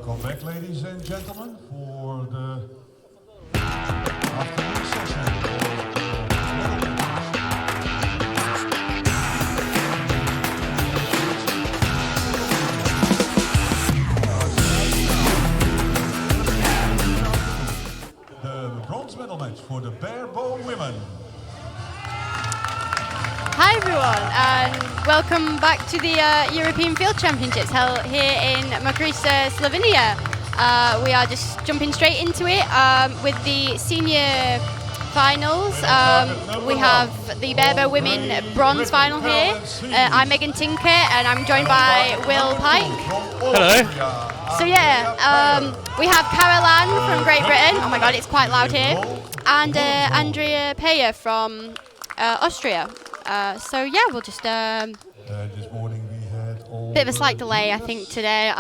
Welcome back, ladies and gentlemen, for the afternoon session. The bronze medal match for the bare bow women. Hi everyone, and welcome back to the European Field Championships held here in Mokrice, Slovenia. We are just jumping straight into it with the senior finals. We have the bare bow women bronze final here. I'm Megan Tinker and I'm joined by Will Pike. Hello. So yeah, we have Caroline from Great Britain. Oh my god, it's quite loud here. And Andrea Peyer from Austria. So yeah, we'll just This morning we had all bit of a slight delay, I think, today.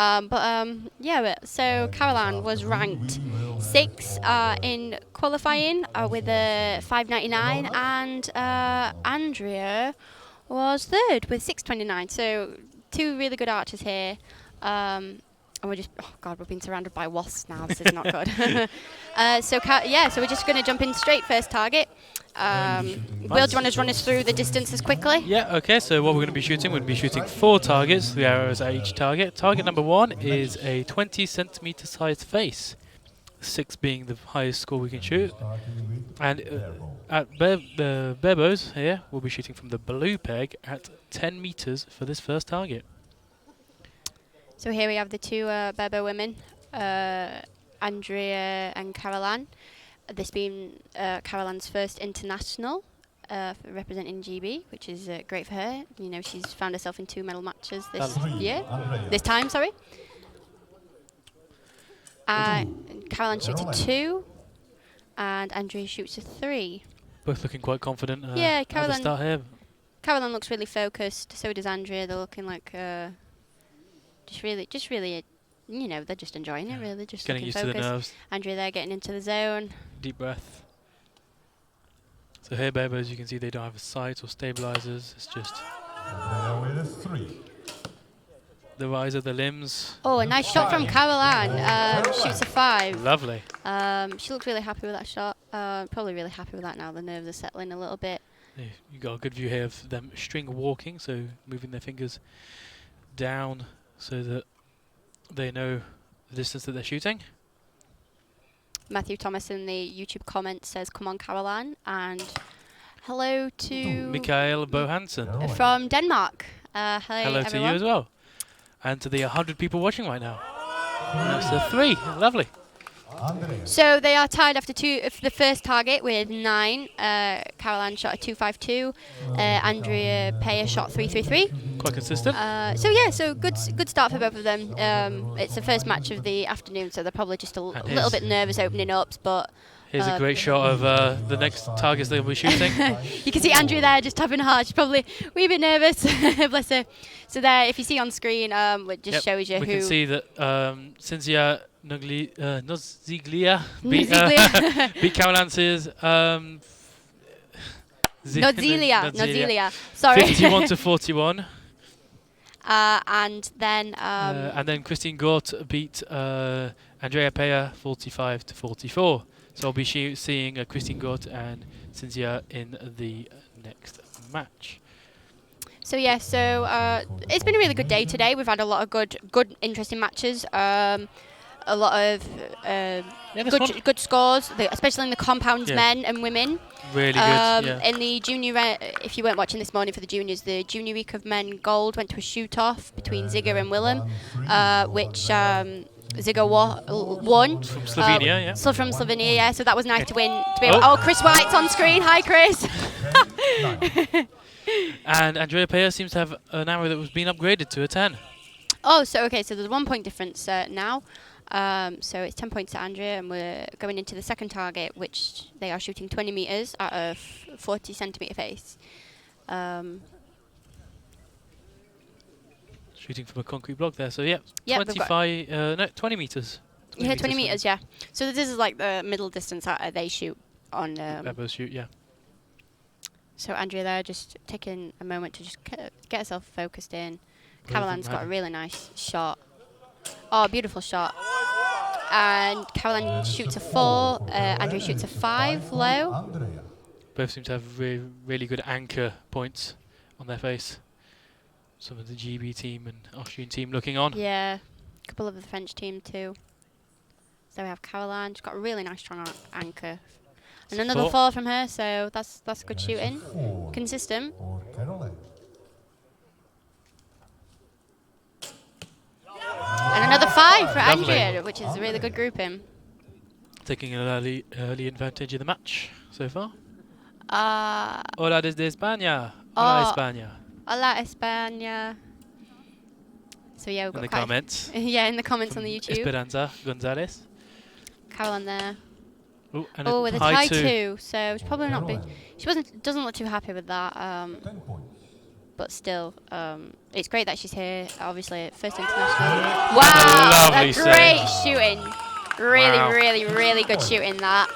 So Caroline was ranked 6th in qualifying with a 5.99, and Andrea was 3rd with 6.29. So 2 really good archers here. And we're just, oh god, we're being surrounded by wasps now. This is not good. So we're just going to jump in straight first target. Will, do you want to run us through the distances quickly? Yeah, okay, so what we're going to be shooting, we're going to be shooting 4 targets, 3 arrows at each target. Target number 1 is a 20 centimeter sized face, 6 being the highest score we can shoot. And at the bare bows here, we'll be shooting from the blue peg at 10 meters for this first target. So here we have the 2 bare bow women, Andrea and Caroline. This being Caroline's first international representing GB, which is great for her. You know, she's found herself in 2 medal matches this year. This time, sorry. Caroline shoots a 2, and Andrea shoots a 3. Both looking quite confident yeah, at the start here. Caroline looks really focused. So does Andrea. They're looking like just really. You know, they're just enjoying it, really. Just getting used to the nerves. Andrea there getting into the zone. Deep breath. So here, bare bows, you can see they don't have sights or stabilizers. It's just with a 3. the rise of the limbs. Oh, a nice shot from Caroline. Shoots a 5. Lovely. She looks really happy with that shot. Probably really happy with that now. The nerves are settling a little bit. Yeah, you got a good view here of them string walking, so moving their fingers down so that they know the distance that they're shooting. Matthew Thomas in the YouTube comments says, "Come on, Caroline," and hello to Mikael Bohansen from Denmark. Hello everyone. to you as well, and to the 100 people watching right now. That's a 3. Lovely. So they are tied after the first target with 9. Caroline shot a 2.52. Andrea Peyer shot 3.33. Quite consistent. So good start for both of them. It's the first match of the afternoon, so they're probably just a little bit nervous opening up. But here's a great shot of the next targets they'll be shooting. You can see Andrea there just tapping hard. She's probably a wee bit nervous. Bless her. So there, if you see on screen, it just shows you we who. We can see that Cynthia Noziglia beat Caroline Sears. Nozilia. Sorry. 51 to 41. And then Christine Gort beat Andrea Peyer 45 to 44. So I'll be seeing Christine Gort and Cynthia in the next match. So yeah, it's been a really good day today. We've had a lot of good, interesting matches. A lot of good scores, especially in the compounds, men and women. Really good. Yeah. In the junior, if you weren't watching this morning for the juniors, the junior week of men gold went to a shoot-off between Ziga and Willem, which Ziga won. From Slovenia, From Slovenia, yeah. So that was nice to win. Chris White's on screen. Hi, Chris. And Andrea Peyer seems to have an arrow that was being upgraded to a 10. Oh, so there's 1 point difference now. So it's 10 points to Andrea, and we're going into the second target, which they are shooting 20 meters at a 40 centimeter face. Shooting from a concrete block there, so yeah, 20 meters. 20 meters, yeah. So this is like the middle distance that they shoot on. Both shoot, yeah. So Andrea there just taking a moment to just get herself focused in. Caroline's got a really nice shot. Oh, beautiful shot. and Caroline shoots a 4. Andrea shoots a 5 low. Andrea. Both seem to have really good anchor points on their face. Some of the GB team and Austrian team looking on. Yeah, a couple of the French team too. So we have Caroline. She's got a really nice strong anchor. And another 4 from her, so that's good shooting. 4 Consistent. for Caroline. And another 5 for Lovely. Andrea, which is a really good grouping. Taking an early advantage of the match so far. Uh, Hola desde España. Hola Oh. España. Hola España. So yeah, we've In got the quite comments. yeah, in the comments on from the YouTube. Esperanza Gonzalez. Caroline there. Ooh, and Oh, with a tie tie two. 2. So she's probably not big. She doesn't look too happy with that. 10 points. But still, it's great that she's here. Obviously, first international. Wow, lovely that's great save. shooting. Really, Wow. really good shooting that.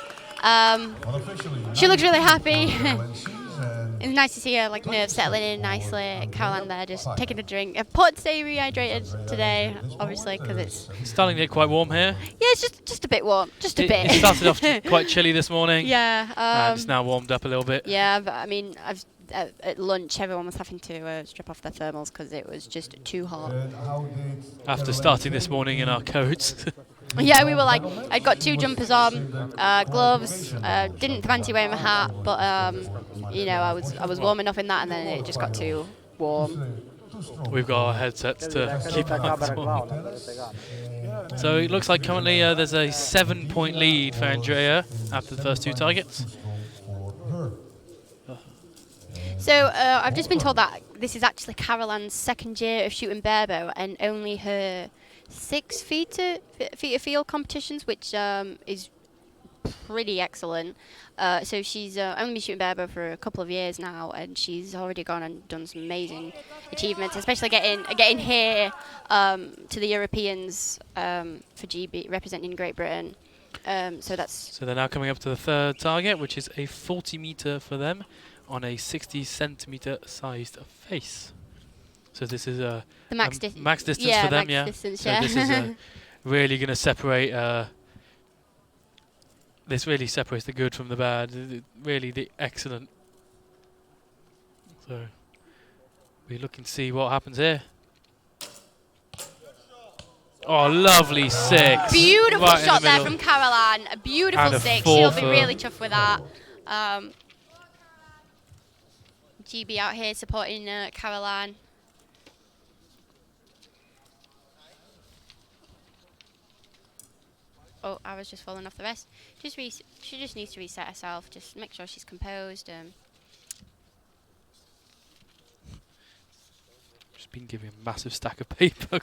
Unofficially, She looks really happy. Caroline Sees and It's nice to see her like nerves settling in nicely. Caroline there just taking a drink. Important to stay rehydrated today, obviously, because it's It's starting to get quite warm here. it's just a bit warm, just a bit. It started off quite chilly this morning. Yeah. And it's now warmed up a little bit. Yeah, but I mean, at lunch, everyone was having to strip off their thermals because it was just too hot. how did After Caroline starting this finish? morning in our coats. Yeah, we were like, I'd got 2 jumpers on, gloves, didn't fancy wearing my hat, but you know, I was warm enough in that, and then it just got too warm. We've got our headsets to keep us warm. So it looks like currently there's a 7-point lead for Andrea after the first 2 targets. So I've just been told that this is actually Caroline's 2nd year of shooting barebow, and only her 6 feet of field competitions, which is pretty excellent. So she's only been shooting barebow for a couple of years now, and she's already gone and done some amazing achievements, especially getting here to the Europeans for GB, representing Great Britain. So they're now coming up to the 3rd target, which is a 40-meter for them on a 60-centimeter sized face. So this is the max distance yeah, for them, max yeah. distance, So yeah. this is really going to separate. This really separates the good from the bad. Really, the excellent. So we're looking to see what happens here. Oh, lovely 6! Beautiful right shot in the there middle. from Caroline. A beautiful And a 6. 4 She'll be for- really tough with that. GB out here supporting Caroline. Oh, I was just falling off the rest. She just needs to reset herself. Just make sure she's composed. Just been given a massive stack of paper.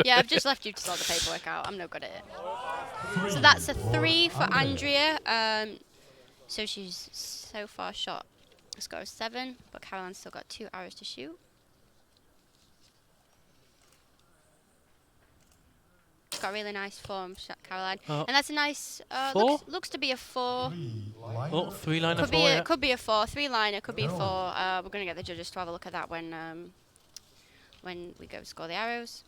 Yeah, I've just left you to sort the paperwork out. I'm no good at it. So that's a 3 for Andrea. So she's so far shot a score of 7, but Caroline's still got 2 arrows to shoot. Got a really nice form shot, Caroline. Oh. And that's a nice, 4? looks to be a 4. Oh, 3-liner Could 4, be yeah. could be a 4. 3-liner could be a 4. We're going to get the judges to have a look at that when we go score the arrows.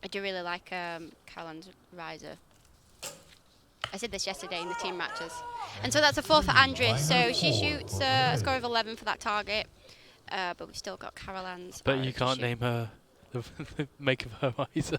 I do really like Caroline's riser. I said this yesterday in the team matches. And so that's a 4 for Andrea. So she shoots a score of 11 for that target. But we've still got Caroline's. But you can't name her, the make of her riser.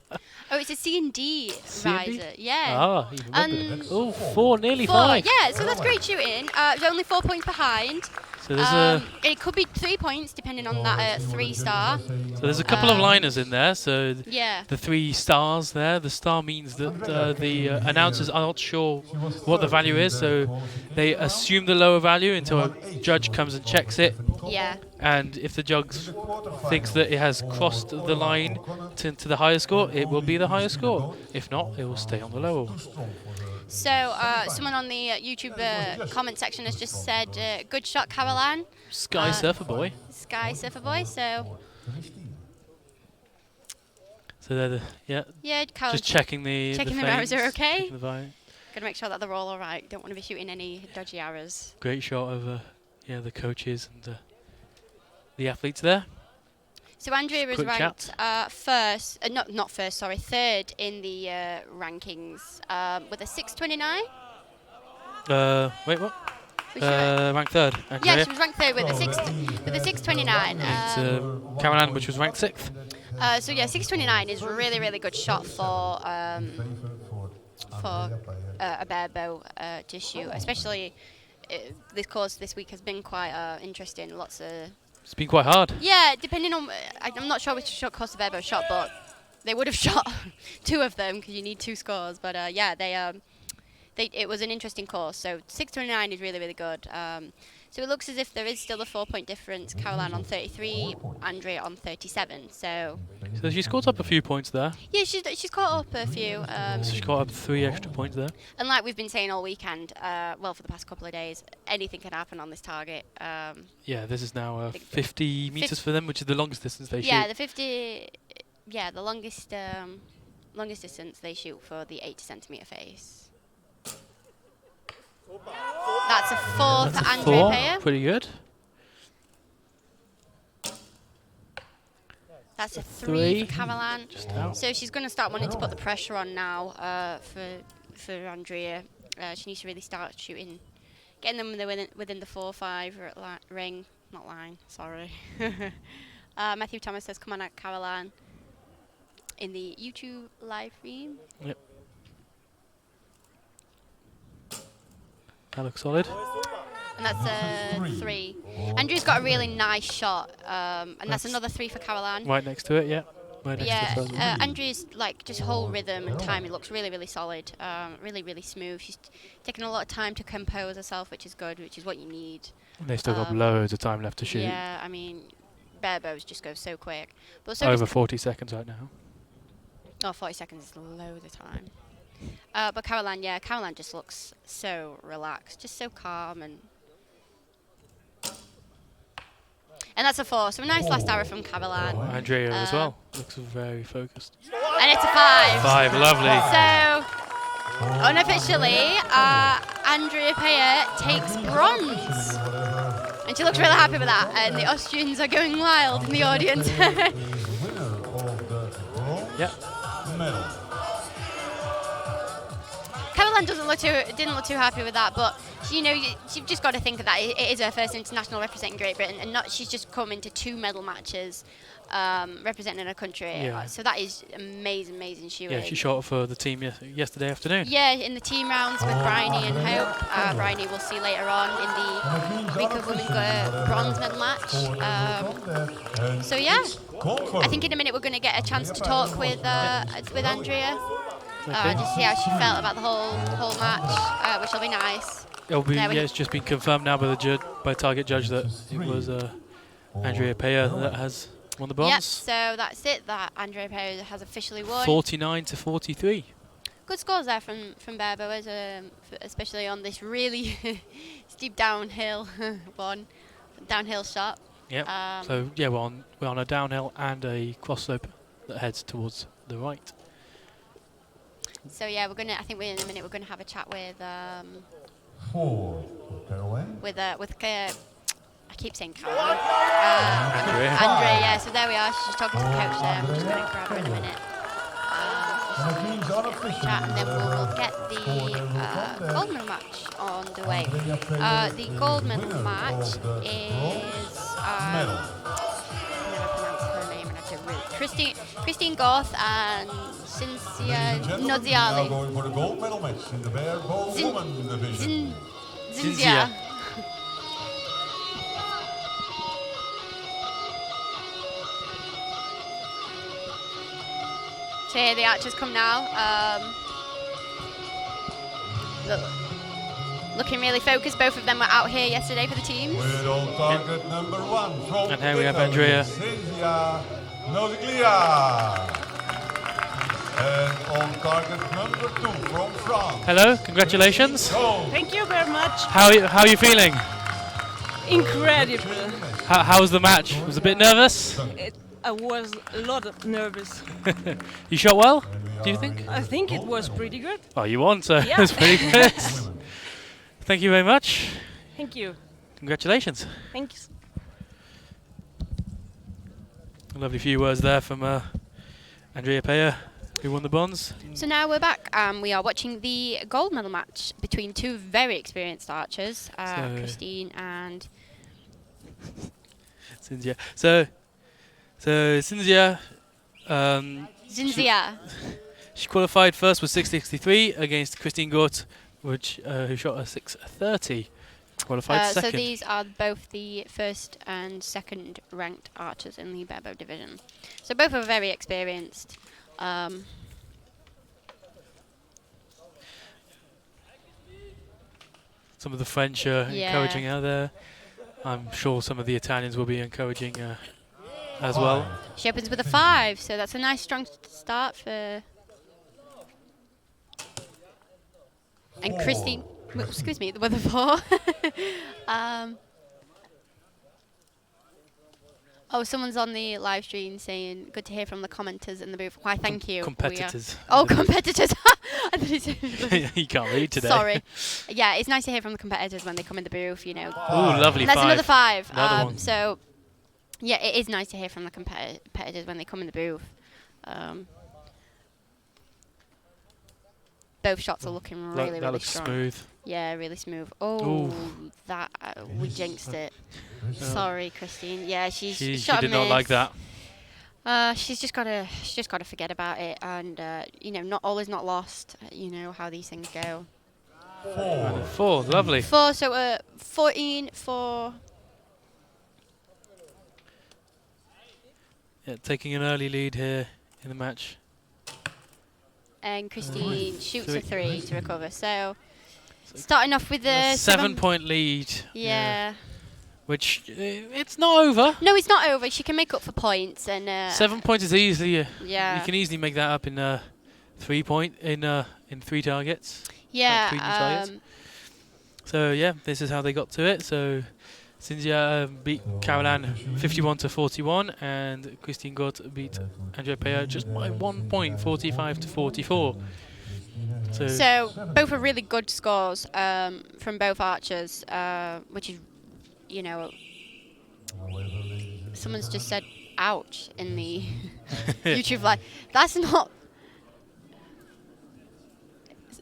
Oh, it's a C&D C&D? riser. Yeah. Ah, even better. Oh, 4, nearly 4, 5. yeah, so that's great shooting. It's only 4 points behind. So there's It could be 3 points depending on that 3-star. so there's a couple of liners in there. So Yeah. the 3 stars there. The star means that the announcers are not sure what the value is, so they assume the lower value until a judge comes and checks it. Yeah. And if the judge thinks that it has crossed the line to the higher score, it will be the higher score. If not, it will stay on the lower one. So someone on the YouTube comment section has just said, good shot, Caroline. Sky Surfer Boy. Sky Surfer Boy, so... So they're the, yeah, Yeah, Caroline. just checking the arrows are feints, okay. checking the vi- Gotta make sure that they're all alright. Don't want to be shooting any dodgy arrows. Great shot of the coaches and the athletes there. So Andrea was Quick ranked chat. first, not first, sorry, third in the rankings with a 629. Wait, what? Was she ranked? Ranked third. Yeah, Andrea. she was ranked third with a 629. Caroline, which was ranked 6th. So yeah, 629 is really, really good shot for a bare bow to shoot, especially this course this week has been quite interesting. Lots of It's been quite hard. yeah, depending on I'm not sure which shot course the bare bow shot, but they would have shot 2 of them because you need 2 scores. But yeah, it was an interesting course. So 629 is really, really good. So it looks as if there is still a 4-point difference. Caroline on 33, Andrea on 37. So she's caught up a few points there. yeah, she's caught up a few. So she's caught up 3 extra points there. And like we've been saying all weekend, well, for the past couple of days, anything can happen on this target. Yeah, this is now 50 meters for them, which is the longest distance they shoot. Yeah, the 50. Yeah, the longest distance they shoot for the 80 centimeter face. That's a 4 for Andrea Peyer. Pretty good. That's a 3 for Caroline. Just out. So she's going to start wanting to put the pressure on now for Andrea. She needs to really start shooting, getting them within the 4-5 ring, not line. Sorry. Matthew Thomas says, "Come on, out, Caroline," in the YouTube live stream. Yep. That looks solid. And that's a 3. Andrew's got a really nice shot, and that's another 3 for Caroline. Right next to it, yeah. Right next to the first one. Andrew's like just whole rhythm and timing looks really, really solid. Really, really smooth. She's taking a lot of time to compose herself, which is good, which is what you need. And they've still got loads of time left to shoot. Yeah, I mean, bare bows just go so quick. But so Over 40 seconds right now. Oh, 40 seconds is loads of time. But Caroline just looks so relaxed, just so calm, and that's a 4. So a nice last arrow from Caroline. Andrea as well. Looks very focused. And it's a 5. 5, lovely. So unofficially, Andrea Peyer takes bronze. And she looks really happy with that. And the Austrians are going wild in the audience. Yeah. Caroline didn't look too happy with that, but you've just got to think of that. It is her first international representing Great Britain, and she's just come into 2 medal matches representing her country. Yeah. So that is amazing shooting. Yeah, she shot for the team yesterday afternoon. Yeah, in the team rounds with Bryony and Hope. Bryony we'll see later on in the Rico Women's bronze medal match. So yeah, I think in a minute we're going to get a chance to talk with Andrea. Just see how she felt about the whole match, which will be nice. It'll be, it's just been confirmed now by the target judge that it was Andrea Peyer that has won the bronze. Yep, so that's it. That Andrea Peyer has officially won. 49 to 43. Good scores there from bare bowers, especially on this really steep downhill downhill shot. Yep. So yeah, we're on a downhill and a cross slope that heads towards the right. So yeah, I think in a minute we're gonna have a chat with I keep saying Caroline. Andrea, yeah. So there we are. She's just talking to the coach there. I'm just gonna grab her in a minute. Chat, and then we'll get the gold medal match on the way. The gold medal match is never pronounce her name, and I have to really Christine Goth and Cynthia Noziali. Going for the gold medal match in the bare bow woman division. Zinzia. So here the archers come now. Looking really focused. Both of them were out here yesterday for the teams. With on target number 1 from And here we have Andrea. Cynthia Noziglia. And on target number 2 from France. Hello, congratulations. Thank you very much. How are you feeling? Incredible. How was the match? Was it a bit nervous? I was a lot nervous. You shot well, do you think? I think it was pretty good. Oh, you won, so Yeah. it's pretty good. Thank you very much. Thank you. Congratulations. Thanks. A lovely few words there from Andrea Peyer, who won the bronze. So now we're back. We are watching the gold medal match between two very experienced archers, Christine and Cynthia. So Cynthia. Zinzia. She qualified first with 6.63 against Christine Gort, who shot a 6.30. Qualified second. So these are both the first and second ranked archers in the barebow division. So both are very experienced. Some of the French are encouraging her there. I'm sure some of the Italians will be encouraging as well. She opens with a 5, so that's a nice strong start for... And Christine... Excuse me, with a 4. Oh, someone's on the live stream saying, good to hear from the commenters in the booth. Why, thank you. Competitors. Oh, competitors. I thought he said you can't read today. Sorry. Yeah, it's nice to hear from the competitors when they come in the booth, you know. Ooh, lovely And that's 5. another 5. Another one. So, yeah, it is nice to hear from the competitors when they come in the booth. Both shots are looking really, that really looks strong. smooth. Yeah, really smooth. Oh, that we jinxed it. Sorry, Christine. Yeah, she did not like that. She's just gotta forget about it, and you know, not all is not lost. You know how these things go. 4, lovely. 4, so 14 for. Yeah, taking an early lead here in the match. And Christine shoots a 3 to recover. So starting off with a 7-point lead. Yeah. Which it's not over. No, it's not over. She can make up for points, and 7 points is easily. Yeah. You can easily make that up in 3 in 3 targets. Yeah. 3 new targets. So yeah, this is how they got to it. So Cynthia beat Caroline 51-41, and Christine Gort beat Andrea Peyer just by 1 point, 45-44. So both are really good scores from both archers, which is, you know, someone's just said ouch in the YouTube live. That's not.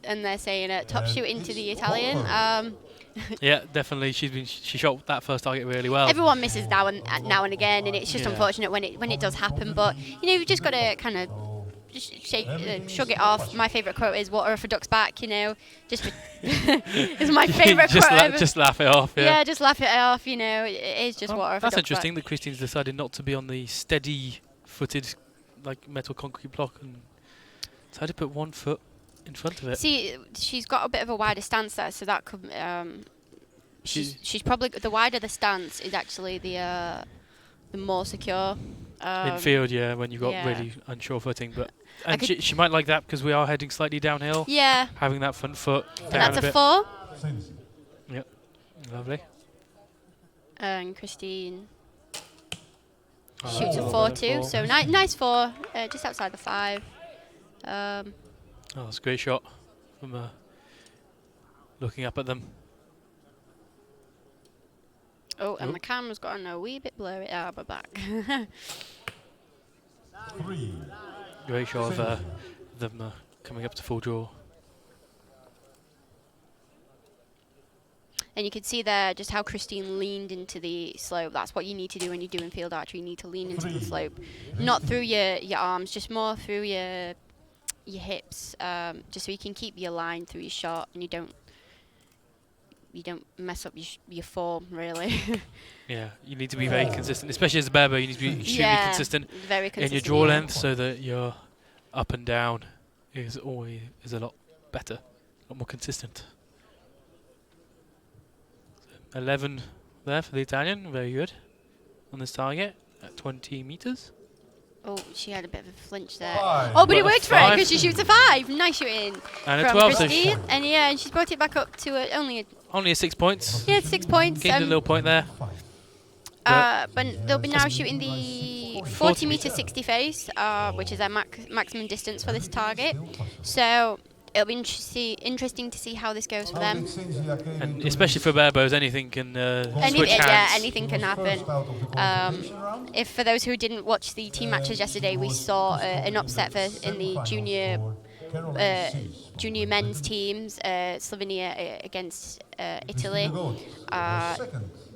And they're saying top shooting to the Italian. Yeah, definitely. She shot that first target really well. Everyone misses now and again, and it's just unfortunate when it does happen. But you know, you've just got to kind of just shrug it off. My favourite quote is "Water off a duck's back." You know, just it's my favourite quote ever. Just laugh it off. Yeah, just laugh it off. You know, it is just water off a duck's back. That's interesting that Christine's decided not to be on the steady-footed, like metal concrete block, and decided to put 1 foot in front of it. See, she's got a bit of a wider stance there, so that could. She's probably the wider the stance is actually the more secure. In field, yeah, when you've got really unsure footing, but she might like that because we are heading slightly downhill. Yeah. Having that front foot down that's a bit. 4. Yep, lovely. And Christine shoots a 4 too, so nice 4, just outside the 5. Oh, that's a great shot from looking up at them. Oh, and the camera's gotten a wee bit blurry. Ah, we're back. Great shot of them coming up to full draw. And you can see there just how Christine leaned into the slope. That's what you need to do when you're doing field archery. You need to lean into the slope, not through your arms, just more through your hips, just so you can keep your line through your shot, and you don't mess up your form, really. Yeah, you need to be very consistent, especially as a barebow. You need to be extremely consistent in your draw length, so that your up and down is always a lot better, a lot more consistent. 11 there for the Italian, very good on this target at 20 meters. Oh, she had a bit of a flinch there. Oh, but it worked for her because she shoots a 5. Nice shooting and a from 12. Christine. And yeah, and she's brought it back up to only a 6 points. Yeah, 6 points. Gained a little point there. But they'll be now shooting the 40 meter 60 face, which is their maximum distance for this target. So it'll be interesting to see how this goes for them. And especially for bare bows, anything can switch hands. Yeah, anything can happen. If for those who didn't watch the team matches yesterday, we saw an upset in the junior men's teams, Slovenia against Italy.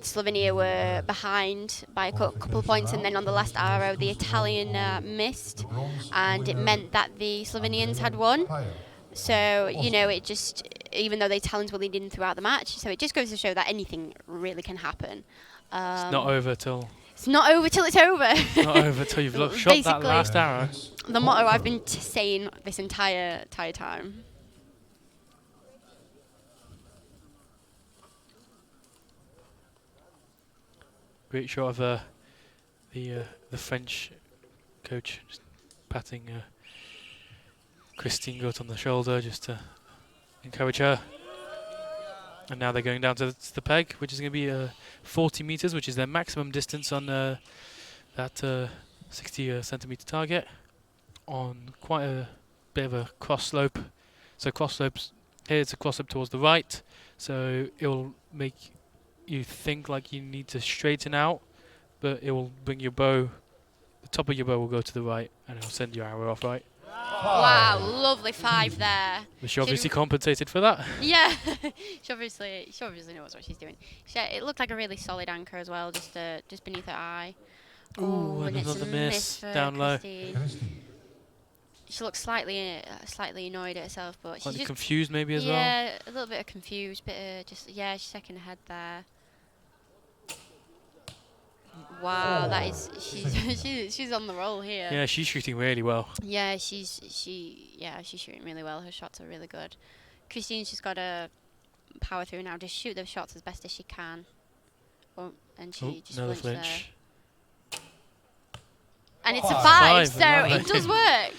Slovenia were behind by a couple of points, and then on the last arrow, the Italian missed, and it meant that the Slovenians had won. So, you know, it just, even though the Italians were leading throughout the match, so it just goes to show that anything really can happen. It's not over till... It's not over till it's over. It's not over till you've shot that last arrow. The motto I've been saying this entire time. Great shot of the French coach just patting Christine Gut on the shoulder just to encourage her. And now they're going down to the peg, which is going to be 40 meters, which is their maximum distance on that 60 centimeter target, on quite a bit of a cross slope. So cross slopes here, it's a cross slope towards the right, so it will make you think like you need to straighten out, but it will bring your bow, the top of your bow will go to the right, and it'll send your arrow off right. Wow, lovely 5 there. But she obviously compensated for that. Yeah, she obviously knows what she's doing. It looked like a really solid anchor as well, just beneath her eye. Ooh, and another miss down low. She looks slightly annoyed at herself, but she's just confused maybe as well. Yeah, a little bit of confused, she's second ahead there. Wow, that is she's on the roll here. Yeah, she's shooting really well. Yeah, she's shooting really well. Her shots are really good. Christine's just got to power through now, just shoot those shots as best as she can. Oh, and she just flinched there. And it's a 5, so it does work.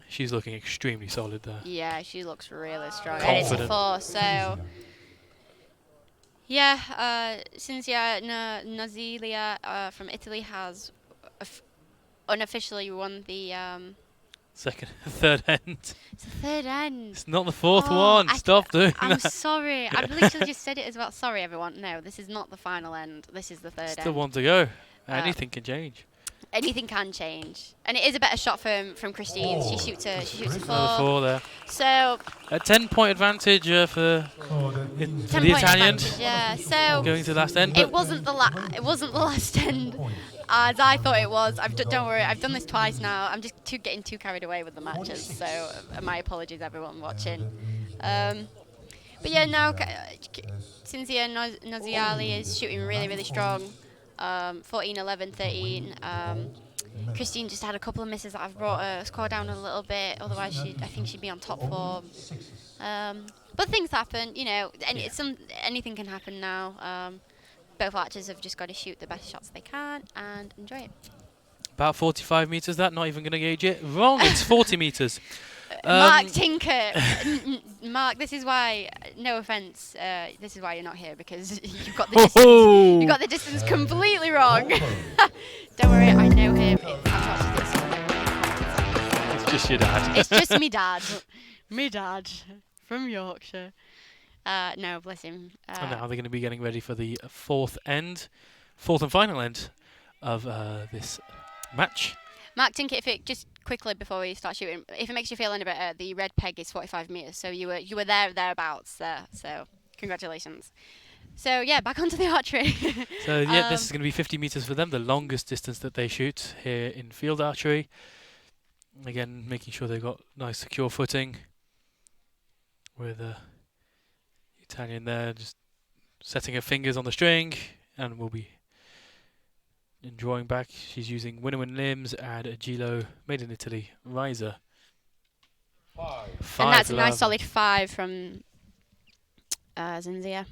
She's looking extremely solid there. Yeah, she looks really strong. And it's a 4, so... Yeah, Cinzia Nazilia from Italy has unofficially won the... third end. It's the third end. It's not the fourth one. Stop doing that. I'm sorry. I literally just said it as well. Sorry, everyone. No, this is not the final end. This is the third end. Still one to go. Anything can change. Anything can change, and it is a better shot from Christine. She shoots a 4 there. So a 10-point advantage for the Italian. Yeah. So going to the last end. It wasn't the last end as I thought it was. Don't worry. I've done this twice now. I'm just getting too carried away with the matches. So my apologies, everyone watching. But yeah, now Cinzia Naziali is shooting really strong. 14, 11, 13. Christine just had a couple of misses that have brought her score down a little bit. Otherwise, I think she'd be on top form. But things happen, you know. Anything can happen now. Both archers have just got to shoot the best shots they can and enjoy it. About 45 meters. That not even going to gauge it. Wrong. It's 40 meters. Mark Tinker. Mark, this is why, no offence, this is why you're not here, because you've got the distance, you've got the distance completely wrong. Don't worry, I know him. It's just your dad. It's just me dad. Me dad from Yorkshire. No, bless him. And now they're going to be getting ready for the fourth and final end of this match. Mark Tinker, if it just quickly before we start shooting, if it makes you feel any better, the red peg is 45 meters, so you were thereabouts there. So congratulations. So yeah, back onto the archery. So yeah, this is going to be 50 meters for them, the longest distance that they shoot here in field archery. Again, making sure they've got nice secure footing. With the Italian there, just setting her fingers on the string, and we'll be. And drawing back, she's using Win limbs and a Gilo made in Italy riser. 5. And that's a nice solid 5 from Cinzia.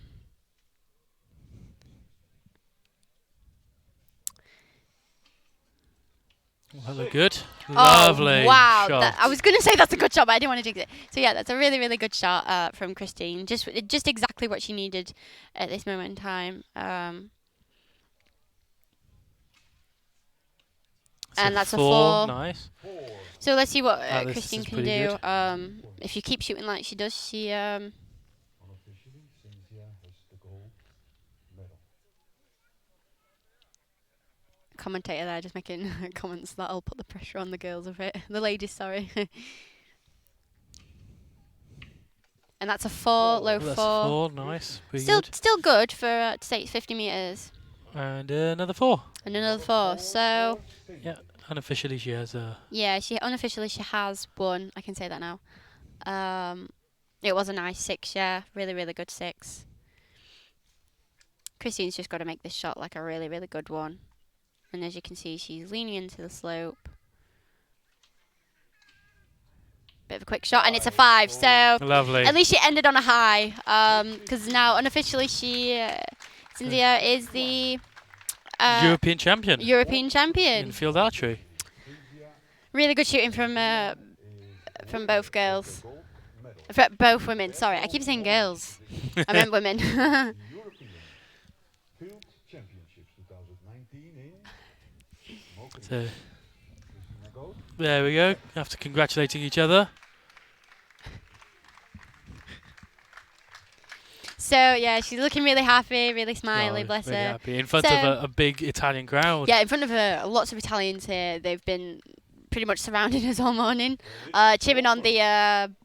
That looked good. Lovely. Wow. Shot. I was going to say that's a good shot, but I didn't want to jinx it. So yeah, that's a really good shot from Christine. Just exactly what she needed at this moment in time. And that's a 4. 4. Nice. So let's see what This Christine is can pretty do. good. If you keep shooting like she does, she commentator there just making comments that'll put the pressure on the girls of it. The ladies, sorry. And that's a 4, low That's 4. 4. Nice. Pretty Still, good. still good for to say it's 50 meters. And another 4. And another 4. So Yeah. Unofficially, she has a. yeah, unofficially she has won. I can say that now. It was a nice 6. Yeah, really, really good 6. Christine's just got to make this shot like a really, really good one. And as you can see, she's leaning into the slope. Bit of a quick shot, and it's a 5. So Lovely. at least she ended on a high. Because now unofficially Cynthia is the European champion European champion. in field archery. Really good shooting from both girls. Both women. Sorry, I keep saying girls. I meant women. So there we go. After congratulating each other. So yeah, she's looking really happy, really smiley, bless really her. happy. In front So- of a big Italian crowd. Yeah, in front of her, lots of Italians here. They've been pretty much surrounding us all morning, cheering on the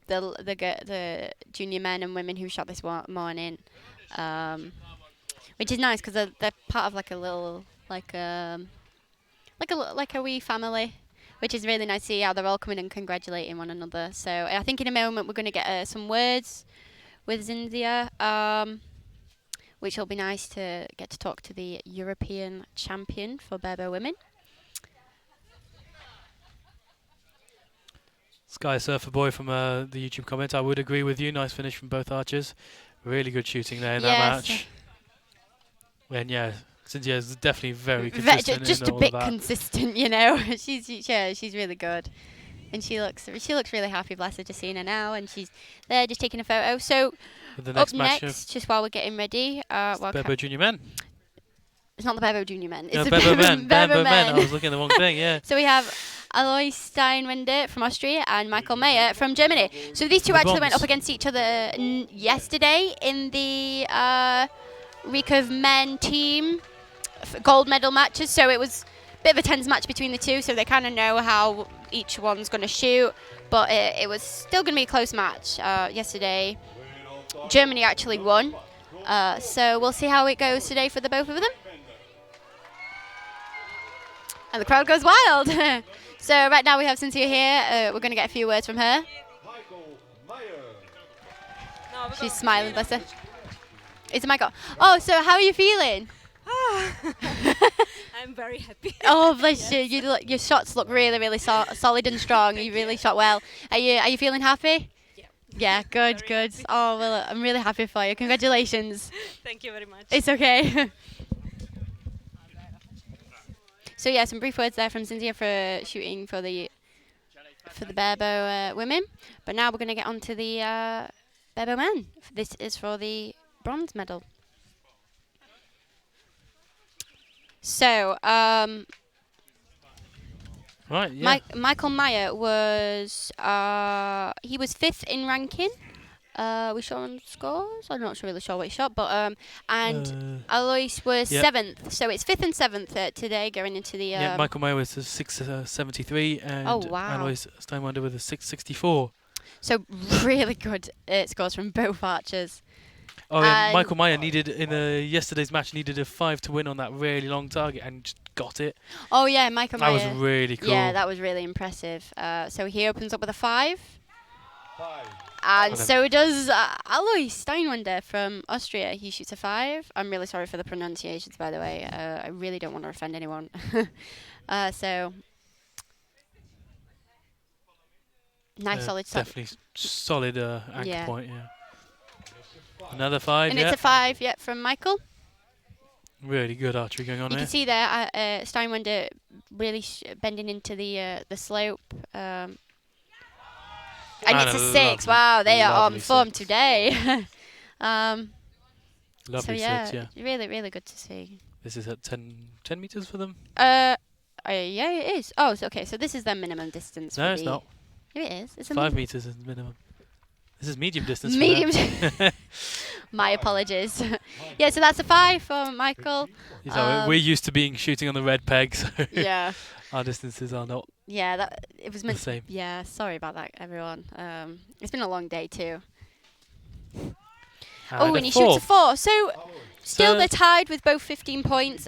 junior men and women who shot this morning, which is nice because they're part of like a little like a wee family, which is really nice to see how they're all coming and congratulating one another. So I think in a moment we're going to get some words with Zinzia, which will be nice to get to talk to the European champion for barebow women. Sky Surfer Boy from the YouTube comment. I would agree with you. Nice finish from both archers. Really good shooting there in that match. And yeah, Cynthia is definitely very consistent. Just in a all bit of that. consistent, you know. she's really good, and she looks really happy. Bless her, just seeing her now, and she's there just taking a photo. So With the next up match next, just while we're getting ready, Barebow Junior Men. it's not the barebow junior men. It's No, the Barebow Men. barebow Barebow Men. I men. was looking at the wrong thing. Yeah. So we have Alois Steinwender from Austria and Michael Mayer from Germany. So these two The actually went bronze. up against each other yesterday in the recurve men team gold medal matches. So it was a bit of a tense match between the two. So they kind of know how each one's going to shoot. But it was still going to be a close match yesterday. Germany actually won. So we'll see how it goes today for the both of them. And the crowd goes wild. So right now we have Cynthia here. We're going to get a few words from her. She's smiling, bless her. It's Michael. Oh, so how are you feeling? I'm very happy. Oh, bless you. Your shots look really, really solid and strong. You really shot well. Are you feeling happy? Yeah. Yeah, good, good. Oh, well, I'm really happy for you. Congratulations. Thank you very much. It's okay. So yeah, some brief words there from Cynthia for shooting for the barebow women. But now we're going to get on to the barebow men. This is for the bronze medal. So Right. Yeah. Michael Mayer was he was 5th in ranking. We shot on scores. I'm not really sure what he shot, but and Alois was Yep. 7th. So it's 5th and 7th today, going into the. Yeah, Michael Mayer was a 673 and Oh, wow. Alois Steinwander with a 664. So really good scores from both archers. Oh, yeah, And- Michael Mayer needed in yesterday's match needed a 5 to win on that really long target and just got it. Oh yeah, Michael That Mayer. was really cool. Yeah, that was really impressive. So he opens up with a 5. And Well then. so does Alois Steinwander from Austria. He shoots a 5. I'm really sorry for the pronunciations, by the way. I really don't want to offend anyone. So nice, solid start. Definitely solid anchor Yeah. point. Yeah. Another 5. And Yeah. it's a 5, yeah, from Michael. Really good archery going on You here. can see there Steinwander really bending into the slope. And And it's a a 6. lovely- Wow, they are on lovely form 6. today. So Lovely yeah, 6. Yeah. really, really good to see. This is at 10 meters for them. Yeah, it is. Oh, so, okay. So this is the minimum distance. No, for it's the not. Yeah, it is. It's a 5 meters is the minimum. This is medium distance. medium. For them. My apologies. Yeah, so that's a 5 for Michael. So we're used to shooting on the red peg, so Yeah. our distances are not Yeah, it was meant the same. Yeah, sorry about that, everyone. It's been a long day too. And he shoots a 4. So still they're tied with both 15 points.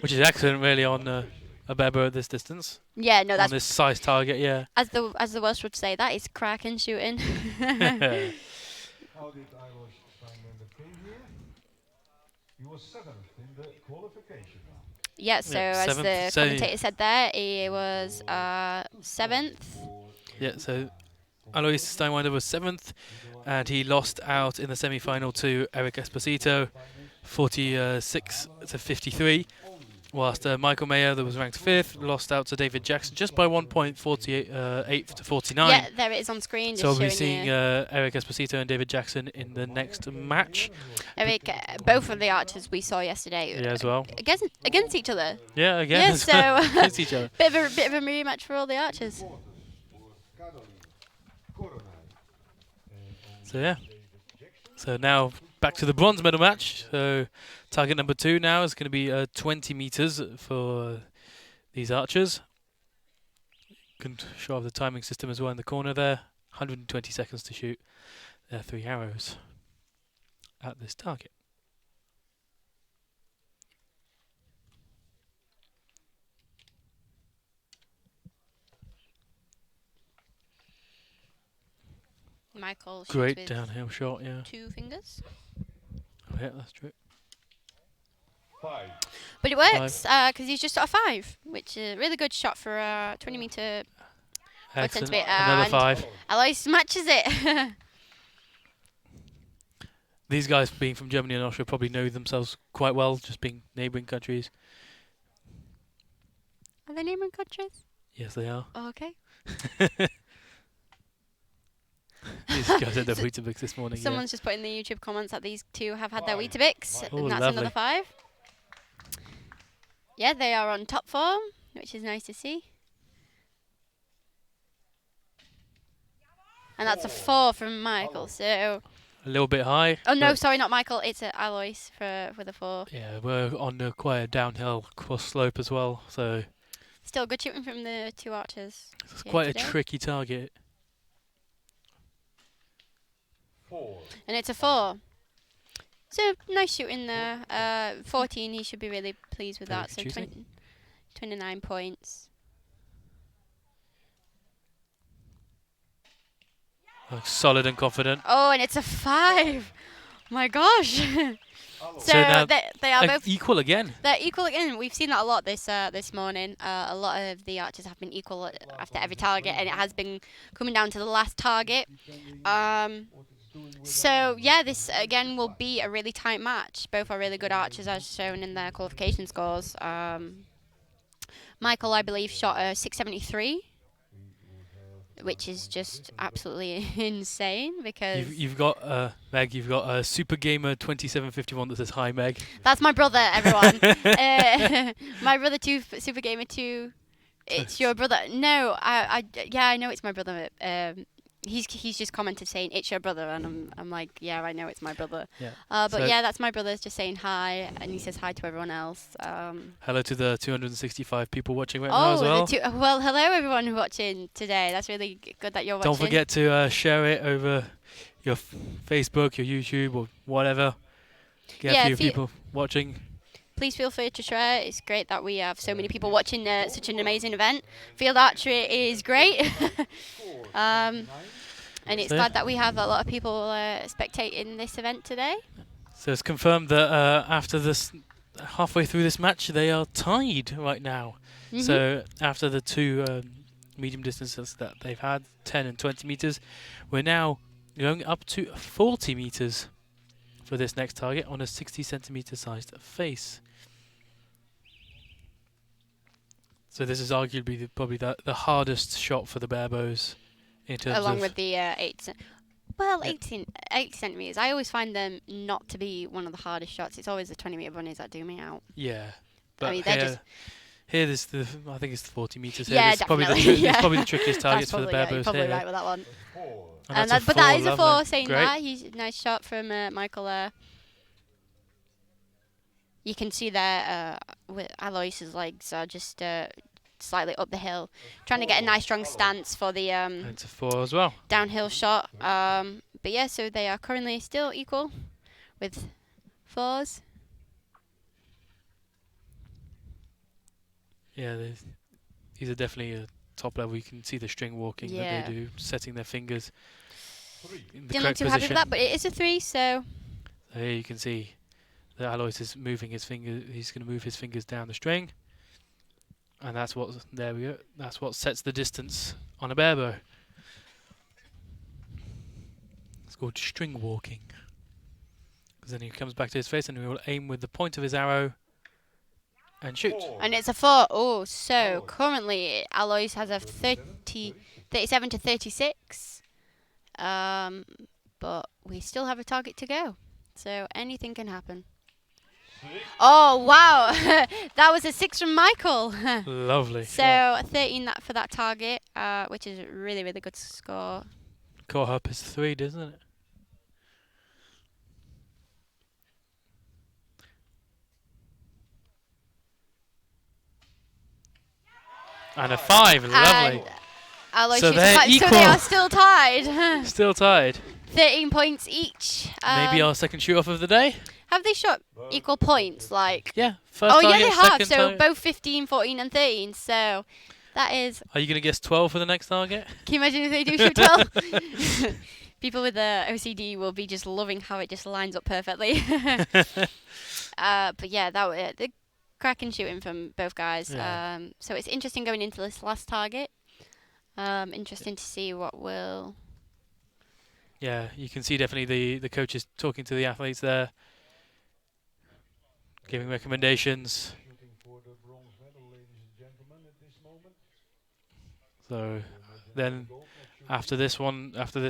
Which is excellent, really, on a bear at this distance. Yeah, no, On that's this size target, yeah. as the Welsh would say, that is cracking shooting. How did Irish time number 3 here? He was 7th in the qualification. Yeah, so Yeah, as the 7th, commentator said there, he was 7th. Yeah, so Alois Steinwinder was 7th, and he lost out in the semi-final to Eric Esposito, 46 to 53. Whilst Michael Mayer, that was ranked 5th, lost out to David Jackson just by 1 point, 48 to 49. Yeah, there it is on screen. So we'll be just seeing showing you. Eric Esposito and David Jackson in the next match. Eric, both of the archers we saw yesterday. Yeah, as well. Against each other. Yeah, again. Yeah, so against each other. bit of a rematch for all the archers. So yeah. So now back to the bronze medal match. So target number 2 now is going to be 20 meters for these archers. Can show off the timing system as well in the corner there. 120 seconds to shoot their 3 arrows at this target. Michael shoots Great with downhill shot, yeah. 2 fingers. Oh, yeah, that's true. 5. But it works because he's just got a 5, which is a really good shot for a 20 meter. Excellent. Bit, Another and 5. Alois matches it. These guys, being from Germany and Austria, probably know themselves quite well, just being neighbouring countries. Are they neighbouring countries? Yes, they are. Oh, okay. These guys had their Weetabix this morning. Someone's just put in the YouTube comments that these 2 have had their Weetabix, Oh, and that's lovely. another 5. Yeah, they are on top form, which is nice to see. And that's a 4 from Michael, so... A little bit high. Oh, no, but sorry, not Michael. It's Alois for the 4. yeah, we're on quite a downhill cross slope as well, so Still good shooting from the 2 archers. it's here quite today. a tricky target. 4. And it's a 4. So, nice shooting there. 14, he should be really pleased with Very that. So, good shooting. 29 points. Looks solid and confident. Oh, and it's a 5. My gosh. So now they are both equal again. they're equal again. We've seen that a lot this morning. A lot of the archers have been equal after every target, and it has been coming down to the last target. So yeah, this again will be a really tight match. Both are really good archers, as shown in their qualification scores. Michael, I believe, shot a 673. Which is just absolutely insane because You've got Meg. You've got a Super Gamer 2751 that says hi, Meg. that's my brother, everyone. My brother too, Super Gamer 2. It's your brother. No, yeah, I know it's my brother. He's just commented saying it's your brother, and I'm like, yeah, I know it's my brother. Yeah. But So yeah, that's my brother just saying hi, and he says hi to everyone else. hello to the 265 people watching right now as well. Well, hello everyone who's watching today. That's really good that you're watching. Don't forget to share it over your Facebook, your YouTube, or whatever. Get Yeah, a few people watching. Please feel free to share. It's great that we have so many people watching such an amazing event. Field archery is great. And it's glad that we have a lot of people spectating this event today. So it's confirmed that after this, halfway through this match, they are tied right now. Mhm. So after the 2 medium distances that they've had, 10 and 20 meters, we're now going up to 40 meters for this next target on a 60 centimeter sized face. So this is arguably probably the hardest shot for the bare bows in terms Along of with the 8 centimeters. I always find them not to be one of the hardest shots. It's always the 20-meter bunnies that do me out. yeah. But mean, they're here, just- Here, I think it's the 40 meters. Here, Yeah, it's probably definitely. it's probably the trickiest targets for the That's bare you're bows probably here. right with that one. And that's a But that four, is a lovely. 4, saying Great. that. Nice shot from Michael there. You can see there Alois's legs are just slightly up the hill, trying to get a nice strong stance for the And it's a 4 as well. downhill shot. But yeah, so they are currently still equal with 4s. Yeah, these are definitely a top level. You can see the string walking that they do, setting their fingers in the Didn't look correct too happy position. with that, but it is a 3, so So here you can see that Alois is moving his finger. He's going to move his fingers down the string, and that's what. There we go. That's what sets the distance on a bare bow. It's called string walking. Because then he comes back to his face and he will aim with the point of his arrow and shoot. and it's a 4. Oh, so currently Alois has a 37 to 36. But we still have a target to go, so anything can happen. Oh wow, that was a 6 from Michael. Lovely. So 13 for that target, which is a really good score. Caught up is 3, doesn't it? And a 5, lovely. And Alois So shoots a they're 5, so equal. they are still tied. Still tied. 13 points each. Maybe our second shoot off of the day? Have they shot equal points? Like, Yeah. First oh yeah, target, they have. second So target. both 15, 14, and 13. So that is. Are you going to guess 12 for the next target? Can you imagine if they do shoot 12? People with the OCD will be just loving how it just lines up perfectly. But yeah, that was the cracking shooting from both guys. Yeah. So it's interesting going into this last target. Interesting to see what will. Yeah, you can see definitely the coaches talking to the athletes there, giving recommendations. So then after this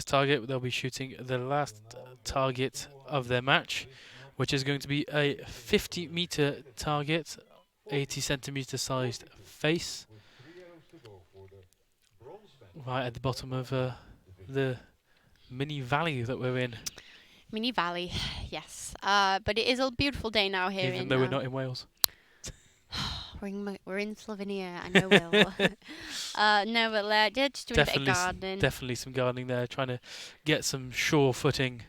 target, they'll be shooting the last target of their match, which is going to be a 50-meter target, 80 centimeter sized face, right at the bottom of the mini valley that we're in. Mini Valley, yes. But it is a beautiful day now here. Even though we're not in Wales. We're in Slovenia. I know, Will. No, but just doing a bit of gardening. Definitely some gardening there, trying to get some sure footing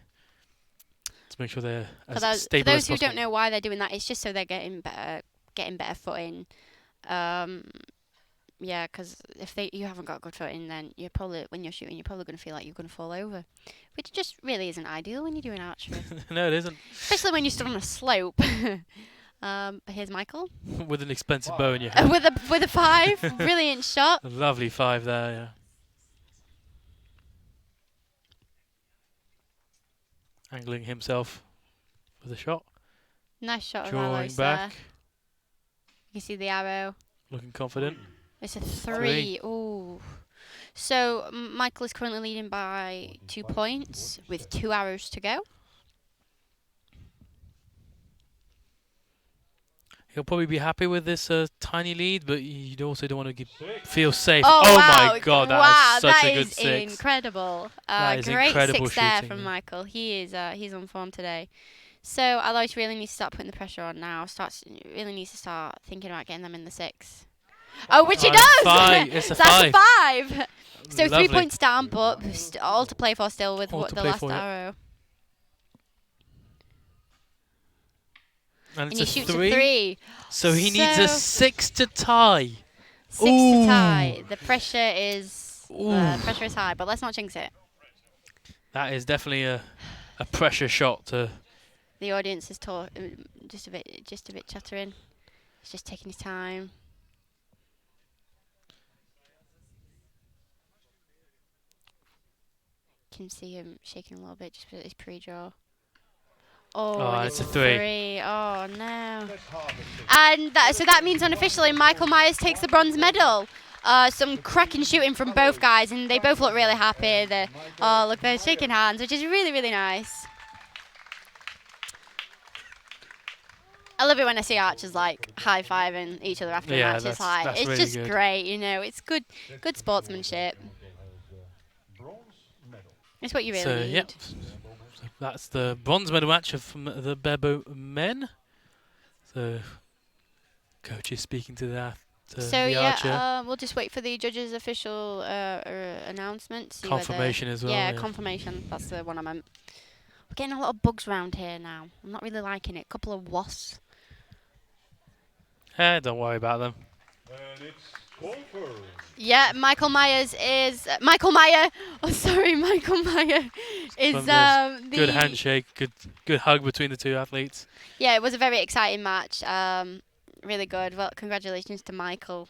to make sure they're as stable as possible. For those who don't know why they're doing that, it's just so they're getting better footing. Yeah, because if you haven't got good footing, then when you're shooting, you're probably going to feel like you're going to fall over, which just really isn't ideal when you're doing archery. No, it isn't. Especially when you're stood on a slope. But here's Michael with an expensive bow in your hand. with a 5, brilliant shot. A lovely 5 there, yeah. Angling himself for the shot. Nice shot of Drawing Alois back. there. You can see the arrow. Looking confident. It's a 3. Ooh. So Michael is currently leading by 2 points with 2 arrows to go. He'll probably be happy with this tiny lead, but you also don't want to feel safe. Oh, wow. My God, wow, that is such that a good is 6. incredible. That is great incredible 6 there shooting, from yeah. Michael. He's on form today. So Alois really needs to start putting the pressure on now. Really needs to start thinking about getting them in the 6. Oh, which he does! It's a 5. That's a 5. So Lovely. 3 points down, but all to play for still with the last arrow. And And he it's a shoots 3. a 3. So he needs a 6 to tie. 6 to tie. The pressure is high, but let's not jinx it. That is definitely a pressure shot to. The audience is just a bit chattering. He's just taking his time. You can see him shaking a little bit just with his pre-draw. Oh, and it's a 3. 3. Oh no! And so that means unofficially Michael Myers takes the bronze medal. Some cracking shooting from both guys, and they both look really happy. Look, they're shaking hands, which is really nice. I love it when I see archers like high-fiving each other after a Yeah, match. It's like that's it's really just good. great, you know. It's good sportsmanship. Bronze medal. It's what you really So need. yep, so that's the bronze medal match of the Bebo men. So coach is speaking to So the archer. yeah, we'll just wait for the judge's official announcement. See Confirmation whether, as well. Yeah, Yeah. confirmation. That's the one I meant. We're getting a lot of bugs around here now. I'm not really liking it. A couple of wasps. Don't worry about them. And it's confirmed. Yeah, Michael Myers is Michael Meyer. Oh, sorry, Michael Meyer is From this the good handshake, good hug between the two athletes. Yeah, it was a very exciting match. Really good. Well, congratulations to Michael.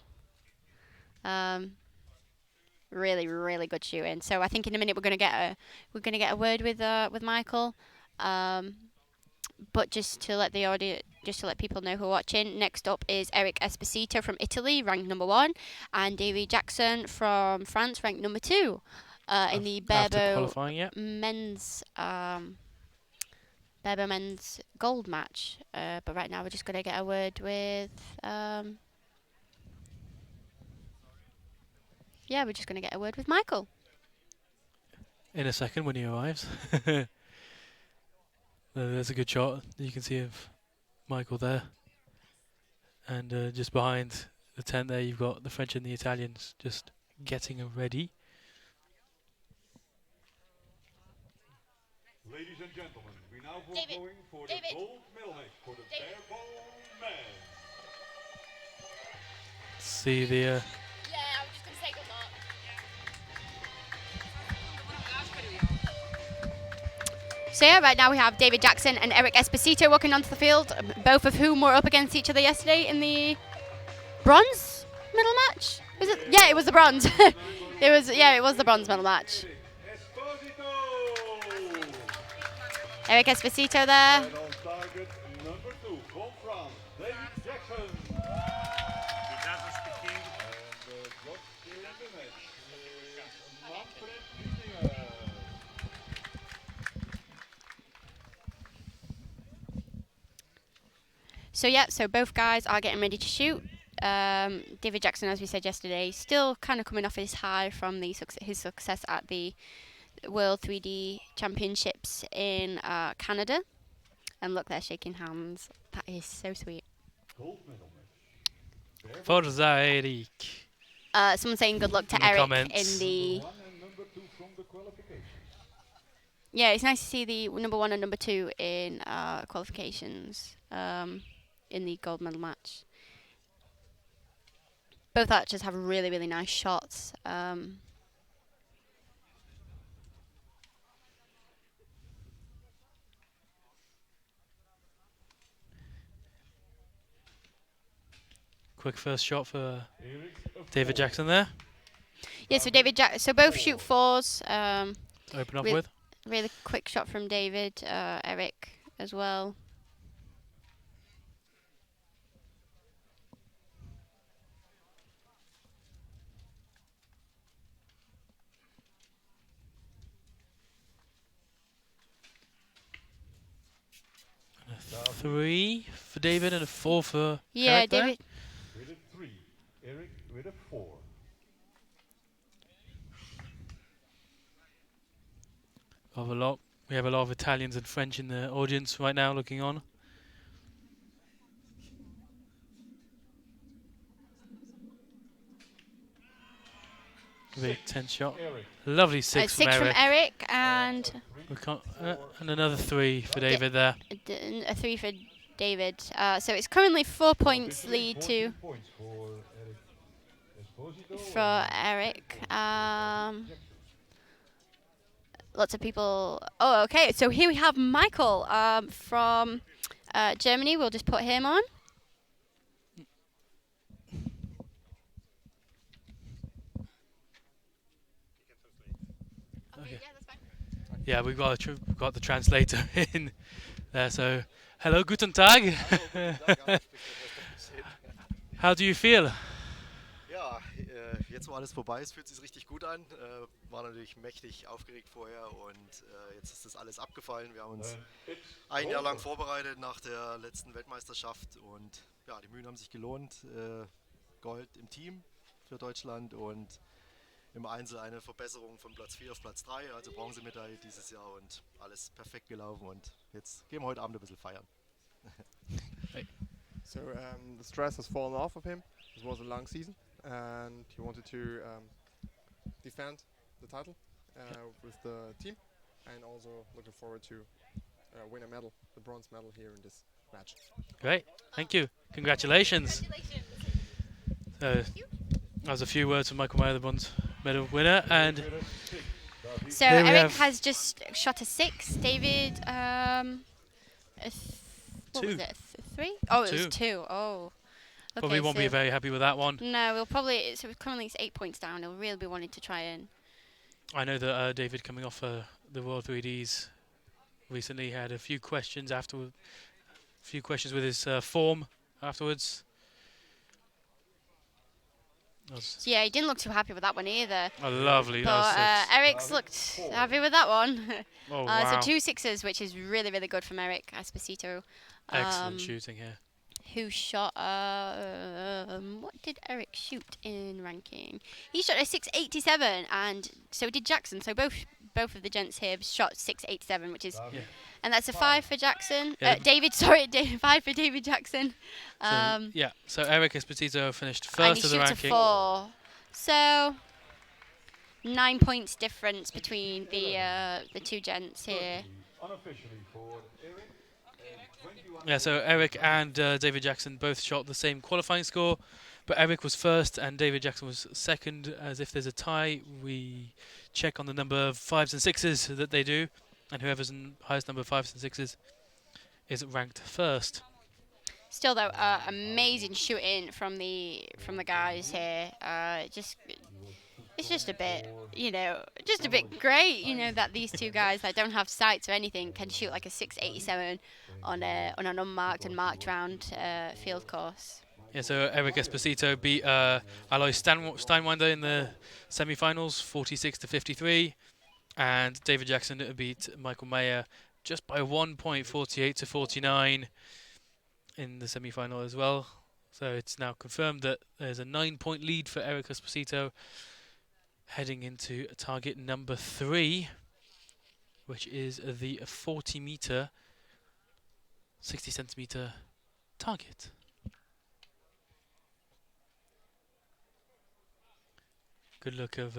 Really, really good shooting. So I think in a minute we're gonna get a word with Michael. But just to let people know who are watching, next up is Eric Esposito from Italy, ranked number 1, and Davy Jackson from France, ranked number 2, in the After Bebo qualifying, yeah. men's gold match. But right now we're just gonna get a word with we're just gonna get a word with Michael. In a second when he arrives. There's a good shot you can see of Michael there. And just behind the tent there, you've got the French and the Italians just getting ready. Ladies and gentlemen, we now David, going for David, the gold medal match for the barebone man. See the Yeah, I was just gonna say good luck. So yeah, right now we have David Jackson and Eric Esposito walking onto the field, both of whom were up against each other yesterday in the bronze medal match. Was it? Yeah, it was the bronze. It was the bronze medal match. Eric Esposito there. And on target number 2 from France, David Jackson. And the drop in the match is Mokrice. So yeah, so both guys are getting ready to shoot. David Jackson, as we said yesterday, still kind of coming off his high from his success at the World 3D Championships in Canada. And look, they're shaking hands. That is so sweet. Gold medal match. Forza Eric. Someone saying good luck to In the Eric comments. in the... Number 1 and number 2 from the qualifications. Yeah, it's nice to see the number 1 and number 2 in qualifications in the gold medal match. Both archers have really, really nice shots. Quick first shot for David Jackson there. Yeah, so both shoot 4s. Open up Re- with. Really quick shot from David, Eric as well. And a 3 for David and a 4 for Yeah, Eric there. David. With a 3, Eric with a 4. We have a lot of Italians and French in the audience right now looking on. Very tense shot. Eric. Lovely 6 from 6 Eric. from Eric and We can't, and another 3 for David there. a 3 for David. So it's currently 4 points Officially lead 14 to points for Eric Esposito for and Eric. Jackson. Lots of people. Oh, okay. So here we have Michael from Germany. We'll just put him on. Okay. Yeah, we've got the translator in there. So, hello, guten Tag. How do you feel? Ja, Jetzt, wo alles vorbei ist, fühlt es sich richtig gut an. War natürlich mächtig aufgeregt vorher und jetzt ist das alles abgefallen. Wir haben uns ein Jahr lang vorbereitet nach der letzten Weltmeisterschaft und ja, die Mühen haben sich gelohnt. Gold im Team für Deutschland und im Einzel eine Verbesserung von Platz 4 auf Platz 3, also Bronzemedaille dieses Jahr und alles perfekt gelaufen und jetzt gehen wir heute Abend ein bisschen feiern. So the stress has fallen off of him. It was a long season, and he wanted to defend the title with the team, and also looking forward to win a medal, the bronze medal here in this match. Great, thank you. Congratulations. That was a few words from Michael Mayer, the bronze medal winner, and So here we Eric have has just shot a 6. David, what was Two. it? 3? Oh, it Two. was 2. Oh. probably won't be so very happy with that one. no, we'll probably. So currently it's 8 points down. He'll really be wanting to try and. I know that David, coming off the World 3Ds, recently had a few questions afterward. A few questions with his form afterwards. So yeah, he didn't look too happy with that one either. Oh, lovely. But That Eric's looked happy with that one. oh, wow. So 2 6s, which is really, really good from Eric Esposito. Excellent shooting here. Who shot, what did Eric shoot in ranking? He shot a 6.87, and so did Jackson. So both of the gents here shot 6.87, which is, Yeah. and that's a 5 for Jackson. Yeah. David, sorry, 5 for David Jackson. So, yeah, so Eric Esposito finished And he first of the shoots ranking. a 4. So 9 points difference between the two gents here. Unofficially for Eric. And 21 Yeah, so Eric and David Jackson both shot the same qualifying score, but Eric was first and David Jackson was second. As if there's a tie, we check on the number of 5s and 6s that they do, and whoever's in highest number of 5s and 6s is ranked first. Still though, amazing shooting from the guys here. It's just a bit, just a bit great, that these two guys that don't have sights or anything can shoot like a 6.87 on an unmarked and marked round field course. Yeah, so Eric Esposito beat Alois Steinwinder in the semi-finals, 46-53, and David Jackson beat Michael Mayer just by 1 point, 48-49 in the semi-final as well. So it's now confirmed that there's a 9-point lead for Eric Esposito heading into target number 3, which is the 40-meter, 60-centimeter target. Good look of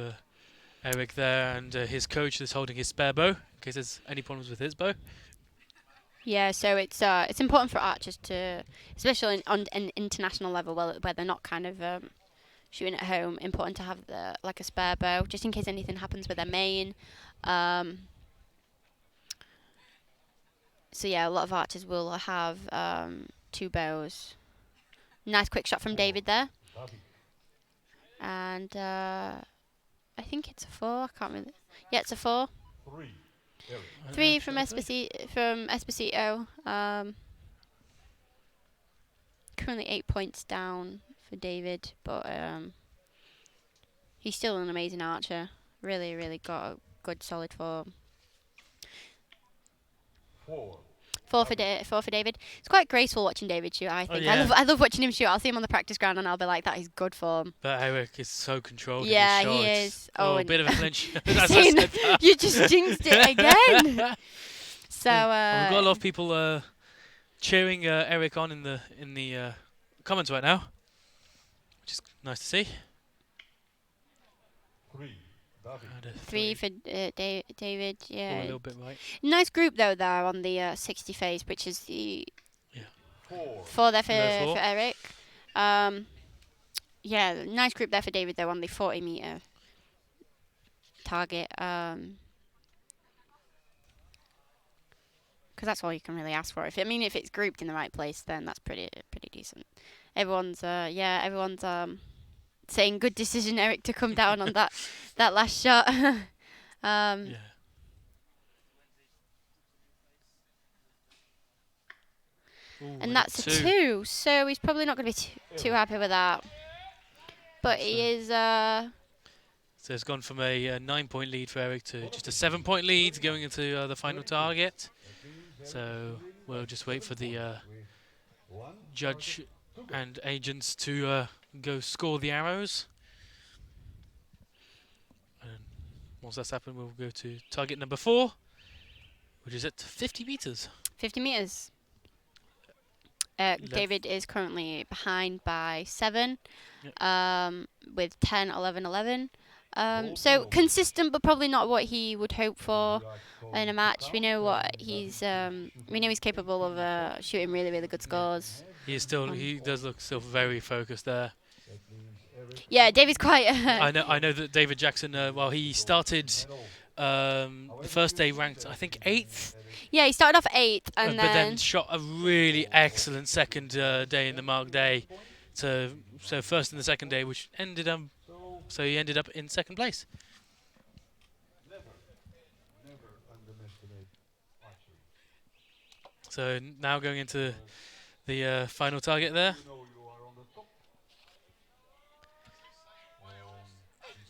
Eric there, and his coach is holding his spare bow in case there's any problems with his bow. Yeah, so it's important for archers to, especially on an international level, where they're not kind of shooting at home. Important to have a spare bow just in case anything happens with their main. So yeah, a lot of archers will have 2 bows. Nice quick shot from David there, and I think it's a 4. I can't remember. Yeah, it's a 4. 3. Eric. 3 from Esposito. Currently 8 points down for David, but he's still an amazing archer. Really, really got a good solid form. 4. 4 for David. It's quite graceful watching David shoot. I think yeah. I love watching him shoot. I'll see him on the practice ground and I'll be like, that is good form. But Eric is so controlled. Yeah, in his he shots. is. Oh, a and bit of a flinch. you just jinxed it again. So we've got a lot of people cheering Eric on in the comments right now, which is nice to see. 3. David. And a 3 for David. Oh, a Yeah. little bit right. Nice group though there on the 60 phase, which is the 4. 4 there Yeah, for 4. Eric. Yeah, nice group there for David though on the 40-meter target. Because that's all you can really ask for. If it's grouped in the right place, then that's pretty decent. Everyone's saying good decision, Eric, to come down on that last shot. Yeah. Ooh, And that's a 2, so he's probably not going to be too happy with that. but he is. So it's gone from a 9-point lead for Eric to just a 7-point lead going into the final target. So we'll just wait for the judge and agents to go score the arrows. And once that's happened, we'll go to target number 4, which is at 50 meters. 50 meters. David is currently behind by 7, with 10, 11, 11. So consistent, but probably not what he would hope for in a match. We know what he's. We know he's capable of shooting really, really good scores. He does look still very focused there. Yeah, David's quite. I know that David Jackson. Well, he started the first day ranked, I think, 8th. Yeah, he started off 8th, and but then shot a really excellent second day in the mark day. So first and the second day, which ended up. So he ended up in 2nd place. Never underestimate archery. So now going into the final target there. You know you are on the top.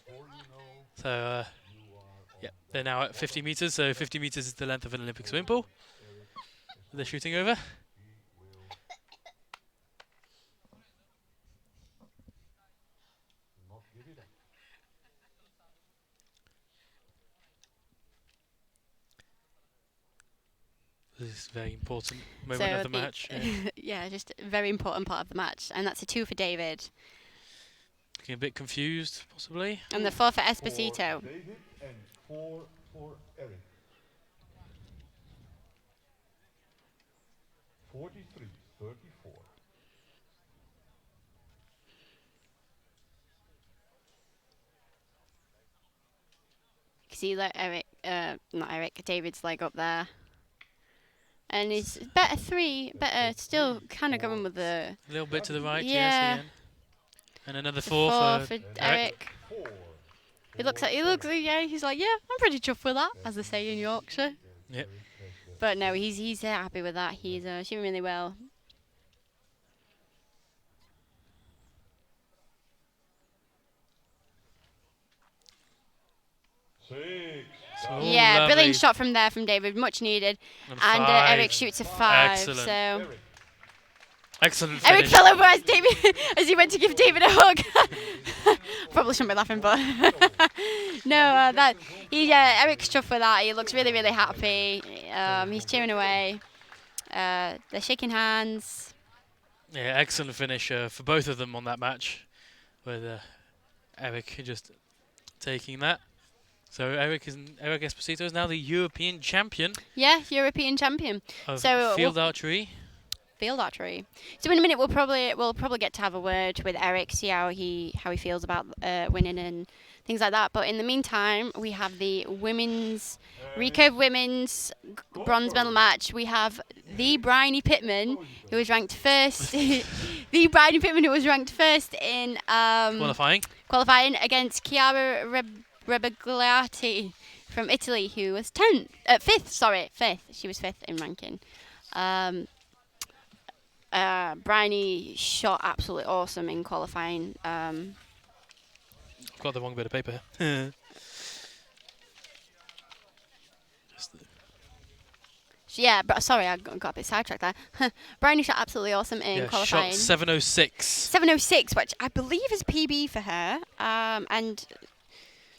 Before you know So you are yeah, they're now at 50 meters. So 50 meters is the length of an Olympic swimming pool. They're shooting over. not give it up. This is a very important moment of the match. Yeah. Yeah, just a very important part of the match, and that's a 2 for David. Looking a bit confused, possibly. And the 4 for 4 Esposito. David and 4 for Eric. 43-34. See that David's leg up there. And he's better 3, still kind of going with the. A little bit to the right, Yeah. yes, again. And another 4 for Eric. He looks like, yeah, he's like, yeah, I'm pretty chuffed with that, as they say in Yorkshire. Yep. But no, he's happy with that. He's shooting really well. Oh, Yeah, lovely. brilliant shot from there from David, much needed. And And 5. Eric shoots a 5. Excellent. So Excellent Eric finish. fell over as David as he went to give David a hug. Probably shouldn't be laughing, but no, Eric's chuffed with that. He looks really, really happy. He's cheering away. They're shaking hands. Yeah, excellent finish for both of them on that match, with Eric just taking that. So Eric Esposito is now the European champion Yeah, European champion. of So, field archery. Field archery. So in a minute we'll probably get to have a word with Eric, see how he feels about winning and things like that. But in the meantime, we have the women's recurve women's bronze medal match. We have the Bryony Pittman, who was ranked first. The Bryony Pittman, who was ranked first in qualifying against Chiara Rebagliati from Italy, who was 5th. She was 5th in ranking. Bryony shot absolutely awesome in qualifying. Got the wrong bit of paper here. Yeah, but sorry, I got a bit sidetracked there. Bryony shot absolutely awesome in qualifying. Shot 706. 706, which I believe is PB for her, and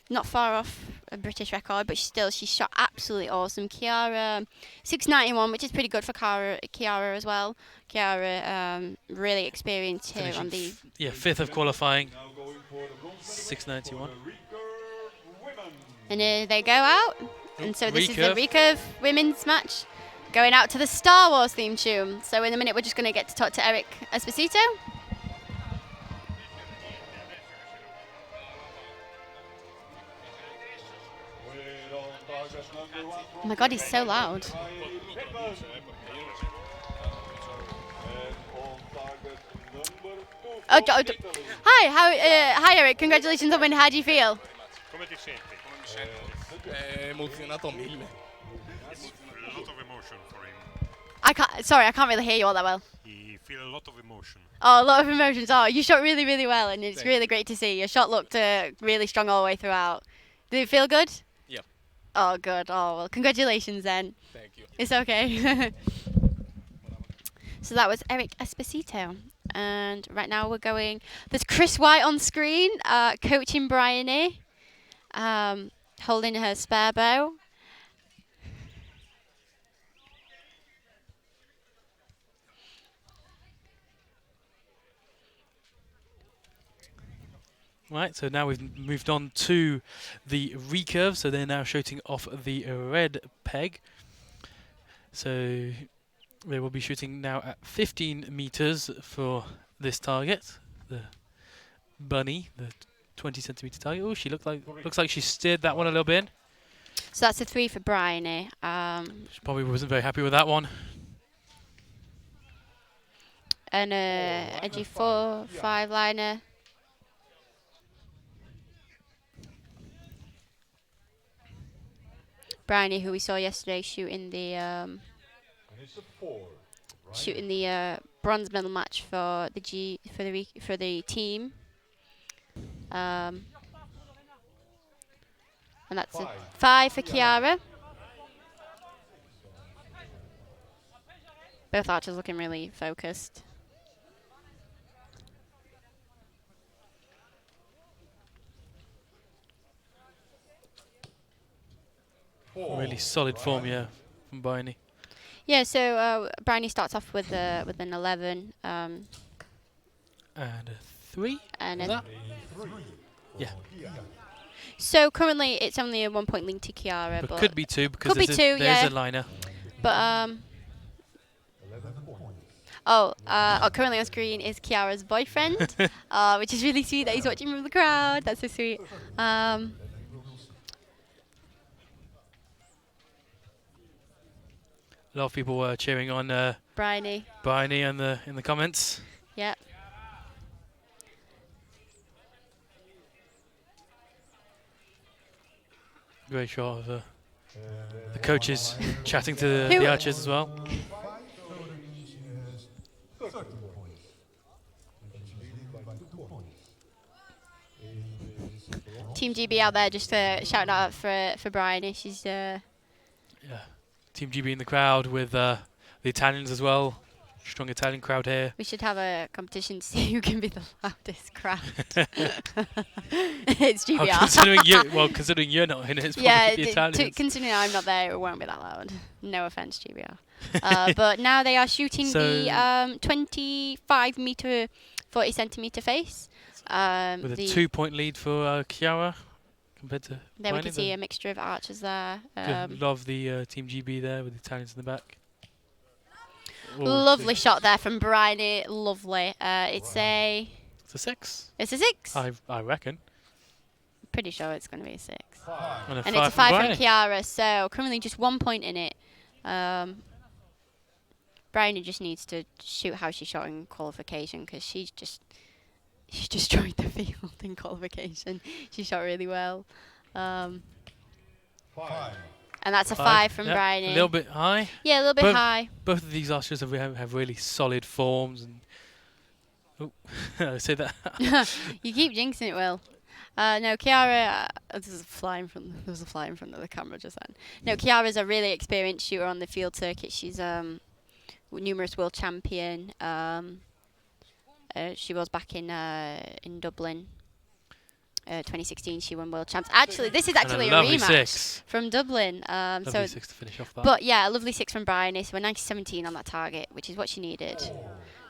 not far off a British record, but she shot absolutely awesome. Chiara 691, which is pretty good for Chiara as well. Chiara really experienced here on the 5th of qualifying. 691. And they go out, and so this is the recurve women's match, going out to the Star Wars theme tune. So in a minute, we're just going to get to talk to Eric Esposito. Oh my God, he's so loud. Hi Eric, congratulations on winning. How do you feel? Come ti senti? Emozionato mille. A lot of emotion for him. I can't really hear you all that well. He feel a lot of emotion. Oh, a lot of emotions. Oh, you shot really, really well, and it's Thank really great to see. Your shot looked really strong all the way throughout. Did it feel good? Yeah. Oh, good. Oh, well, congratulations then. Thank you. It's okay. So that was Eric Esposito. And right now we're going... There's Chris White on screen, coaching Bryony, holding her spare bow. Right, so now we've moved on to the recurve, so they're now shooting off the red peg. So they will be shooting now at 15 meters for this target, the bunny, the 20 centimeter target. Oh, she looks like she steered that one a little bit. So that's a 3 for Bryony. She probably wasn't very happy with that one. And a G4, 5 liner. Bryony, who we saw yesterday shooting the And it's a 4. shooting the bronze medal match for the for the team. And that's a 5 for Chiara. Both archers looking really focused. Really solid form, yeah, from Bryony. Yeah, so Bryony starts off with an 11 And a 3? and Was a that? Yeah. so currently it's only a 1 point link to Chiara, But but could be 2 because could be there's, 2, there's yeah. a liner. But currently on screen is Chiara's boyfriend, which is really sweet that he's watching from the crowd. That's so sweet. A lot of people were cheering on Bryony. Bryony in the comments. Yep. Great shot of the coaches chatting to Who- the archers as well. Team GB out there just shouting out for Bryony. She's Yeah. Team GB in the crowd with the Italians as well. Strong Italian crowd here. we should have a competition to see who can be the loudest crowd. It's Oh, GBR. considering you're not in it, it's Yeah, probably the Italians. considering I'm not there, it won't be that loud. No offense, GBR. But now they are shooting the 25 meter, 40 centimeter face. With a 2 point lead for Chiara compared to There we Bryony. can see a mixture of archers there. Love the Team GB there with the Italians in the back. Oh, Lovely shot there from Bryony. Lovely. It's a 6. It's a 6. I reckon. Pretty sure it's going to be a 6. And And it's a 5 Bryony. from Chiara. So currently just 1 point in it. Bryony just needs to shoot how she shot in qualification because she destroyed the field in qualification. She shot really well. And that's a 5 from Yep, Bryony. A little bit high. Yeah, a little bit Both- high. Both of these archers have really solid forms. And I say that. You keep jinxing it, Will. No, Chiara. There's a fly in front of the camera just then. No, Chiara's a really experienced shooter on the field circuit. She's numerous world champion. She was back in Dublin. 2016, she won world champs. Actually, this is actually and a a lovely rematch 6. from Dublin. Lovely So, 6 to finish off that. but yeah, a lovely 6 from Bryony. So we're 90-17 on that target, which is what she needed.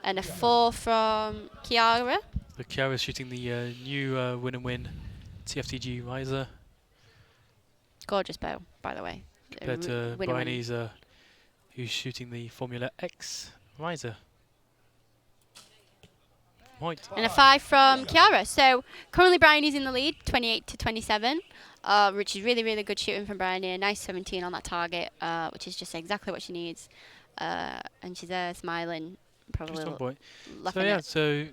And a 4 from Chiara. So Chiara's shooting the new win-and-win TFTG riser Gorgeous bow, by the way. compared to Win-win. Bryony's who's shooting the Formula X riser. Point. And a 5 from Chiara. So currently Bryony's in the lead, 28-27, which is really, really good shooting from Bryony. A nice 17 on that target, which is just exactly what she needs. And she's there smiling, probably Just on point. laughing So yeah, at. so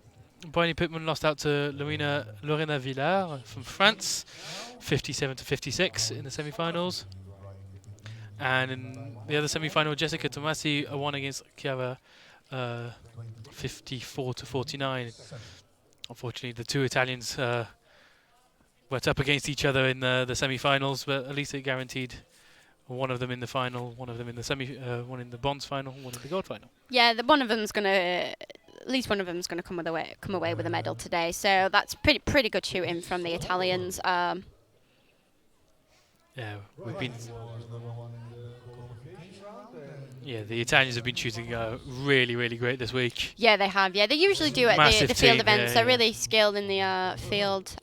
Bryony Pittman lost out to Lorena Villard from France, 57-56 in the semi-finals. And in the other semi-final, Jessica Tomasi won against Chiara 54 to 49. Unfortunately, the two Italians went up against each other in the semi-finals, but at least it guaranteed one of them in the final, one of them in the one in the bronze final, one in the gold final. Yeah, one of them's gonna, at least one of them's gonna come away with a medal today. So that's pretty good shooting from the Italians. Yeah, we've been. Yeah, the Italians have been shooting really great this week. Yeah, they have. Yeah, they usually do at Massive the field team, events. yeah, They're yeah. really skilled in the field.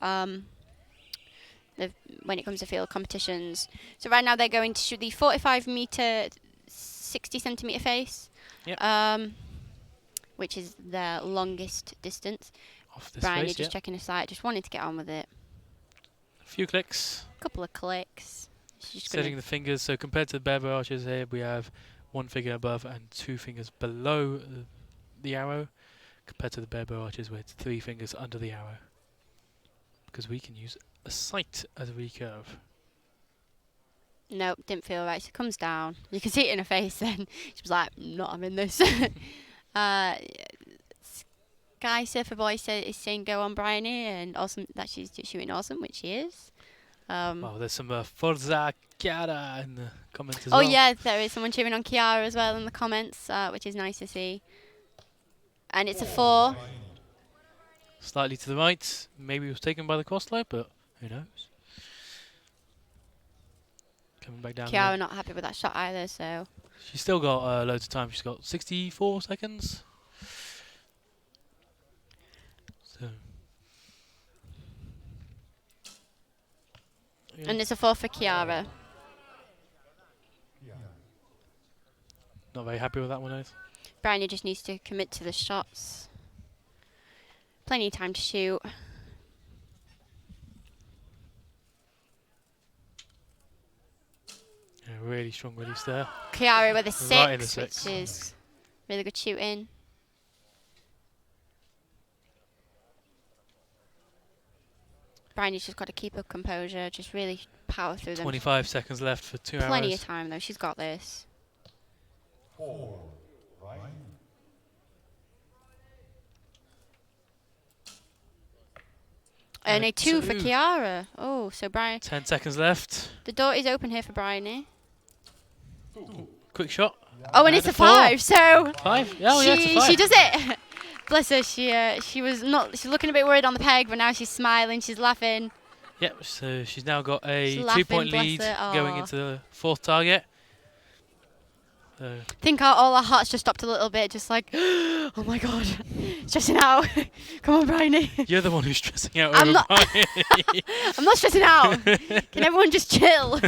When it comes to field competitions. So right now they're going to shoot the 45-meter, 60-centimeter face, Yep. which is their longest distance. Off this Brian, face, you're just checking a site, just wanted to get on with it. A few clicks. Couple of clicks. She's just Setting gonna the fingers. So compared to the barebow archers here, we have one finger above and two fingers below the arrow. Compared to the barebow archers, we have 3 fingers under the arrow. Because we can use a sight as a recurve. Nope, didn't feel right. She comes down. You can see it in her face then. She was like, not having this. Sky Surfer Boy is saying go on Bryony, and awesome that she's shooting awesome, which she is. Wow, there's some Forza Chiara in the comments as Oh well. yeah, there is someone cheering on Kiara as well in the comments, which is nice to see. And it's a 4. Slightly to the right. Maybe it was taken by the crosslight, but who knows? Coming back down. Kiara Again. not happy with that shot either, so. She's still got loads of time. She's got 64 seconds. So. Yeah. And it's a 4 for Kiara. Not very happy with that one, either. Bryony just needs to commit to the shots. Plenty of time to shoot. Yeah, really strong release there. Kiara with a Right in the 6, six. which is really good shooting. Bryony's just got to keep her composure, just really power through them. 25 seconds left for 2 Plenty hours. of time though, she's got this. 4, right. And a 2 for 2. Kiara. Oh, so Brian, 10 seconds left. the door is open here for Bryony. Quick shot. Oh, and it's a 4. 5, so 5? Oh, yeah, it's a 5. she does it. Bless her, she was not, she's looking a bit worried on the peg, but now she's smiling, she's laughing. Yep, so she's now got a She's laughing, 2-point bless lead her. going Aw. into the 4th target. I think all our hearts just stopped a little bit, just like, oh my god, stressing out. Come on, Bryony. You're the one who's stressing out I'm over not- Brian. I'm not stressing out. Can everyone just chill?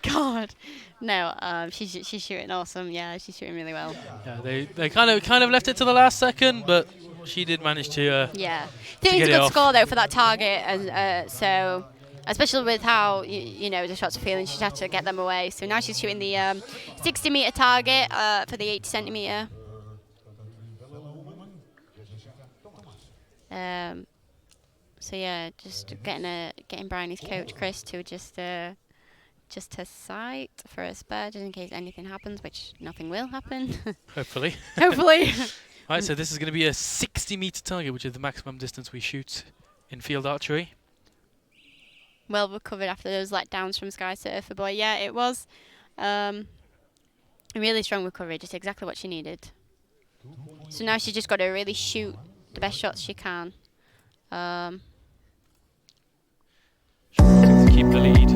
God. No, she's shooting awesome. Yeah, she's shooting really well. Yeah, they kind of left it to the last second, but she did manage to. Yeah. Doing a get it good off. score though for that target, and so especially with how you know the shots are feeling, she's had to get them away. So now she's shooting the 60-meter target for the 80-centimeter. So yeah, just getting Bryony's coach Chris to just her sight for a spare, just in case anything happens, which nothing will happen. Hopefully. Hopefully. Right, so this is going to be a 60-meter target, which is the maximum distance we shoot in field archery. Well recovered after those letdowns from Sky Surfer Boy. Yeah, it was a really strong recovery, just exactly what she needed. So now she's just got to really shoot the best shots she can. Keep the lead.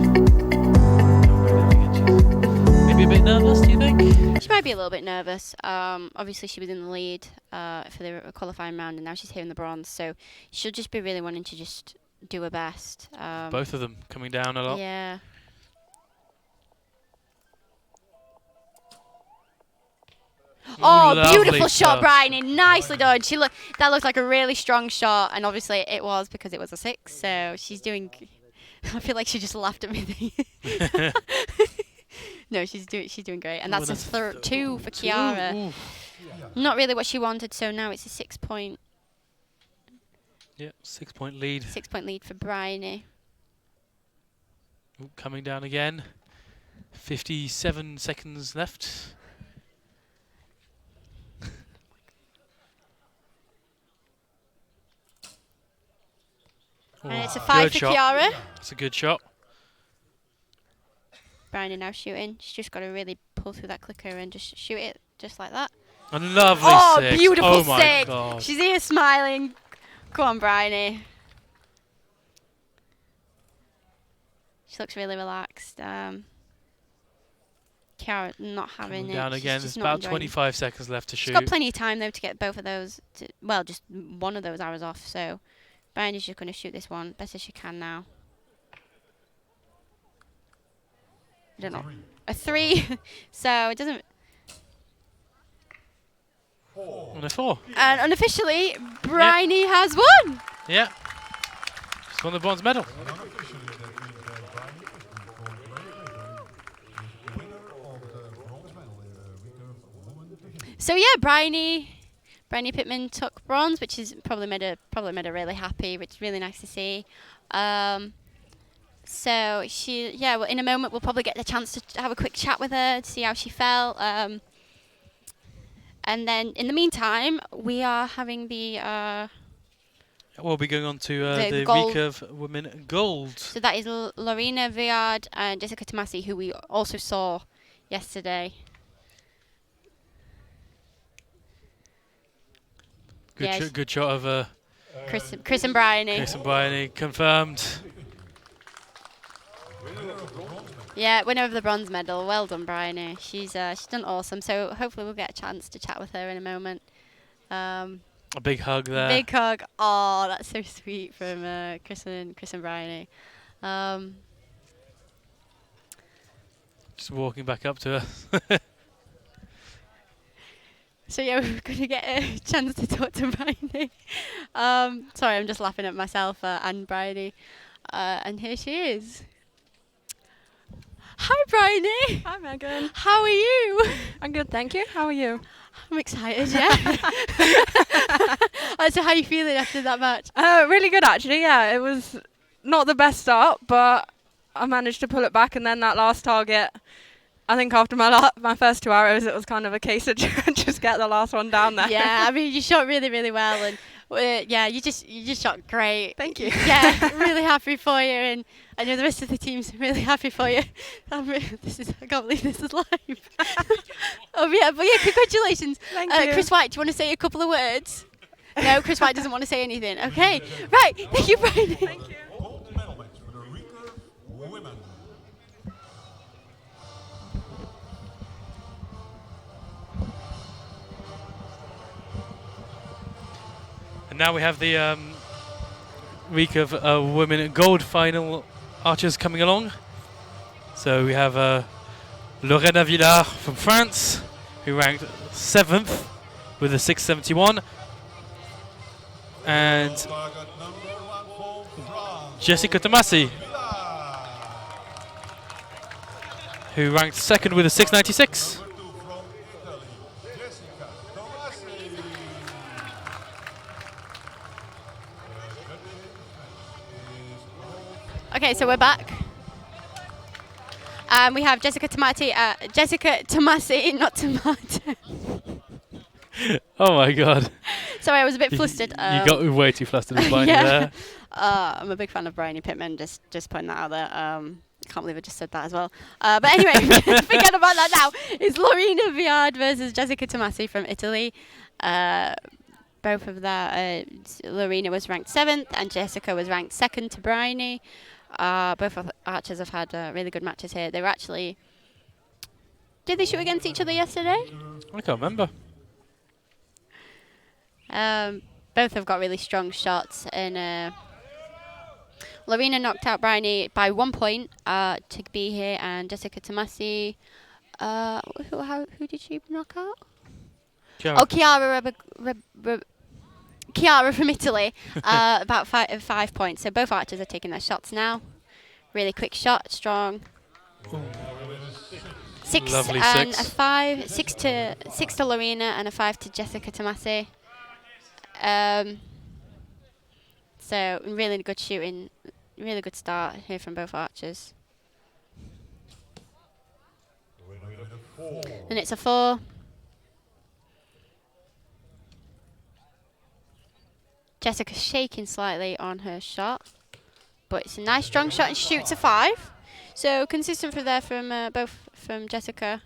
Maybe a bit nervous, do you think? She might be a little bit nervous. Obviously, she was in the lead for the qualifying round, and now she's here in the bronze. So she'll just be really wanting to just do her best. Both of them coming down a lot. Yeah. Oh, Lovely beautiful shot, stuff. Bryony. Nicely done. That looked like a really strong shot, and obviously it was because it was a 6. So she's doing. I feel like she just laughed at me. No, she's doing great, and that's a 2 for Kiara. Ooh. Not really what she wanted, so now it's a 6-point Yeah, 6-point lead. 6-point lead for Bryony. Ooh, coming down again. 57 seconds left. And it's a Good 5 for shot. Kiara. It's a good shot. Bryony now shooting. She's just got to really pull through that clicker and just shoot it just like that. A lovely Oh, six. beautiful Oh my six. god. She's here smiling. Go on, Bryony. She looks really relaxed. Kiara not having Coming it. down She's again. just There's not about enjoying 25 seconds left to She's shoot. got plenty of time though to get both of those. Well, just one of those arrows off. So Bryony's just going to shoot this one best as she can now. I don't know. A 3. So it doesn't. And a 4. And unofficially, Bryony has won. Yeah. She's won the bronze medal. And unofficially, that means that Bryony has been congratulated. She's the winner of the bronze medal in the recurve women division. So yeah, Bryony Pittman took bronze, which is probably made her really happy, which is really nice to see. So well, in a moment we'll probably get the chance to have a quick chat with her to see how she felt. And then in the meantime, we are having the We'll be going on to the gold. recurve women gold. So that is Lorena Viard and Jessica Tomasi, who we also saw yesterday. Good shot of Chris and Bryony. Chris and Bryony confirmed. Yeah, winner of the bronze medal. Well done, Bryony. She's done awesome. So hopefully we'll get a chance to chat with her in a moment. A big hug there. Big hug. Oh, that's so sweet from Chris and Bryony. Just walking back up to her. So yeah, we're going to get a chance to talk to Bryony. Sorry, I'm just laughing at myself and Bryony. And here she is. Hi, Bryony. Hi, Megan. How are you? I'm good, thank you. How are you? I'm excited, yeah. So how are you feeling after that match? Really good, actually. Yeah, it was not the best start, but I managed to pull it back, and then that last target, I think after my first 2 arrows, it was kind of a case of just get the last one down there. Yeah, I mean, you shot really, really well, and yeah, you just shot great. Thank you. Yeah, really happy for you, and I know the rest of the team's really happy for you. I can't believe this is live. But yeah, congratulations. Thank you. Chris White, do you want to say a couple of words? No, Chris White doesn't want to say anything. Okay, right. Thank you, Bryony. Thank you. Gold medal match for the recurve women. And now we have the recurve women gold final archers coming along. So we have Lorena Villard from France, who ranked 7th with a 671. And Target number 1 from France. Jessica Tomasi, who ranked 2nd with a 696. Number 2 from Italy, Jessica Tomasi. Okay, so we're back. We have Jessica Tomasi, not Tomato. Oh my god. Sorry, I was a bit flustered. You got way too flustered with Bryony yeah. there. I'm a big fan of Bryony Pittman, just putting that out there. I can't believe I just said that as well. But anyway, forget about that now. It's Lorena Viard versus Jessica Tomasi from Italy. Both of that, Lorena was ranked 7th and Jessica was ranked 2nd to Bryony. Both of archers have had really good matches here. They were actually... Did they shoot against each other yesterday? I can't remember. Both have got really strong shots, and Lorena knocked out Bryony by 1 point to be here, and Jessica Tomasi, who did she knock out? Chiara. Oh, Chiara from Italy, about 5 points. So both archers are taking their shots now. Really quick shot, strong. Ooh. 6 Lovely and six. a 5. 6 to Lorena and a 5 to Jessica Tomasi. So really good shooting, really good start here from both archers. And it's a 4. Jessica's shaking slightly on her shot. but it's a nice strong shot and she shoots a 5. So consistent from there from both from Jessica.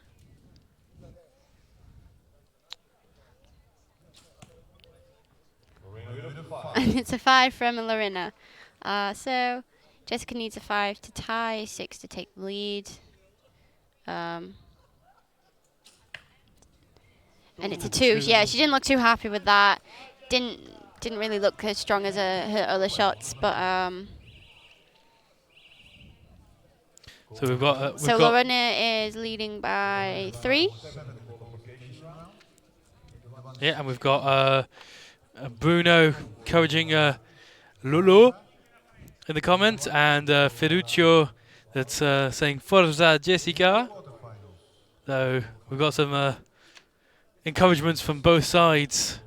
And it's a 5 from Lorena. So Jessica needs a 5 to tie, 6 to take the lead. And it's a 2. Yeah, she didn't look too happy with that. Didn't really look as strong as her other shots, but So we've got. so Lorena is leading by 3. Yeah, and we've got Bruno encouraging Lolo in the comments, and Ferruccio that's saying Forza Jessica. So we've got some encouragements from both sides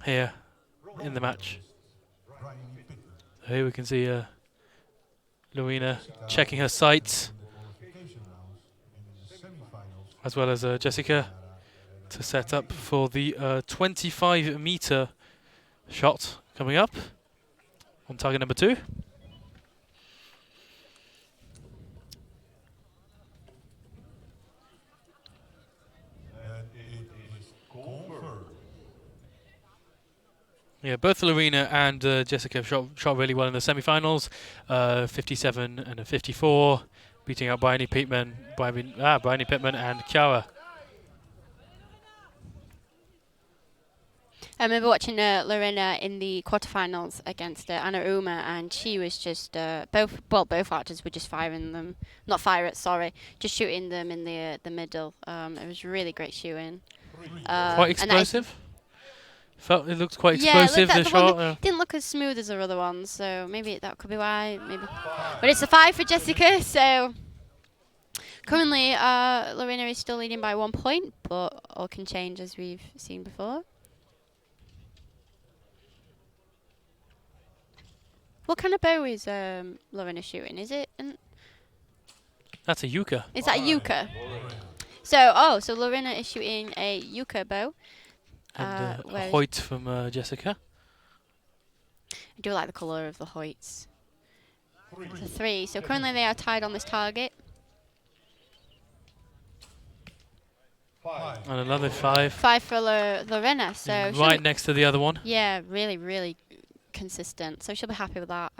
here in the match. Here we can see Lorena checking her sights, as well as Jessica to set up for the 25-meter shot coming up on target number 2. Yeah, both Lorena and Jessica have shot really well in the semi-finals. 57 and a 54, beating out Bryony Pittman and Chiara. I remember watching Lorena in the quarterfinals against Anna Uma, and she was just both archers were just firing them, just shooting them in the middle. It was really great shooting. Quite explosive. Felt it looked quite explosive. Yeah, the shot didn't look as smooth as the other ones, so maybe that could be why. Maybe, but it's a 5 for Jessica. So currently, Lorena is still leading by 1 point, but all can change as we've seen before. What kind of bow is Lorena shooting? Is it? That's a yucca. Is that a yucca? So Lorena is shooting a yucca bow. And Hoyt from Jessica. I do like the colour of the Hoyts. It's a 3. So currently they are tied on this target. And another 5. 5 for Lorena. So right next to the other one. Yeah, really, really consistent. So she'll be happy with that.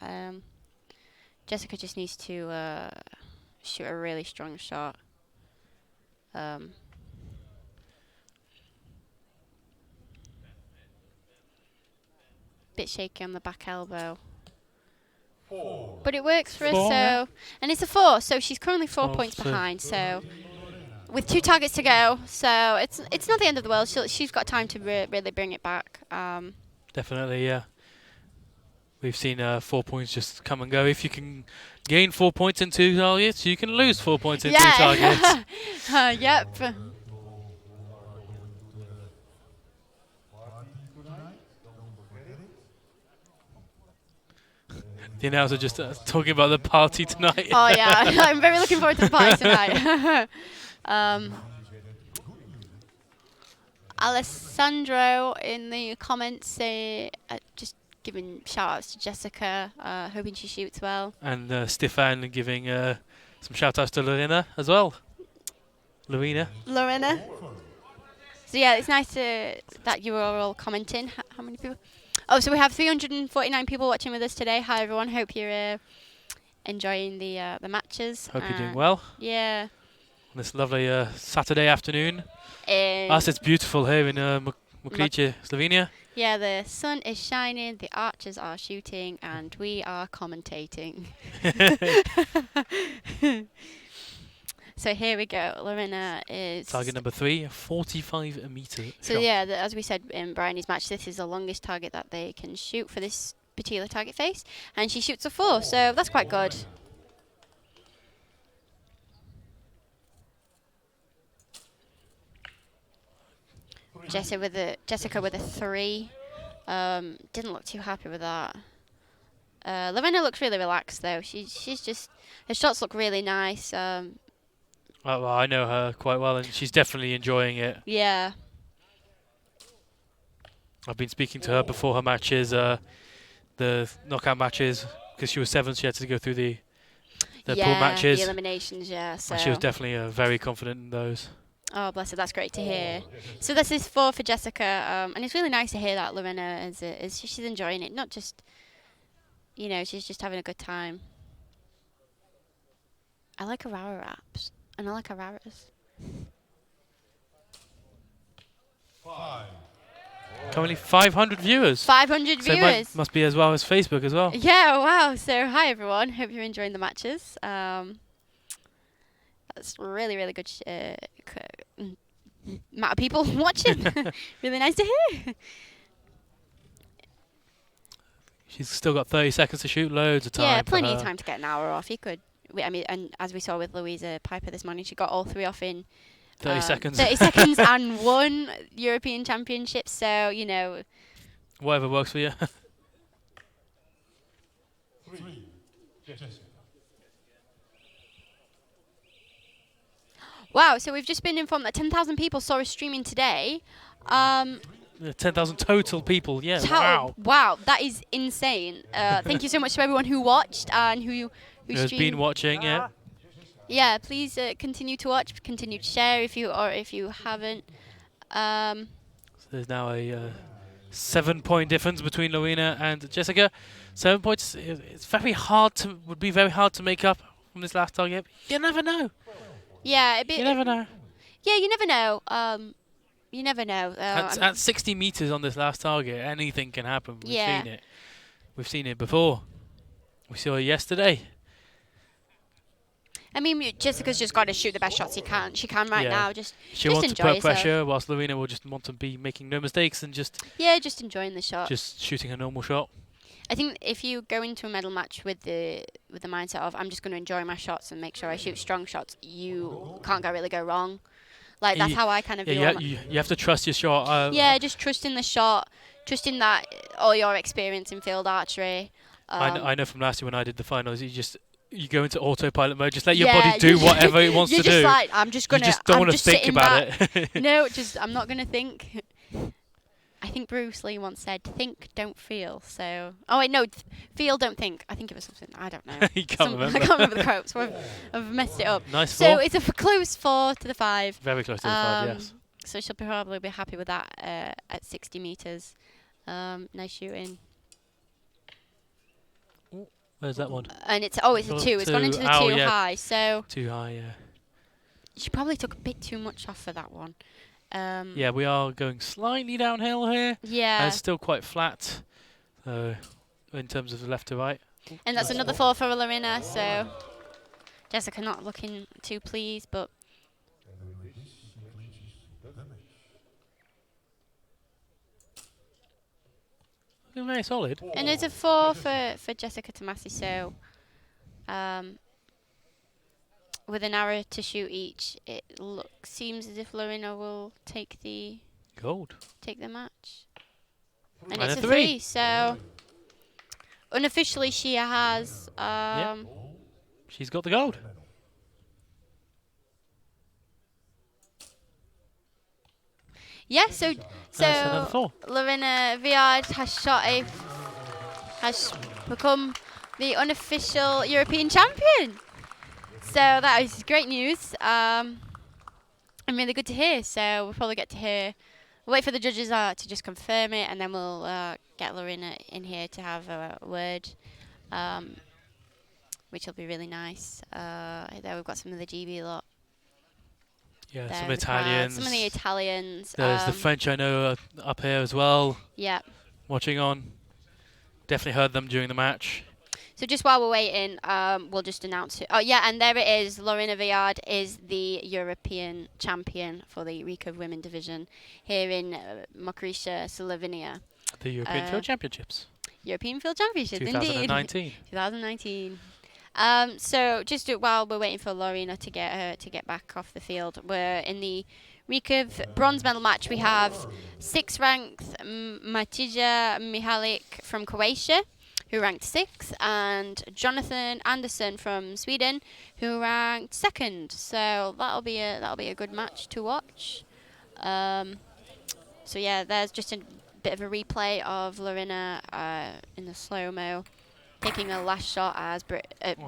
Jessica just needs to shoot a really strong shot. Bit shaky on the back elbow. 4. But it works for her, so... And it's a 4, so she's currently 4 points behind, so... With 2 targets to go, so it's not the end of the world. She's got time to really bring it back. Definitely, yeah. We've seen 4 points just come and go. If you can gain 4 points in 2 targets, you can lose 4 points in 2 targets. Yep. The announcer just talking about the party tonight. Oh yeah, I'm very looking forward to the party tonight. Alessandro in the comments just giving shout outs to Jessica, hoping she shoots well. And Stefan giving some shout outs to Lorena as well. Lorena. So yeah, it's nice that you were all commenting. How many people? Oh, so we have 349 people watching with us today. Hi everyone, hope you're enjoying the matches. Hope you're doing well. Yeah. On this lovely Saturday afternoon. It's beautiful here in Mokrice, Slovenia. Yeah, the sun is shining, the archers are shooting, and we are commentating. So here we go. Lorena is... Target number 3, 45 meter So shot. yeah, as we said in Bryony's match, this is the longest target that they can shoot for this particular target face. And she shoots a 4, so that's quite good. Jessica with a 3. Didn't look too happy with that. Lorena looks really relaxed though. She's just, her shots look really nice. Well, I know her quite well, and she's definitely enjoying it. Yeah. I've been speaking to her before her matches, the knockout matches because she was 7th, she had to go through the pool Yeah, matches. the eliminations, yeah. So. And she was definitely very confident in those. Oh, bless her. That's great to hear. So this is 4 for Jessica, and it's really nice to hear that Lorena is she's enjoying it. Not just, she's just having a good time. I like Aurora raps, and I like Auroras. 5. Currently 500 viewers. 500 So it viewers. must be as well as Facebook as well. Yeah, wow. So hi everyone. Hope you're enjoying the matches. That's really, really good amount of people watching. Really nice to hear. She's still got 30 seconds to shoot, loads of time. Yeah, for plenty of her. time to get an hour off. You could. And as we saw with Louisa Piper this morning, she got all 3 off in 30 seconds. 30 seconds and won European Championships. So, Whatever works for you. 3. Jessica. Wow, so we've just been informed that 10,000 people saw us streaming today. 10,000 total people, yeah, wow. Wow, that is insane. Thank you so much to everyone who watched and who Who's streamed. been watching, yeah. Yeah, please continue to watch, continue to share if you haven't. So there's now a 7-point difference between Lorena and Jessica. 7 points, would be very hard to make up from this last target. You never know. Yeah, You never know. Yeah, you never know. You never know. At 60 meters on this last target, anything can happen. We've seen it. We've seen it before. We saw it yesterday. I mean, Jessica's just got to shoot the best shots she can right now. She wants to enjoy put herself. pressure, whilst Lorena will just want to be making no mistakes and just enjoying the shot. just shooting a normal shot. I think if you go into a medal match with the mindset of I'm just going to enjoy my shots and make sure I shoot strong shots, you can't really go wrong. Like that's how I kind of view it. You have to trust your shot. Just trust in the shot, trust in that all your experience in field archery. I know from last year when I did the finals, you go into autopilot mode, just let your body do whatever it wants to do. You're just like, I'm just gonna. You just don't want to think think about it. No, I'm not gonna think. I think Bruce Lee once said, "Think, don't feel." So, oh wait, no, feel, don't think. I think it was something. I don't know. You can't remember. I can't remember the quote, so I've messed it up. Nice So 4. it's a close 4 to the 5. Very close to the 5, yes. So she'll probably be happy with that at 60 meters. Nice shooting. Where's that one? And it's a 2. It's gone into the 2 high. So too high, yeah. She probably took a bit too much off for that one. Yeah, we are going slightly downhill here. Yeah. And it's still quite flat, in terms of the left to right. And that's another 4 for Lorena. So Jessica not looking too pleased, but. Looking very solid. And it's a 4 for Jessica Tomasi. So with an arrow to shoot each, it seems as if Lorena will take the match. And it's a 3. So unofficially, she has. She's got the gold. Yeah. So another 4. Lorena Viard has become the unofficial European champion. So that is great news. And really good to hear. So we'll probably get to hear. We'll wait for the judges to just confirm it, and then we'll get Lorena in here to have a word, which will be really nice. There we've got some of the GB lot. Yeah, there some Italians. Some of the Italians. There's the French I know up here as well. Yeah. Watching on. Definitely heard them during the match. So just while we're waiting, we'll just announce it. Oh, yeah, and there it is. Lorena Viard is the European champion for the recurve women division here in Mokrice, Slovenia. The European Field Championships. European Field Championships, 2019. Indeed. 2019. So just while we're waiting for Lorena to get back off the field, we're in the recurve bronze medal match. We have 6th ranked Matija Mihalik from Croatia, who ranked 6th, and Jonathan Anderson from Sweden, who ranked 2nd. So that'll be a good match to watch. So yeah, there's just a bit of a replay of Lorena in the slow-mo. taking a last shot as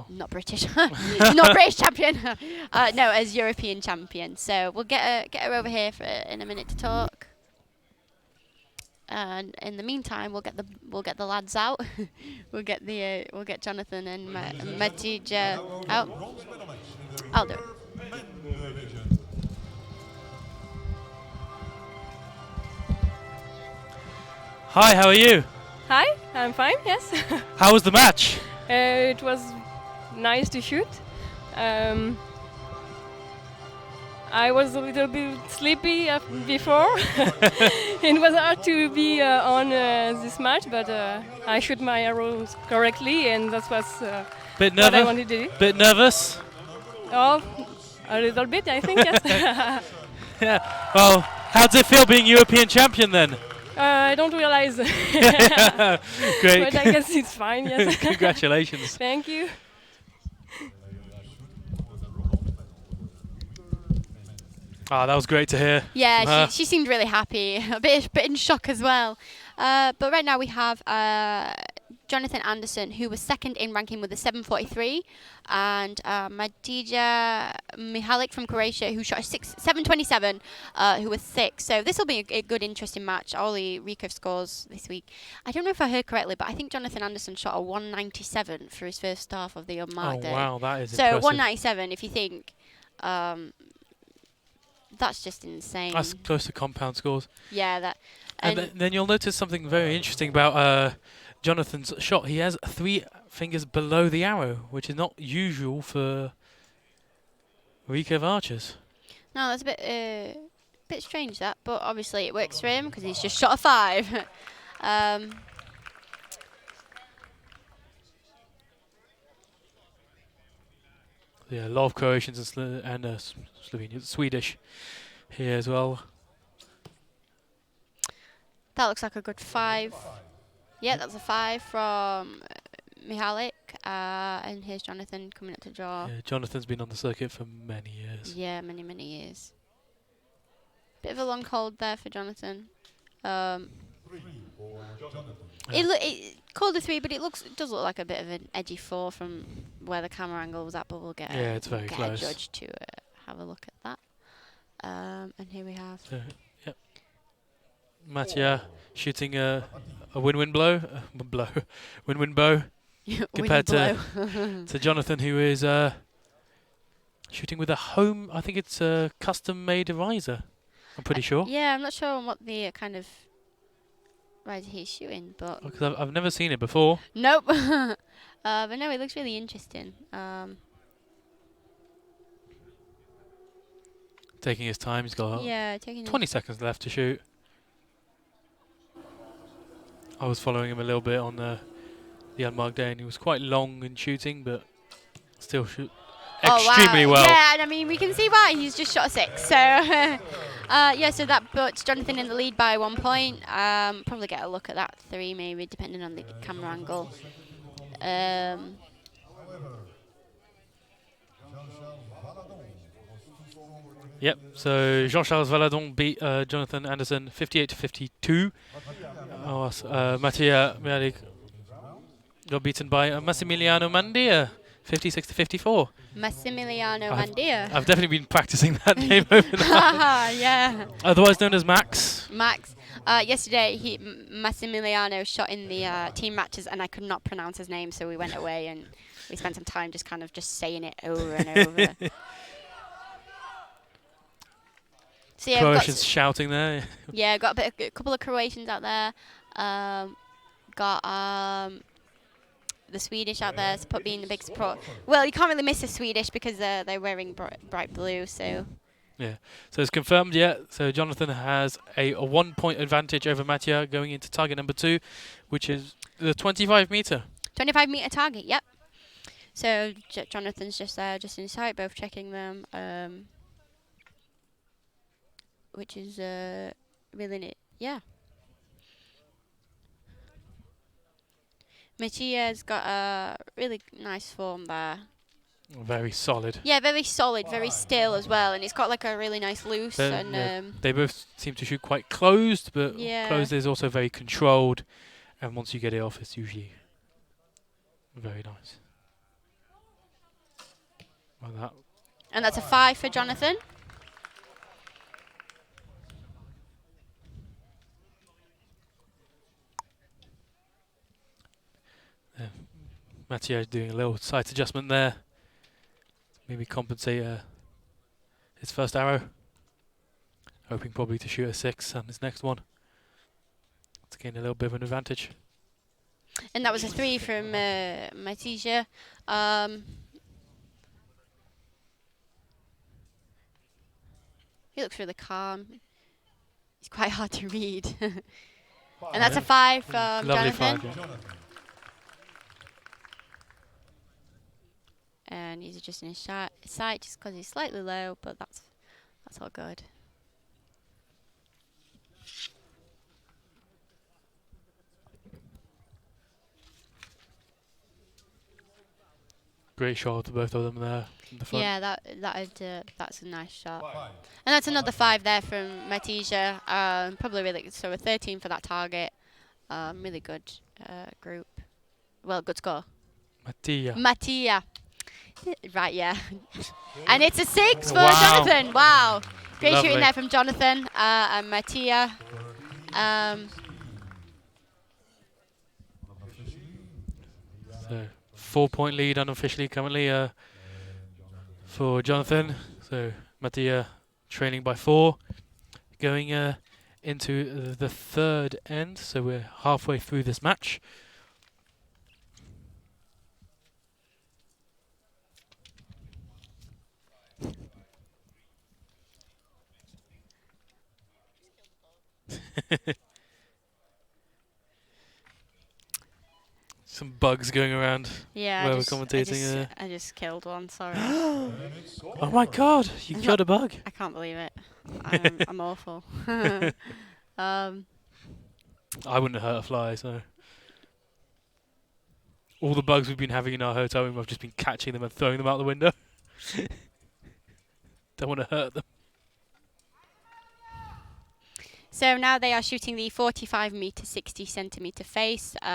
not British, Oh. not British champion. No, as European champion. So we'll get her over here in a minute to talk. And in the meantime, we'll get the lads out. we'll get Jonathan and Matija out. I'll do it. Hi, how are you? Hi, I'm fine, yes. How was the match? It was nice to shoot. I was a little bit sleepy before. It was hard to be on this match, but I shoot my arrows correctly, and that was Bit what I nervous? wanted to do. Bit nervous? Oh, a little bit, I think, yes. Yeah. Well, how does it feel being European champion then? I don't realize. Great. But I guess it's fine, yes. Congratulations. Thank you. Ah, that was great to hear. Yeah, she seemed really happy, a bit in shock as well. But right now we have Jonathan Anderson, who was second in ranking with a 743, and Madija Mihalik from Croatia, who shot a 727, who was 6. So this will be a good, interesting match. All the recurve scores this week. I don't know if I heard correctly, but I think Jonathan Anderson shot a 197 for his first half of the unmarked day. Wow, that is so impressive. 197, if you think. That's just insane. That's close to compound scores. Yeah, that. And then you'll notice something very interesting about Jonathan's shot. He has 3 fingers below the arrow, which is not usual for recurve archers. No, that's a bit strange, that. But obviously it works for him because he's just shot a 5. Yeah, a lot of Croatians and Slovenians, Swedish here as well. That looks like a good 5. Yeah, that's a 5 from Mihalik. And here's Jonathan coming up to draw. Yeah, Jonathan's been on the circuit for many years. Yeah, many, many years. Bit of a long hold there for Jonathan. It called a 3, but it does look like a bit of an edgy 4 from where the camera angle was at. But we'll get it's very get close. a judge to have a look at that. And here we have. Yep. Mattia shooting a win-win blow, win-win bow compared to Jonathan, who is shooting with a home. I think it's a custom-made riser. I'm pretty sure. Yeah, I'm not sure on what the kind of riser he's shooting, but because I've never seen it before. Nope. But no, it looks really interesting. Taking his time. He's got taking 20 seconds left to shoot. I was following him a little bit on the unmarked day, and he was quite long in shooting, but still shoot extremely well. Yeah, and I mean, we can see why. He's just shot a 6. So, yeah, so that puts Jonathan in the lead by 1 point. Probably get a look at that 3, maybe, depending on the camera angle. Yep, so Jean-Charles Valadon beat Jonathan Anderson 58-52. Mattia Mialik got beaten by Massimiliano Mandia 56-54. Massimiliano Mandia. I've definitely been practicing that name over there. Yeah. Otherwise known as Max. Max. Yesterday, Massimiliano shot in the team matches, and I could not pronounce his name, so we went away and we spent some time just saying it over and over. So yeah, Croatians shouting there. Yeah, got a couple of Croatians out there. Got the Swedish out there being a big support. Well, you can't really miss the Swedish because they're wearing bright blue. So yeah, so it's confirmed. Yeah, so Jonathan has a 1 point advantage over Mattia going into target number 2, which is the 25 meter. 25 meter target. Yep. So Jonathan's just there, just in sight, both checking them. Which is really neat. Yeah. Mattia's got a really nice form there. Very solid. Yeah, very solid, very still as well, and it's got like a really nice loose. And they both seem to shoot quite closed, but yeah. Closed is also very controlled, and once you get it off, it's usually Very nice. Well, that And that's a 5 for Jonathan. Mathieu doing a little sight adjustment there. Maybe compensate his first arrow. Hoping probably to shoot a 6 on his next one. To gain a little bit of an advantage. And that was a 3 from Matija. He looks really calm. He's quite hard to read. And that's a 5 from Lovely Jonathan. 5, yeah. And he's adjusting his sight just because he's slightly low, but that's all good. Great shot to both of them there in the front. Yeah, that's a nice shot. And that's another 5 there from Matija. Probably really so a 13 for that target. Really good group. Well, good score. Mattia. Right, yeah. And it's a 6 for Jonathan. Wow. Great Lovely. shooting there from Jonathan and Mattia. So 4-point lead unofficially currently for Jonathan. So Mattia trailing by 4. Going into the third end. So we're halfway through this match. Some bugs going around. Yeah, where we're commentating. I just killed one. Sorry. Oh my God! You killed a bug. I can't believe it. I'm awful. I wouldn't hurt a fly, so. All the bugs we've been having in our hotel room, I've just been catching them and throwing them out the window. Don't want to hurt them. So now they are shooting the 45 meter, 60 centimeter face. It's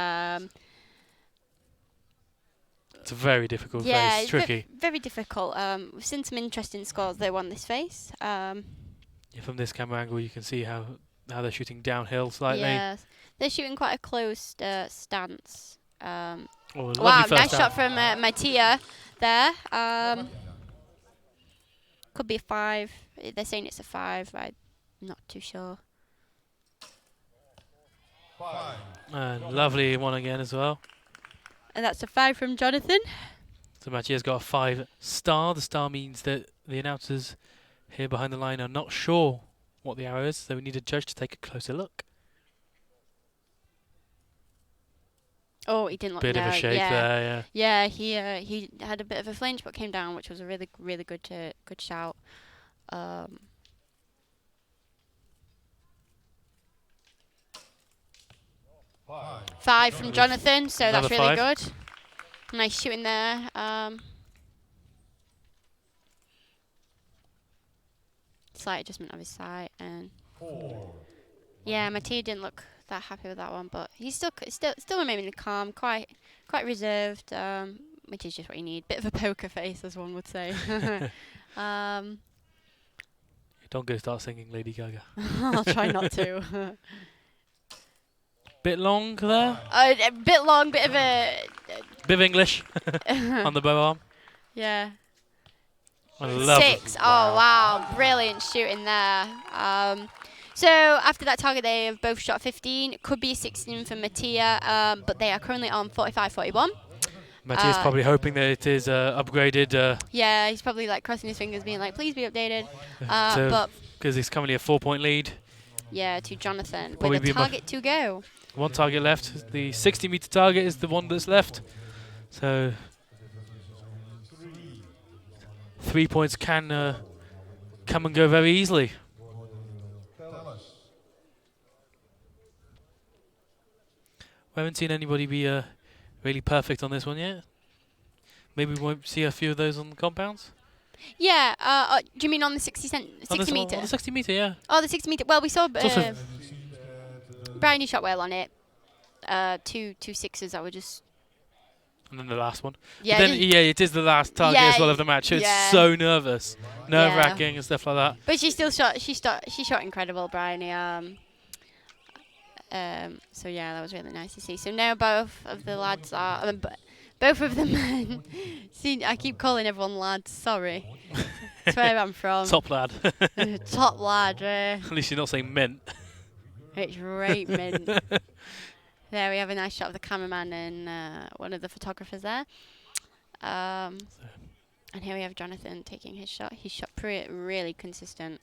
a very difficult face, tricky. Very difficult. We've seen some interesting scores they won this face. Yeah, from this camera angle, you can see how they're shooting downhill slightly. Yes, they're shooting quite a closed stance. Wow, nice shot from Mattia there. Could be a 5. They're saying it's a 5. I'm not too sure. And lovely one again as well. And that's a 5 from Jonathan. So Mathieu's got a 5 star. The star means that the announcers here behind the line are not sure what the arrow is, so we need a judge to take a closer look. Oh, he didn't look. Bit of a shake there, yeah. Yeah, he had a bit of a flinch, but came down, which was a really good shout. 5 from Jonathan, so Another that's really 5. good. Nice shooting there. Slight adjustment of his sight, and yeah, Mattia didn't look that happy with that one, but he's still remaining calm, quite reserved, which is just what you need. Bit of a poker face, as one would say. Don't go start singing Lady Gaga. I'll try not to. Bit long there. A bit long, bit of a Bit of English on the bow arm. yeah. I love 6. Oh wow, brilliant shooting there. So after that target, they have both shot 15. Could be a 16 for Mattia, but they are currently on 45-41. Mattia's probably hoping that it is upgraded. Yeah, he's probably like crossing his fingers, being like, "Please be updated." But because he's currently a 4-point lead. yeah, to Jonathan Probably with a target to go. One target left. The 60-meter target is the one that's left. So 3 points can come and go very easily. We haven't seen anybody be really perfect on this one yet. Maybe we won't see a few of those on the compounds. Yeah. Do you mean on the 60 meter? On the 60 meter, yeah. Oh, the 60 meter. Well, we saw also Brian, you shot well on it. Two 6s that were just And then the last one. Yeah, But then, yeah, it is the last target as well of the match. It's so nerve-wracking and stuff like that. But she still shot. She shot incredible, Bryony. So yeah, that was really nice to see. So now both of the lads are. Both of the men. See, I keep calling everyone lads. Sorry. That's where I'm from. Top lad. Top lad. At least you're not saying mint. It's right mint. There we have a nice shot of the cameraman and one of the photographers there. And here we have Jonathan taking his shot. His shot really consistent.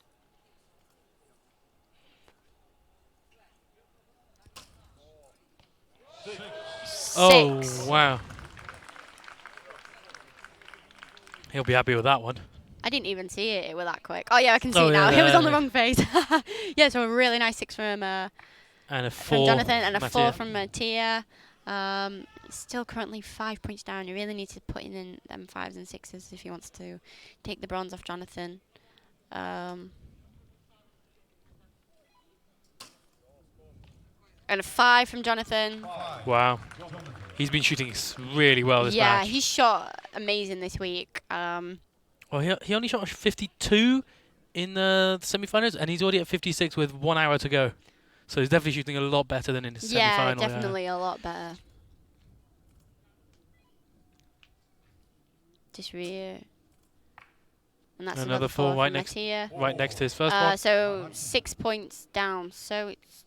Oh, Six. wow. He'll be happy with that one. I didn't even see it. It was that quick. Oh, yeah, I can see Oh, it now. yeah, It was on the yeah. wrong face. Yeah, so a really nice 6 from And a 4 from Jonathan and a Mattia. 4 from Mattia. Still currently 5 points down. He really needs to put in them 5s and 6s if he wants to take the bronze off Jonathan. And a 5 from Jonathan. Wow. He's been shooting really well this Yeah, match. he shot amazing this week. Well, he only shot 52 in the semi-finals, and he's already at 56 with 1 hour to go. So he's definitely shooting a lot better than in his Yeah, semi-final. definitely a lot better. Just and that's Another another 4 right from next, Mattia. right next to his first one. So 6 points down. So it's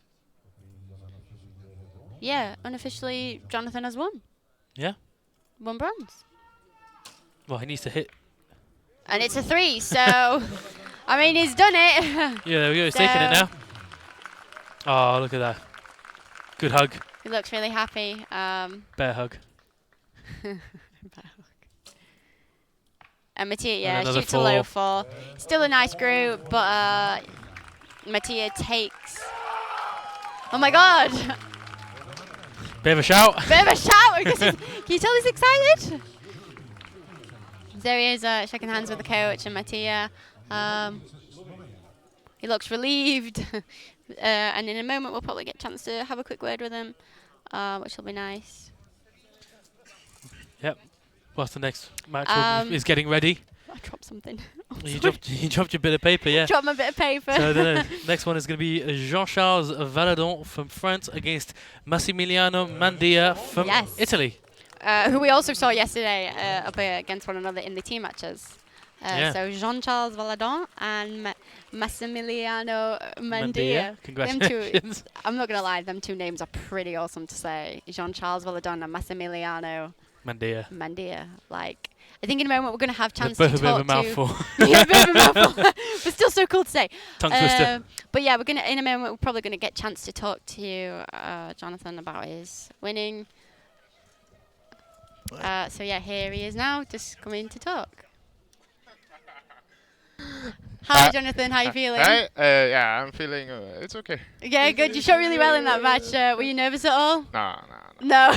unofficially Jonathan has won. Yeah. 1 bronze. Well, he needs to hit. And it's a 3, so I mean he's done it. Yeah, there we go. He's taking it now. Oh, look at that. Good hug. He looks really happy. Bear hug. And Mattia, And yeah, another shoots a low 4. 4. Still a nice group, but Mattia takes. Oh my God! Bit of a shout. Bit of a shout because can you tell he's excited? There he is, shaking hands with the coach and Mattia. He looks relieved, and in a moment we'll probably get a chance to have a quick word with him, which will be nice. Yep. What's the next match? Is getting ready. I dropped something. You dropped your bit of paper, yeah. Dropped my bit of paper. So the next one is going to be Jean-Charles Valadon from France against Massimiliano Mandia from Italy. Who we also saw yesterday up against one another in the team matches. So Jean-Charles Valadon and Massimiliano Mandia. Congratulations. I'm not going to lie, them 2 names are pretty awesome to say. Jean-Charles Valadon and Massimiliano Mandia. Like, I think in a moment we're going to have chance to talk to... Both a bit of a mouthful. Yeah, a bit of a mouthful. But still so cool to say. Tongue twister. But yeah, in a moment we're probably going to get a chance to talk to Jonathan about his winning. So yeah, here he is now, just coming to talk. Hi, Jonathan. How are you feeling? Hi. Yeah, I'm feeling. It's okay. Yeah, good. You shot really well in that match. Were you nervous at all? No.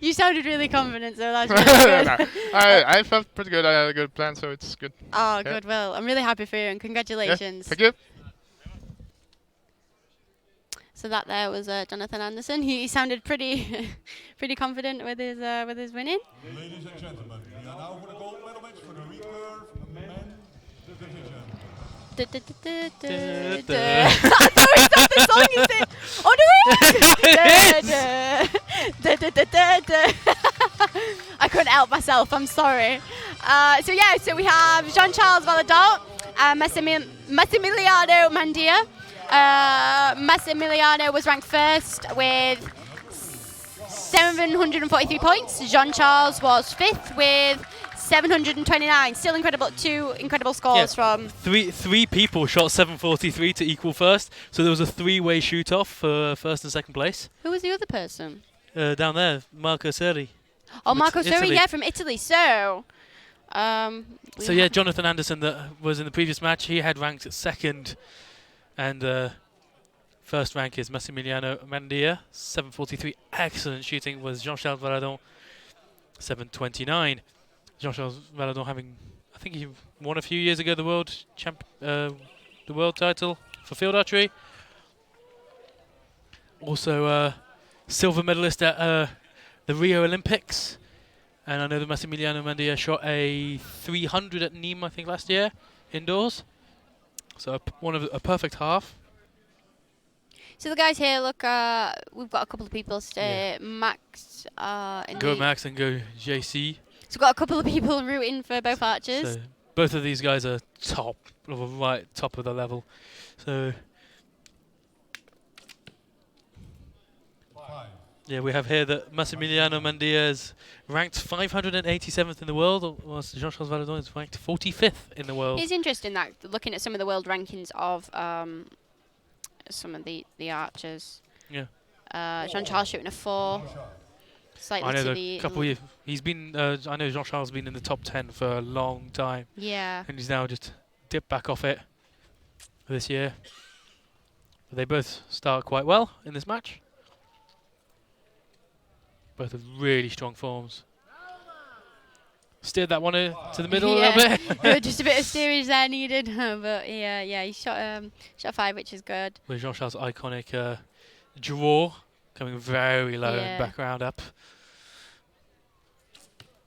You sounded really confident, so that's really good. No. I felt pretty good. I had a good plan, so it's good. Oh, yeah. good. Well, I'm really happy for you, and congratulations. Yeah, thank you. So that there was Jonathan Anderson. He sounded pretty, pretty confident with his winning. Ladies and gentlemen, we are now for the gold medal match for the recurve men's division. I thought we stopped the song instead. Oh no! I couldn't help myself. I'm sorry. So we have Jean-Charles Valadon, Massimiliano Mandia. Massimiliano was ranked 1st with 743 points. Jean-Charles was 5th with 729. Still incredible. 2 incredible scores from... Three people shot 743 to equal 1st. So there was a 3-way shoot-off for 1st and 2nd place. Who was the other person? Down there, Marco Seri. Oh, Marco Seri, yeah, from Italy. So Jonathan Anderson that was in the previous match, he had ranked 2nd. And first rank is Massimiliano Mandia, 743. Excellent shooting was Jean-Charles Valadon, 729. Jean-Charles Valadon having, I think he won a few years ago the world title for field archery. Also silver medalist at the Rio Olympics And I know that Massimiliano Mandia shot a 300 at Nîmes, I think, last year, indoors. So a perfect half. So the guys here, look, we've got a couple of people stay. Max. Go Max and go JC. So we've got a couple of people rooting for both archers. So both of these guys are top of the level. So yeah, we have here that Massimiliano Mandia is ranked 587th in the world, whilst Jean-Charles Valadon is ranked 45th in the world. It's interesting that looking at some of the world rankings of some of the archers. Yeah. Jean-Charles shooting a 4. Slightly I know to the couple of he's been. I know Jean-Charles has been in the top 10 for a long time. Yeah. And he's now just dipped back off it this year. But they both start quite well in this match. Both have really strong forms. Steered that one to the middle a little bit. Just a bit of steerage there needed, but yeah, he shot 5, which is good. With Jean-Charles' iconic draw coming very low and back round up.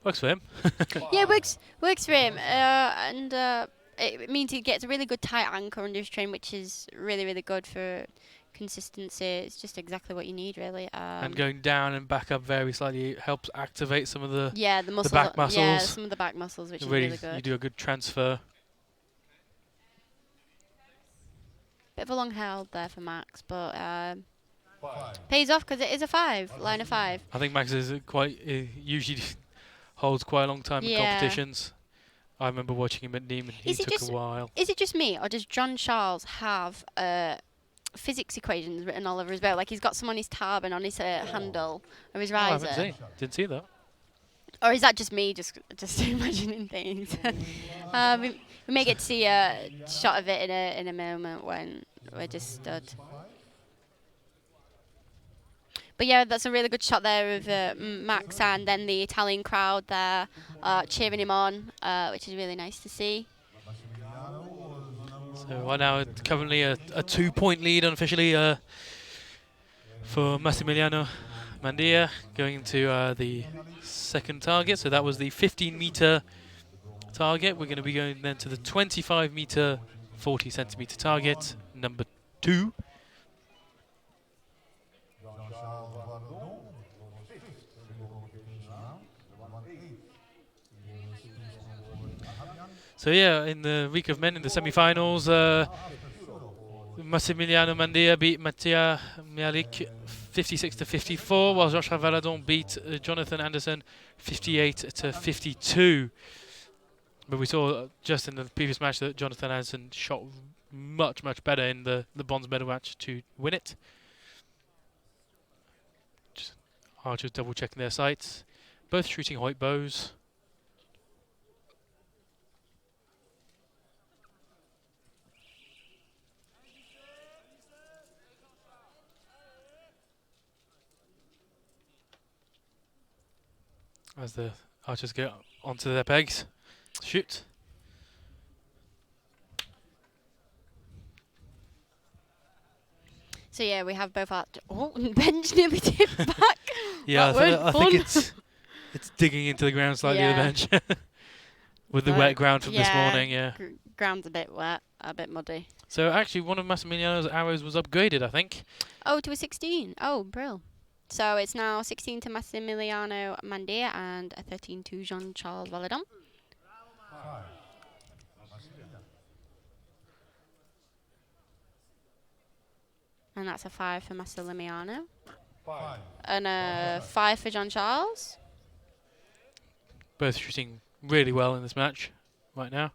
Works for him. Yeah, works for him, and it means he gets a really good tight anchor under his train, which is really, really good for consistency. It's just exactly what you need, really. And going down and back up very slightly helps activate some of the muscle, back muscles. Yeah, some of the back muscles, which is really good. You do a good transfer. Bit of a long hold there for Max, but pays off because it is a 5, line of 5. I think Max is usually holds quite a long time in competitions. I remember watching him at Nîmes and he took a while. Is it just me, or does Jean-Charles have physics equations written all over his belt? Like he's got some on his tab and on his handle of his riser. I haven't seen. Didn't see that. Or is that just me just imagining things? We may get to see a shot of it in a moment when we're just stood. But yeah, that's a really good shot there of Max, and then the Italian crowd there cheering him on, which is really nice to see. So right now, currently a 2-point lead unofficially for Massimiliano Mandia going into the second target. So that was the 15-meter target. We're going to be going then to the 25-meter, 40-centimeter target, number 2. So yeah, in the week of men in the semi-finals, Massimiliano Mandia beat Mattia Mialik 56-54, while Joshua Valadon beat Jonathan Anderson 58-52. But we saw just in the previous match that Jonathan Anderson shot much better in the bronze medal match to win it. Just archers double checking their sights, both shooting Hoyt bows. As the archers get onto their pegs, shoot. So yeah, we have both archers. Oh, bench nearly tipped back. Yeah, I think it's digging into the ground slightly, the bench. With the wet ground from this morning, Ground's a bit wet, a bit muddy. So actually one of Massimiliano's arrows was upgraded, I think. Oh, to a 16. Oh, brill. So it's now 16 to Massimiliano Mandia and a 13 to Jean-Charles Valadon. And that's a 5 for Massimiliano. And a 5 for Jean-Charles. Both shooting really well in this match right now.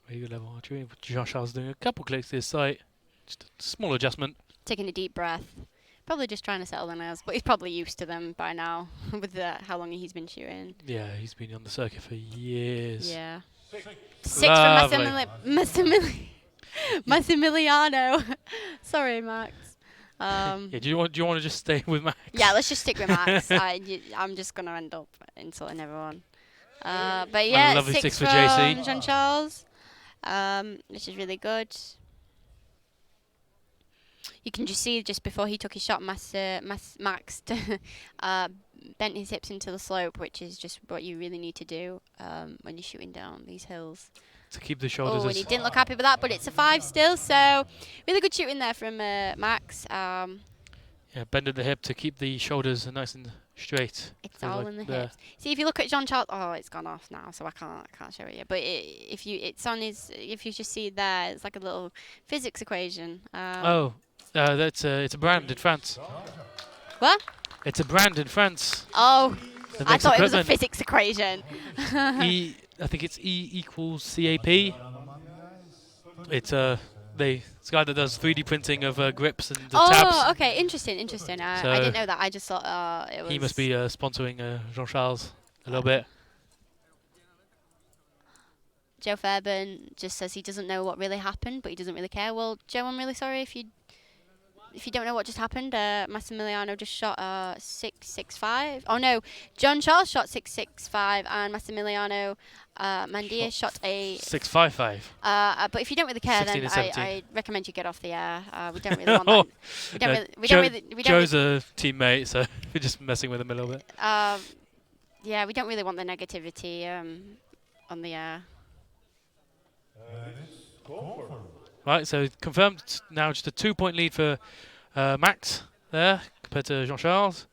Very good level archery. Jean-Charles doing a couple clicks to his sight. Just a small adjustment. Taking a deep breath. Probably just trying to settle the nails, but he's probably used to them by now with how long he's been shooting. Yeah, he's been on the circuit for years. Yeah. 6 for Massimiliano. Sorry, Max. Do you want to just stay with Max? Yeah, let's just stick with Max. I'm just gonna end up insulting everyone. But yeah, 6 for JC. Jean-Charles, which is really good. You can just see just before he took his shot, Max bent his hips into the slope, which is just what you really need to do when you're shooting down these hills. To keep the shoulders. Oh, and he didn't look happy with that, but it's a 5 still, so really good shooting there from Max. Yeah, bended the hip to keep the shoulders nice and straight. It's all in the hips. See, if you look at Jean-Charles, oh, it's gone off now, so I can't show it yet. But if you just see it there, it's like a little physics equation. It's a brand in France. What? It's a brand in France. Oh, I thought it was a equipment. physics equation. I think it's E equals CAP. It's it's a guy that does 3D printing of grips and the tabs. Oh, okay, interesting. I didn't know that. I just thought it was. He must be sponsoring Jean-Charles a little bit. Joe Fairbairn just says he doesn't know what really happened, but he doesn't really care. Well, Joe, I'm really sorry if you don't know what just happened. Massimiliano just shot 6.65. Oh no, Jean-Charles shot 6.65, and Massimiliano Mandia shot a 6.55. But if you don't really care, then 16 I recommend you get off the air. We don't really want that. We don't really. Joe's a teammate, so we're just messing with him a little bit. Yeah, we don't really want the negativity on the air. Right, so confirmed now just a 2-point lead for Max there compared to Jean-Charles.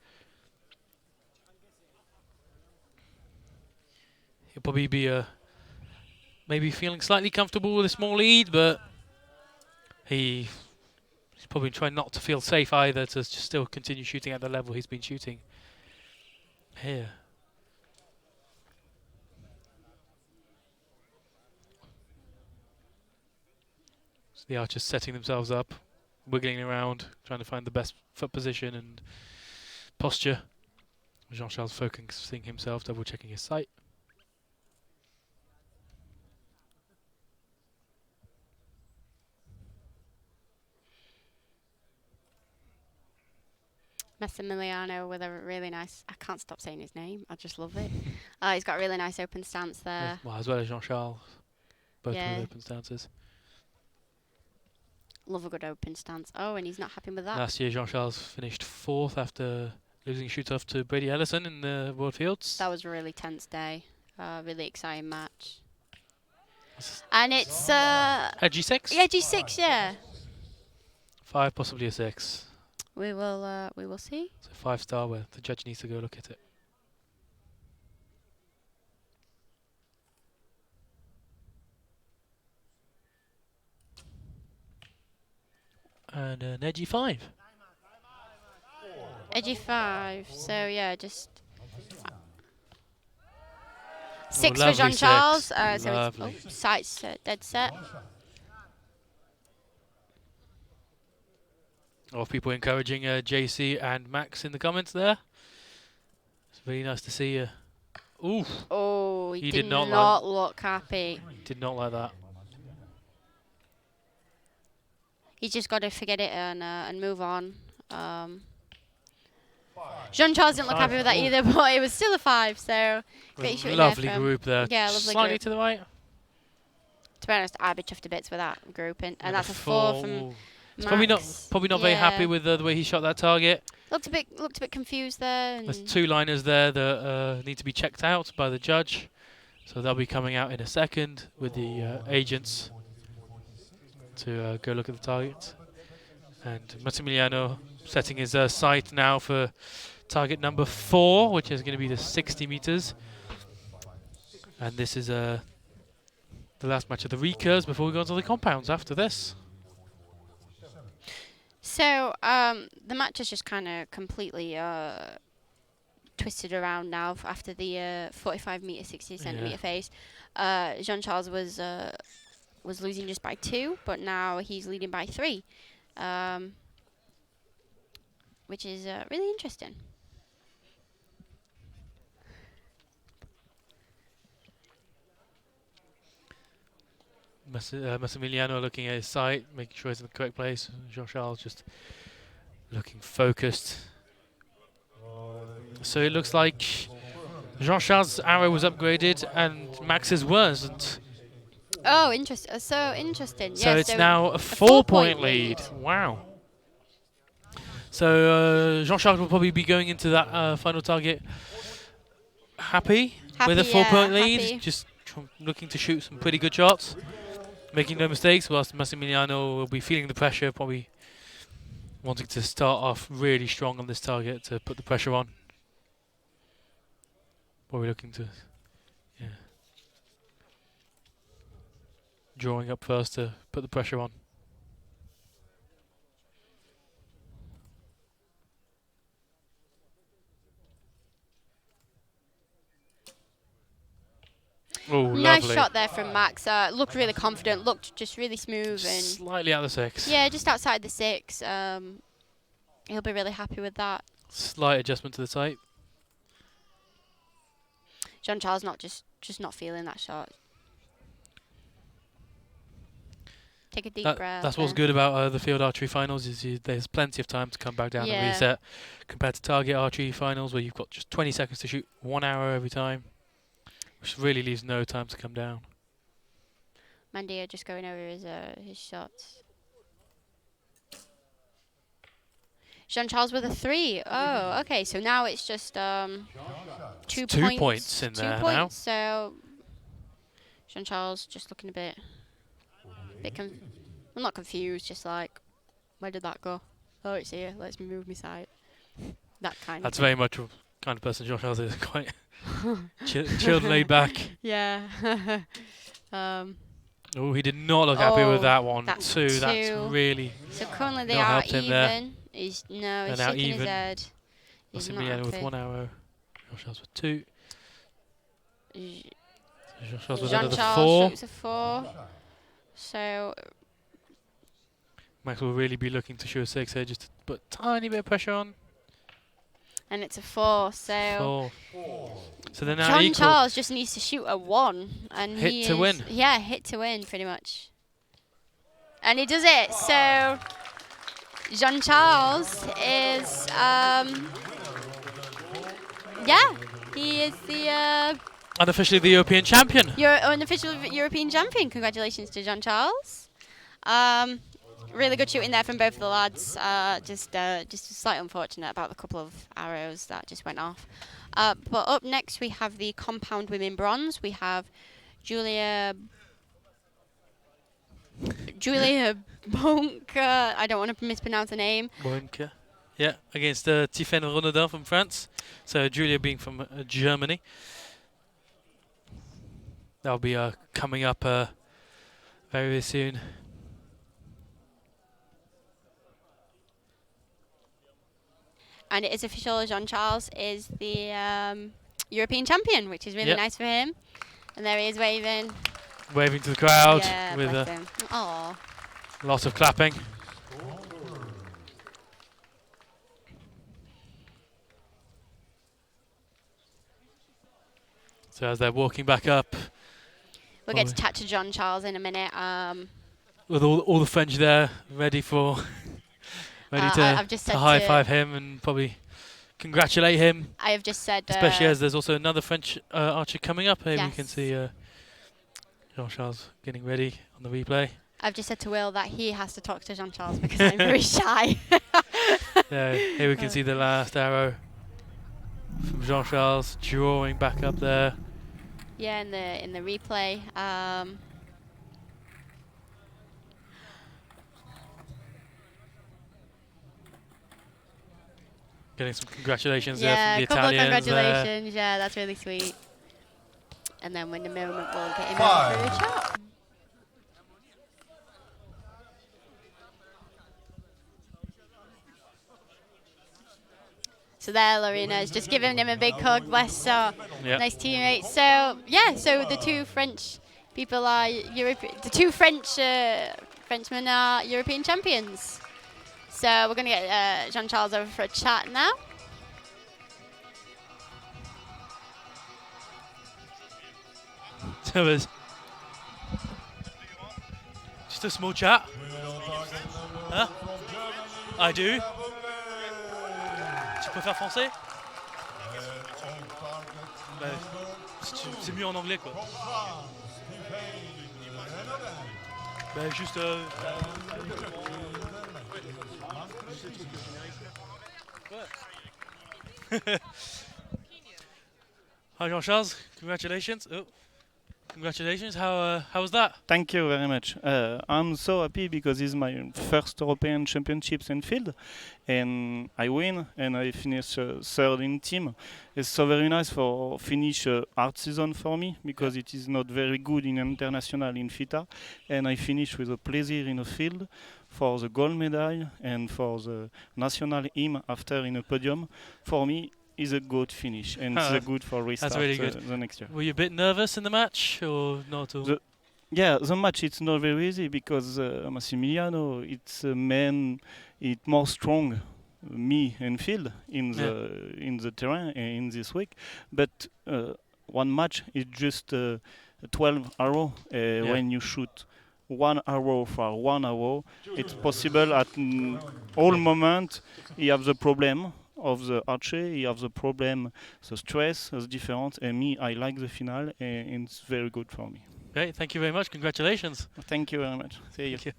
He'll probably be maybe feeling slightly comfortable with a small lead, but he's probably trying not to feel safe either, to just still continue shooting at the level he's been shooting here. So the archers setting themselves up, wiggling around, trying to find the best foot position and posture. Jean-Charles focusing himself, double checking his sight. Massimiliano with a really nice, I can't stop saying his name, I just love it. He's got a really nice open stance there. Yeah, well, as well as Jean-Charles, both Yeah. with open stances. Love a good open stance. Oh, and he's not happy with that. Last year Jean-Charles finished 4th after losing shoot-off to Brady Ellison in the World Fields. That was a really tense day, really exciting match. And it's... a G6? Yeah, G6, yeah. 5, possibly a 6. We will see. So 5-star where the judge needs to go look at it. And an edgy 5. Edgy 5. So yeah, just 6 for Jean-Charles. So it's sights dead set. A lot of people encouraging JC and Max in the comments there. It's really nice to see. Ooh. Oh, he did not look happy. Did not like that. He's just got to forget it and move on. Jean-Charles didn't look happy with that either, but it was still a 5. So great shooting lovely there from group there. Yeah, lovely Slightly group. to the right. To be honest, I'd be chuffed to bits with that grouping, and that's a 4 from Max. It's probably not very happy with the way he shot that target. Looked a bit confused there. There's 2 liners there that need to be checked out by the judge, so they'll be coming out in a second with the agents to go look at the target. And Massimiliano setting his sight now for target number 4, which is going to be the 60 meters. And this is the last match of the recurves before we go on to the compounds after this. So the match is just kind of completely twisted around now after the 45 meter, 60 centimeter phase. Jean-Charles was losing just by 2, but now he's leading by 3, which is really interesting. Massimiliano looking at his sight, making sure he's in the correct place. Jean-Charles just looking focused. So it looks like Jean-Charles' arrow was upgraded and Max's wasn't. Oh, interesting. So interesting. So yeah, it's now a 4-point lead. Wow. So Jean-Charles will probably be going into that final target happy with a 4-point lead, happy. just looking to shoot some pretty good shots, making no mistakes, whilst Massimiliano will be feeling the pressure, probably wanting to start off really strong on this target to put the pressure on. Probably looking to, drawing up first to put the pressure on. Oh, nice lovely. shot there from Max. Looked really confident. Looked just really smooth and Slightly out of the 6. yeah, just outside the 6. He'll be really happy with that. Slight adjustment to the type. Jean-Charles just not feeling that shot. Take a deep breath. That's what's good about the field archery finals is there's plenty of time to come back down and reset, compared to target archery finals where you've got just 20 seconds to shoot 1 arrow every time, which really leaves no time to come down. Mandia just going over his shots. Jean-Charles with a 3. Oh, okay. So now it's just 2 points in there 2 points. So Jean-Charles just looking a bit I'm not confused. Just like, where did that go? Oh, it's here. Let's move my sight. That kind. That's very much the kind of person Jean-Charles is. Quite chilled, laid back. Yeah. Oh, he did not look happy with that one. That's 2. 2. That's really. So currently they not are helped him there. even. He's They're now shaking his even. head. He's not Massimiliano with happy. 1 arrow. Jean-Charles with 2. J- Jean-Charles with another Jean-Charles 4. shoots a 4. So Max will really be looking to shoot a 6 here, just to put a tiny bit of pressure on. and it's a 4. So 4. So they're now equal. Jean-Charles just needs to shoot a 1 and Hit he to is, win. Yeah, hit to win pretty much. And he does it. So Jean-Charles is he is the Unofficially the European champion. unofficial European champion. Congratulations to Jean-Charles. Really good shooting there from both of the lads. Just slightly unfortunate about the couple of arrows that just went off. But up next we have the compound women bronze. We have Julia Bonk. I don't want to mispronounce the name. Bonke. Yeah, against Tiffaine Renaudin from France. So Julia being from Germany. That'll be coming up very, very soon. And it is official, Jean-Charles is the European champion, which is really nice for him. And there he is waving. Waving to the crowd with bless him. lots of clapping. So as they're walking back up, We'll get to chat to Jean-Charles in a minute. with all the French there, ready to I've just said high five him and probably congratulate him. I have just said, especially as there's also another French archer coming up. Maybe we can Yes. see Jean-Charles getting ready on the replay. I've just said to Will that he has to talk to Jean-Charles because I'm very shy. Here we can see the last arrow from Jean-Charles drawing back up there. Yeah, in the replay. Getting some congratulations Yeah, there from the a couple of Italians. congratulations. Yeah, that's really sweet. And then when the moment, we'll get him in for a chat. So there, Lorena's just giving him a big hug. Bless her. Nice teammates. So yeah, so the two French people are the two Frenchmen are European champions. So we're gonna get Jean-Charles over for a chat now. So there's just a small chat. Huh? I do. Tu préfères français? C'est mieux en anglais quoi. Juste Hi, Jean-Charles. Congratulations. Oh, congratulations. How was that? Thank you very much. I'm so happy because it's my first European Championships in field, and I win, and I finish third in team. It's so very nice for finish art season for me because it is not very good in international in FITA, and I finish with a pleasure in the field for the gold medal and for the national hymn after in a podium. For me, is a good finish, and it's good for restart really good. the next year. Were you a bit nervous in the match, or not at all? The match it's not very easy because Massimiliano, it's a man, it more strong me and field in the terrain in this week, but one match is just 12 arrow when you shoot 1 arrow for 1 hour. It's possible at all moment you have the problem of the archery, you have the problem, the stress, the difference, and me, I like the final, and it's very good for me. Great, thank you very much. Congratulations. Thank you very much. See you. Thank you.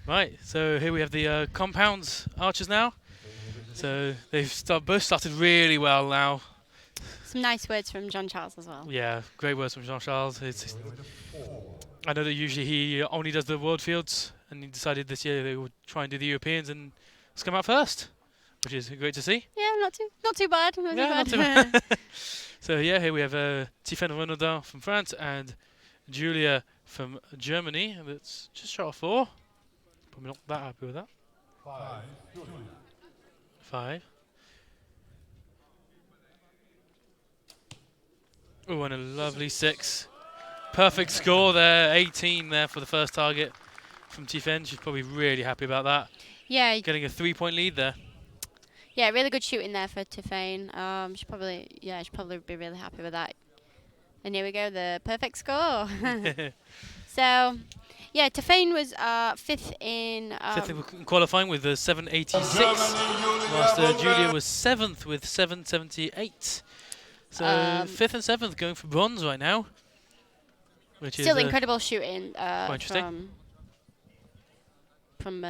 Right, so here we have the compounds archers now. So they've both started really well now. Some nice words from Jean-Charles as well. Yeah, great words from Jean-Charles. I know that usually he only does the world fields, and he decided this year they would try and do the Europeans and it's come out first, which is great to see. Yeah, not too bad. Not too bad. So yeah, here we have Tiffaine Renaudin from France and Julia from Germany. That's just shot of 4. Probably not that happy with that. 5. Oh, and a lovely 6. Perfect score there, 18 there for the first target from Tiffaine. She's probably really happy about that. Yeah. Getting a 3-point lead there. Yeah, really good shooting there for Tiffaine. She'd probably be really happy with that. And here we go, the perfect score. So, yeah, Tiffaine was 5th in... 5th in qualifying with 786, whilst Julia was 7th with 778. So 5th and 7th going for bronze right now. Which still is incredible shooting quite interesting. From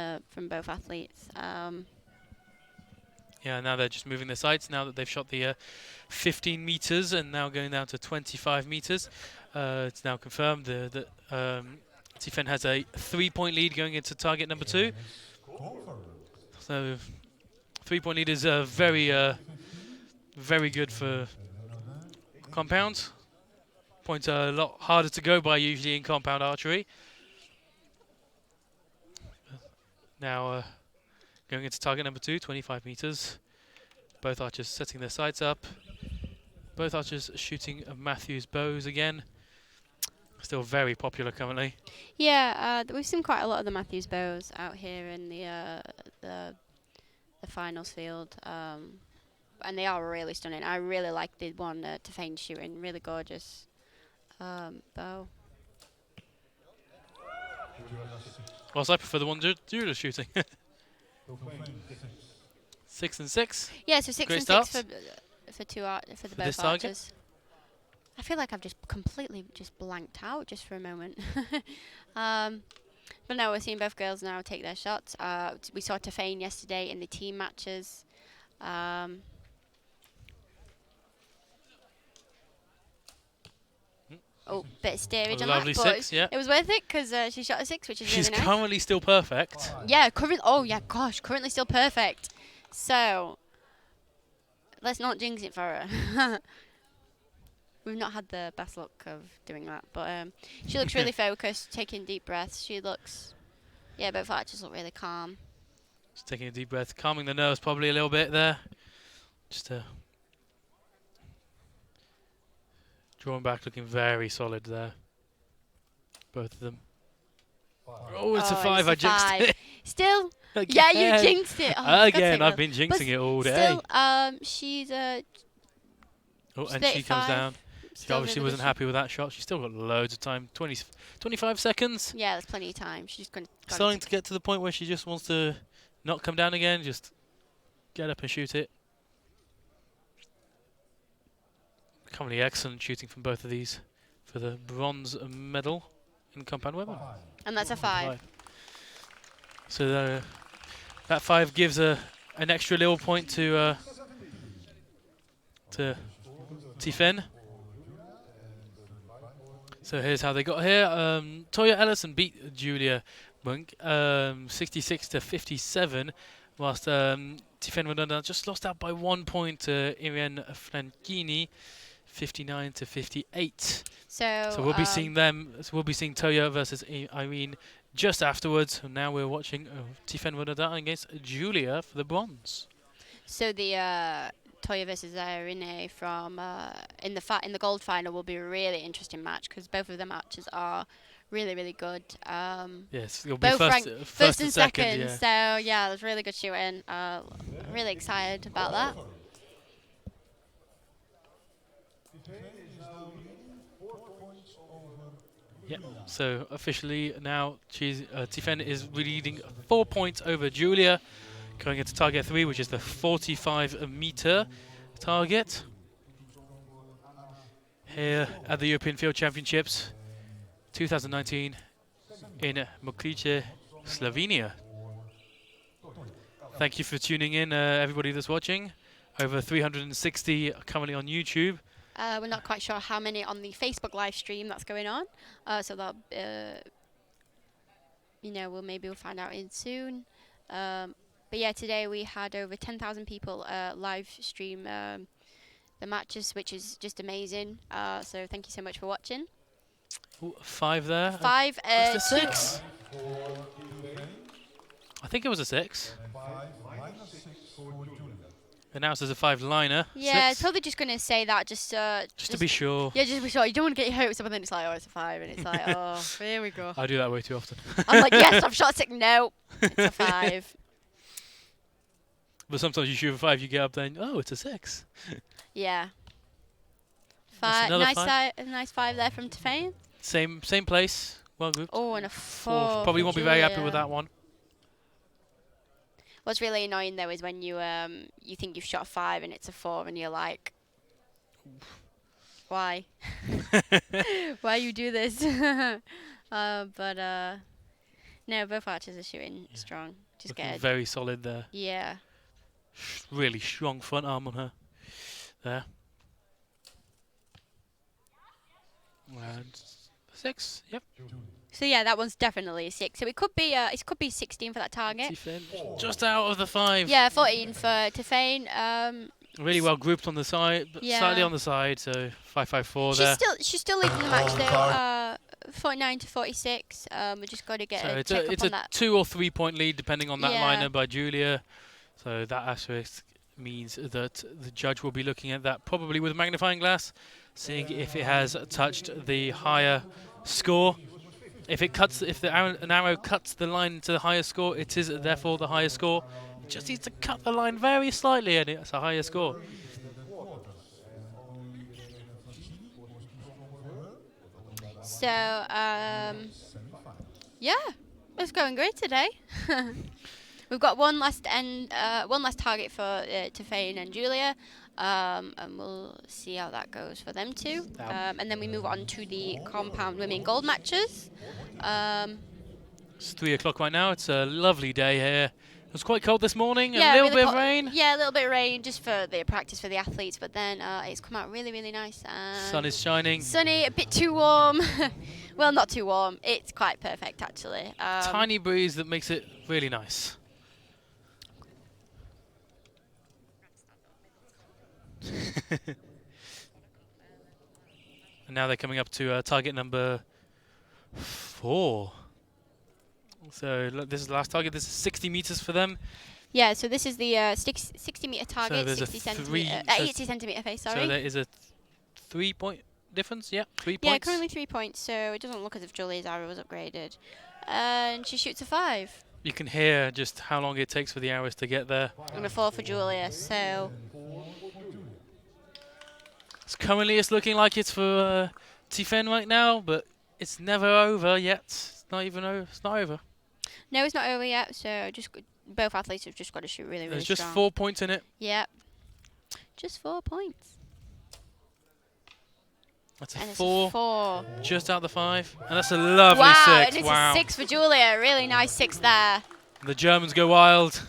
both athletes. Yeah, now they're just moving their sights now that they've shot the 15 meters and now going down to 25 meters. It's now confirmed that Tiffaine has a 3-point lead going into target number 2. So 3-point lead is very good for compounds. Points are a lot harder to go by usually in compound archery. Now going into target number 2, 25 meters. Both archers setting their sights up. Both archers shooting Matthews bows again. Still very popular currently. Yeah, we've seen quite a lot of the Matthews bows out here in the finals field, and they are really stunning. I really like the one Tiffaine shooting, really gorgeous bow. Whilst I prefer the one Julia's shooting. 6 and 6. Yeah, so 6 Great and starts. 6 for the both target. archers. I feel like I've just completely blanked out just for a moment. But no, we're seeing both girls now take their shots. We saw Tiffaine yesterday in the team matches. Oh, bit of steerage on that, lovely but 6, yeah. it was worth it because she shot a 6, which is She's really nice. currently still perfect. Yeah, currently still perfect. So, let's not jinx it for her. We've not had the best luck of doing that, but she looks really focused, taking deep breaths. She looks, both archers look really calm. Just taking a deep breath, calming the nerves probably a little bit there. Just drawing back, looking very solid there. Both of them. Oh, it's a 5. I jinxed it. Still? Again. Yeah, you jinxed it. Oh, again, I've been jinxing it all day. Still, she's oh, and she comes down. She obviously really wasn't happy with that shot. She's still got loads of time. 25 seconds. Yeah, there's plenty of time. She's going to... Starting to get to the point where she just wants to not come down again. Just get up and shoot it. Currently excellent shooting from both of these for the bronze medal in compound weapon. And that's a 5. So that 5 gives an extra little point to Tiffen. So here's how they got here. Toya Ellison beat Julia Monk 66 to 57, whilst Tiffen Wadanda just lost out by 1 point to Irene Franchini, 59 to 58. So we'll be seeing them. So we'll be seeing Toya versus Irene just afterwards. And now we're watching Tiffen Wadanda against Julia for the bronze. So the Toya versus Irene from in the gold final will be a really interesting match because both of the matches are really, really good. Yes, it'll be both ranked first and second. Yeah. So yeah, there's really good shooting. Really excited about that. Yeah. So officially now, Tiffen is leading 4 points over Julia, going into target 3, which is the 45-meter target. Here at the European Field Championships 2019 in Mokrice, Slovenia. Thank you for tuning in, everybody that's watching. Over 360 currently on YouTube. We're not quite sure how many on the Facebook live stream that's going on. So that we'll find out in soon. But yeah, today we had over 10,000 people live stream the matches, which is just amazing. So thank you so much for watching. Ooh, 5 there. 5. It's a 6. I think it was a 6. Announced as a 5-liner. Yeah, 6. totally just gonna say that just to be sure. Yeah, just to be sure. You don't want to get your hopes up and then it's like, oh, it's a 5, and it's like, oh, here we go. I do that way too often. I'm like, yes, I've shot 6. No, it's a 5. But sometimes you shoot a 5, you get up there and, oh, it's a 6. Yeah. That's 5. another Nice 5 there from Tiffen. Same place. Well grouped. Oh, and a 4. Probably won't be very happy with that one. What's really annoying though is when you think you've shot a 5 and it's a 4 and you're like, why? Why you do this? But no, both archers are shooting strong. Just Looking get very solid there. Yeah. Really strong front arm on her. There. And 6. Yep. So yeah, that one's definitely a 6. So it could be 16 for that target. Tiffen just out of the 5. Yeah, 14 for Tiffen. Really well grouped on the side, but slightly on the side. So 5-5-4 there. She's still leading the match though. 49 to 46. We just got to get a check up on that. It's a 2 or 3 point lead depending on that liner by Julia. So that asterisk means that the judge will be looking at that probably with a magnifying glass, seeing if it has touched the higher score. If an arrow cuts the line to the higher score, it is therefore the higher score. It just needs to cut the line very slightly, and it's a higher score. So yeah, it's going great today. We've got one last target for Tiffen and Julia, and we'll see how that goes for them too. And then we move on to the compound women gold matches. It's 3 o'clock right now. It's a lovely day here. It was quite cold this morning. Yeah, a little really bit of rain. Yeah, a little bit of rain just for the practice for the athletes, but then it's come out really, really nice. Sun is shining. Sunny, a bit too warm. Well, not too warm. It's quite perfect actually. Tiny breeze that makes it really nice. And now they're coming up to target number 4. So this is the last target. This is 60 meters for them. Yeah, so this is the 60-meter target, so there's 60 a centimeter, 80 centimeter face. Sorry. So there is a 3-point difference. Yeah, 3 points. Yeah, currently 3 points. So it doesn't look as if Julie's arrow was upgraded, and she shoots a 5. You can hear just how long it takes for the arrows to get there. And a 4 for Julia. So it's looking like it's for Tiffen right now, but it's never over yet. It's not even over. It's not over. No, it's not over yet. So just both athletes have just got to shoot really, really There's just strong. 4 points in it. Yep. Just 4 points. That's and a 4. It's a 4. Just out the 5. And that's a lovely 6. And it's wow. a 6 for Julia. Really nice 6 there. The Germans go wild.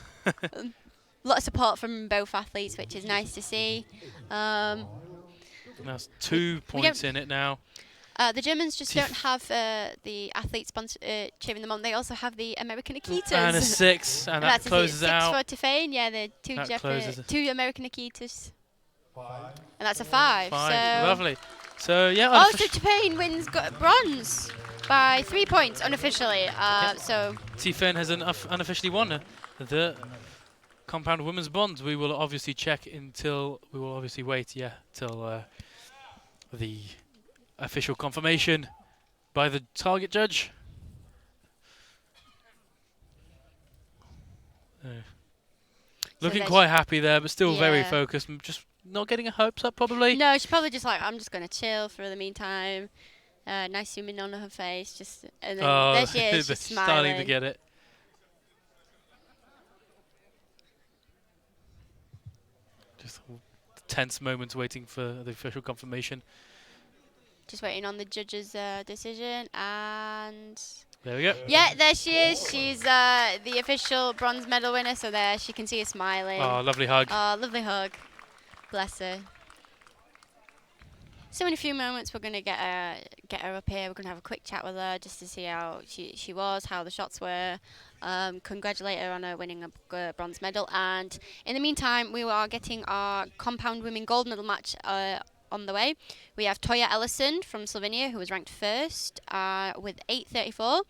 lot of support from both athletes, which is nice to see. That's 2 points in it now. The Germans just don't have the athletes cheering them on. They also have the American Akitas. And a 6, and that closes it out. 6 for Tiffany, yeah, the two American Akitas. And that's a 5. 5, so lovely. So, yeah. Oh, so Tiffany wins bronze by 3 points unofficially. So Tiffany has unofficially won the compound women's bronze. We will obviously wait, till the official confirmation by the target judge. Looking quite happy there, but still very focused. Just not getting her hopes up, probably. No, she's probably just like, I'm just going to chill for the meantime. Nice zoom in on her face, and then there she is, just smiling. Starting to get it. Just tense moments waiting for the official confirmation. Just waiting on the judge's decision, and there we go. Yeah, there she is. She's the official bronze medal winner. So there, she can see her smiling. Oh, lovely hug. Oh, lovely hug. Bless her. So in a few moments, we're going to get her up here. We're going to have a quick chat with her just to see how she was, how the shots were. Congratulate her on her winning a bronze medal. And in the meantime, we are getting our compound women gold medal match on the way. We have Toya Ellison from Slovenia, who was ranked first with 8.34.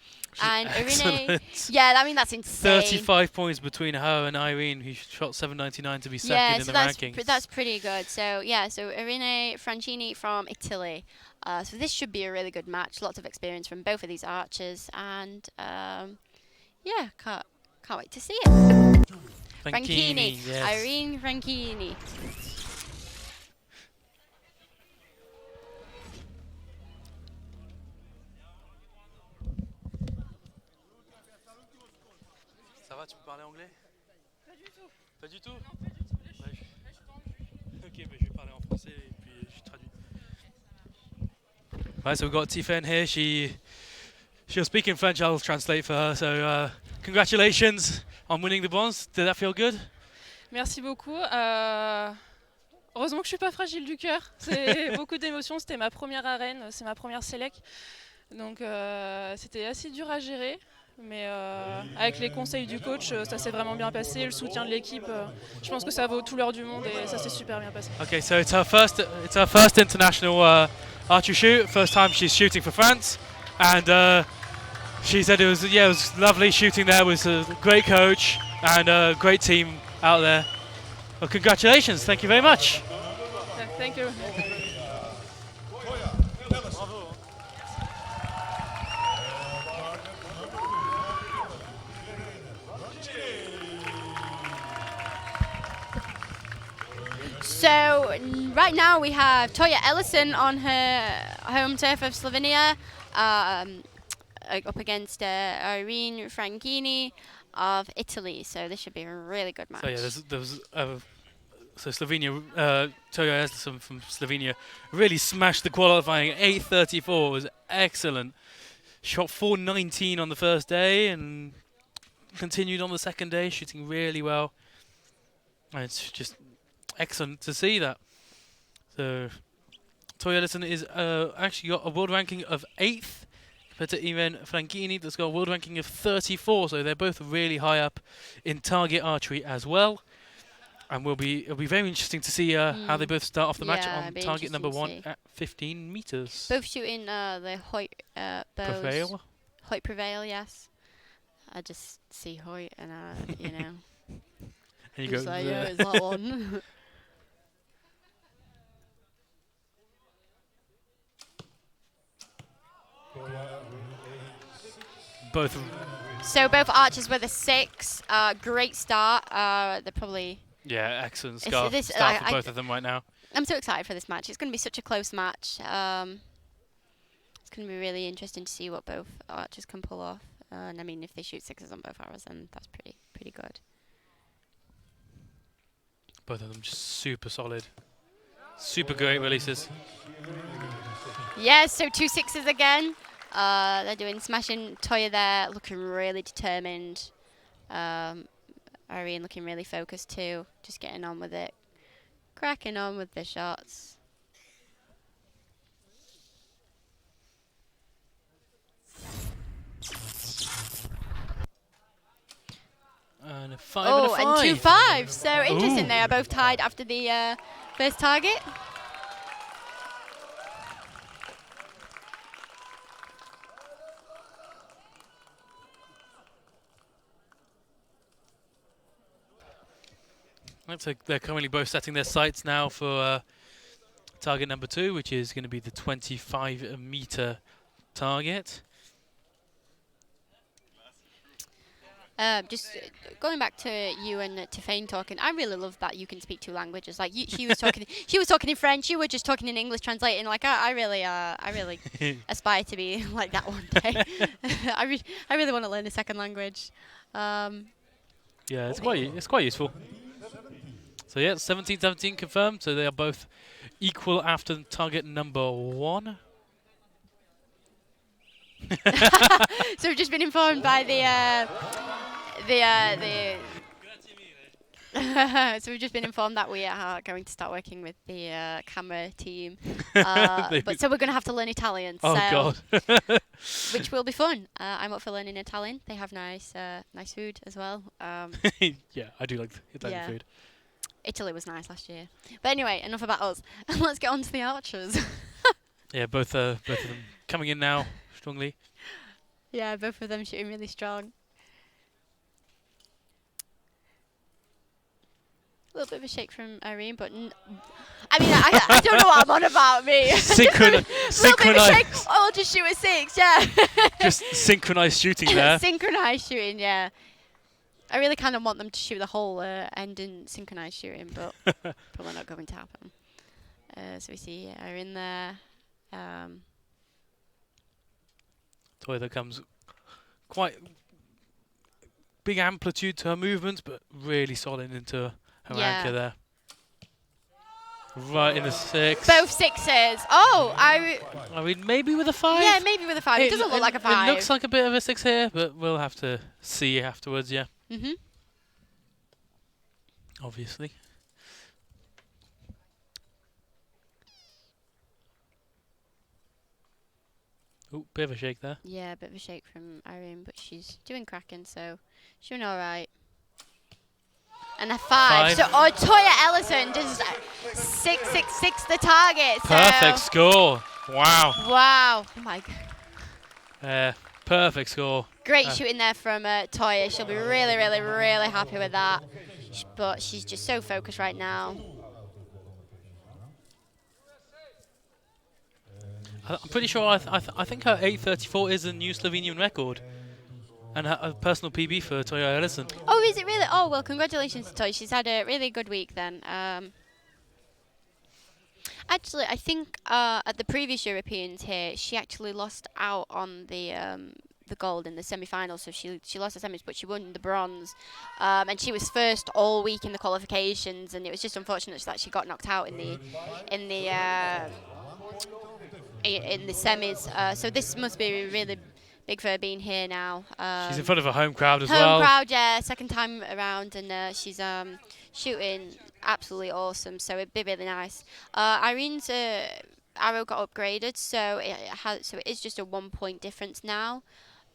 And Irene, yeah, I mean, that's insane. 35 points between her and Irene, who shot 7.99 to be second in the rankings. That's pretty good. So yeah, so Irene Francini from Italy. So this should be a really good match. Lots of experience from both of these archers, and yeah, can't wait to see it. Franchini, yes. Irene Franchini. Ça va, tu peux parler anglais? Pas du tout. Pas du tout? Non, pas du tout. Ok, mais je vais parler en français et puis je traduis. Right, so we've got Tiffany here. She'll speak in French. I'll translate for her. So, congratulations on winning the bronze. Did that feel good? Merci beaucoup. Heureusement que je suis pas fragile du cœur. C'est beaucoup d'émotions. C'était ma première arène, c'est ma première select. Donc c'était assez dur à gérer. Mais avec les conseils du coach, ça s'est vraiment bien passé. Le soutien de l'équipe, je pense que ça vaut tout l'or du monde et ça s'est super bien passé. Okay, so it's her first international archery shoot. First time she's shooting for France, and she said it was lovely shooting there with a great coach and a great team out there. Well, congratulations! Thank you very much. Yeah, thank you. So right now we have Toya Ellison on her home turf of Slovenia, up against Irene Franchini of Italy. So this should be a really good match. So yeah, so Slovenia, Toya Ellison from Slovenia really smashed the qualifying. 8.34 was excellent. Shot 4.19 on the first day and continued on the second day, shooting really well. And it's just excellent to see that. So Toya Ellison is actually got a world ranking of 8th compared to Irene Franchini that's got a world ranking of 34. So they're both really high up in target archery as well. And it'll be very interesting to see how they both start off the match on target number 1 at 15 meters. Both shooting the Hoyt bows. Prevail. Hoyt Prevail, yes. I just see Hoyt and you know. And you go, like, yeah, it's that one. So both archers with a 6. Great start. They're probably. Yeah, excellent start for both of them right now. I'm so excited for this match. It's going to be such a close match. It's going to be really interesting to see what both archers can pull off. And I mean, if they shoot 6s on both arrows, then that's pretty good. Both of them just super solid. Super great releases. Yeah, so 2 6s again. They're doing smashing. Toya there, looking really determined. Irene looking really focused too, just getting on with it, cracking on with the shots. And a 5 and a 5. And 2 5s. So interesting. Ooh. They are both tied after the first target. Looks like they're currently both setting their sights now for target number 2, which is going to be the 25-meter target. Just going back to you and Tefane talking, I really love that you can speak 2 languages. Like she was talking, she was talking in French. You were just talking in English, translating. Like I really aspire to be like that one day. I really want to learn a second language. Yeah, it's quite useful. So yeah, 17-17 confirmed. So they are both equal after target number 1. So we've just been informed by so we've just been informed that we are going to start working with the camera team. But so we're going to have to learn Italian. Oh God! Which will be fun. I'm up for learning Italian. They have nice food as well. Yeah, I do like Italian food. Italy was nice last year. But anyway, enough about us. Let's get on to the archers. Yeah, both of them coming in now strongly. Yeah, both of them shooting really strong. A little bit of a shake from Irene, but I mean, I don't know what I'm on about, me. Synchronized. I'll just shoot a 6, yeah. Just synchronized shooting there. Synchronized shooting, yeah. I really kind of want them to shoot the whole end in synchronized shooting, but probably not going to happen. So we see Irene there. Toy that comes quite big amplitude to her movements, but really solid into her anchor there. Right in the 6. Both 6s. Oh, I mean, maybe with a 5? Yeah, maybe with a 5. It doesn't look like a 5. It looks like a bit of a 6 here, but we'll have to see afterwards, yeah. Mm-hmm. Obviously. Oh, bit of a shake there. Yeah, a bit of a shake from Irene, but she's doing cracking, so she's doing all right. And a 5. So Toya Ellison just 666 the target. Perfect score. Wow. Wow. Oh my God. Perfect score. Great shooting there from Toya. She'll be really, really, really happy with that. But she's just so focused right now. I'm pretty sure I think her 8:34 is a new Slovenian record. And a personal PB for Toya Ellison. Oh, is it really? Oh, well, congratulations to Toya. She's had a really good week then. Actually, I think at the previous Europeans here, she actually lost out on the gold in the semi-finals. So she lost the semis, but she won the bronze. And she was first all week in the qualifications, and it was just unfortunate that she got knocked out in the semis. So this must be really big for her being here now. She's in front of a home crowd as well. Home crowd, yeah, second time around, and she's shooting absolutely awesome. So it'd be really nice. Irene's arrow got upgraded, so it is just a 1 point difference now.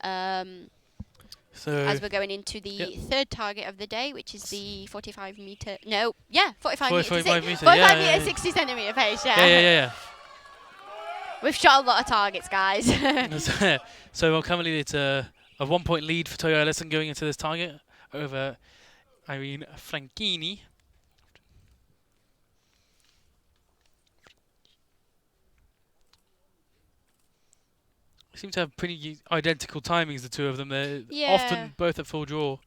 So as we're going into the third target of the day, which is the 45 meter. No, yeah, 45 meter. 45 meter, 45 meter, 60 centimeter pace. Yeah. We've shot a lot of targets, guys. So currently it's a 1 point lead for Toya Ellison going into this target over Irene Franchini. Seem to have pretty identical timings, the two of them. They're often both at full draw.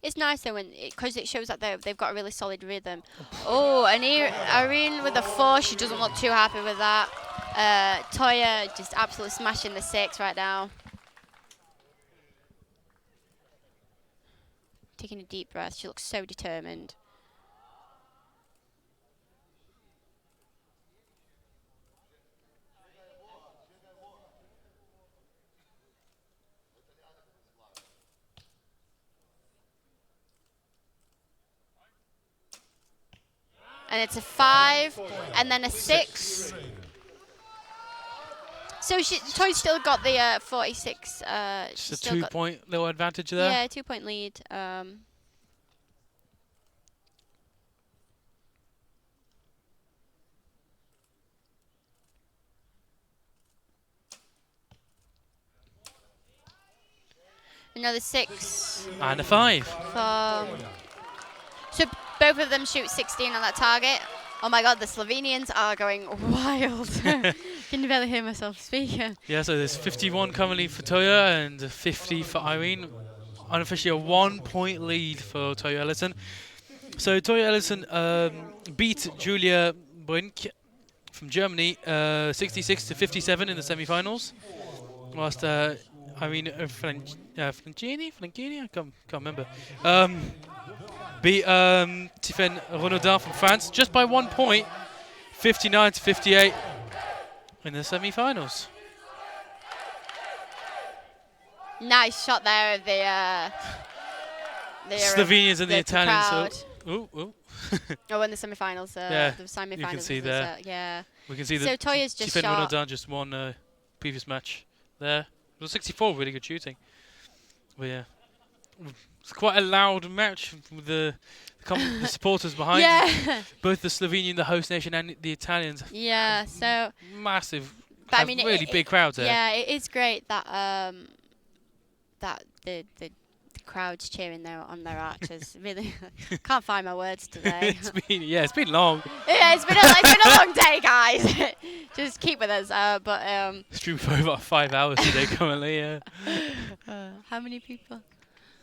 It's nice though, because it shows that they've got a really solid rhythm. Oh, and here Irene with a 4, she doesn't look too happy with that. Toya just absolutely smashing the 6 right now. Taking a deep breath, she looks so determined. and it's a 5, and then a 6. So Toy's still got the 46. Just a 2-point little advantage there. Yeah, 2-point lead. Another 6. And a 5. So both of them shoot 16 on that target. Oh my god, the Slovenians are going wild. Can barely hear myself speak. Yeah, so there's 51 currently for Toya and 50 for Irene. Unofficially a 1-point lead for Toya Ellison. So Toya Ellison beat Julia Brink from Germany 66 to 57 in the semi-finals. Whilst Irene Flancini, I can't remember. Beat Tiffaine Renaudin from France just by 1 point, 59 to 58 in the semi-finals. Nice shot there of the Slovenians and the Italians. Oh, in the semi-finals, yeah, the semi-finals. you can see there. Yeah. We can see so that Toya's just Tiffaine shot. Renaudin just won previous match there. It was 64, really good shooting. But yeah, it's quite a loud match with the supporters behind. Yeah. Both the Slovenian, the host nation, and the Italians. Yeah. So massive. But I mean, really big crowds there. Yeah, it is great that that the crowds cheering there on their archers. Really, can't find my words today. it's been long. Yeah, it's been a long day, guys. Just keep with us. Stream for about 5 hours today currently. Yeah. How many people?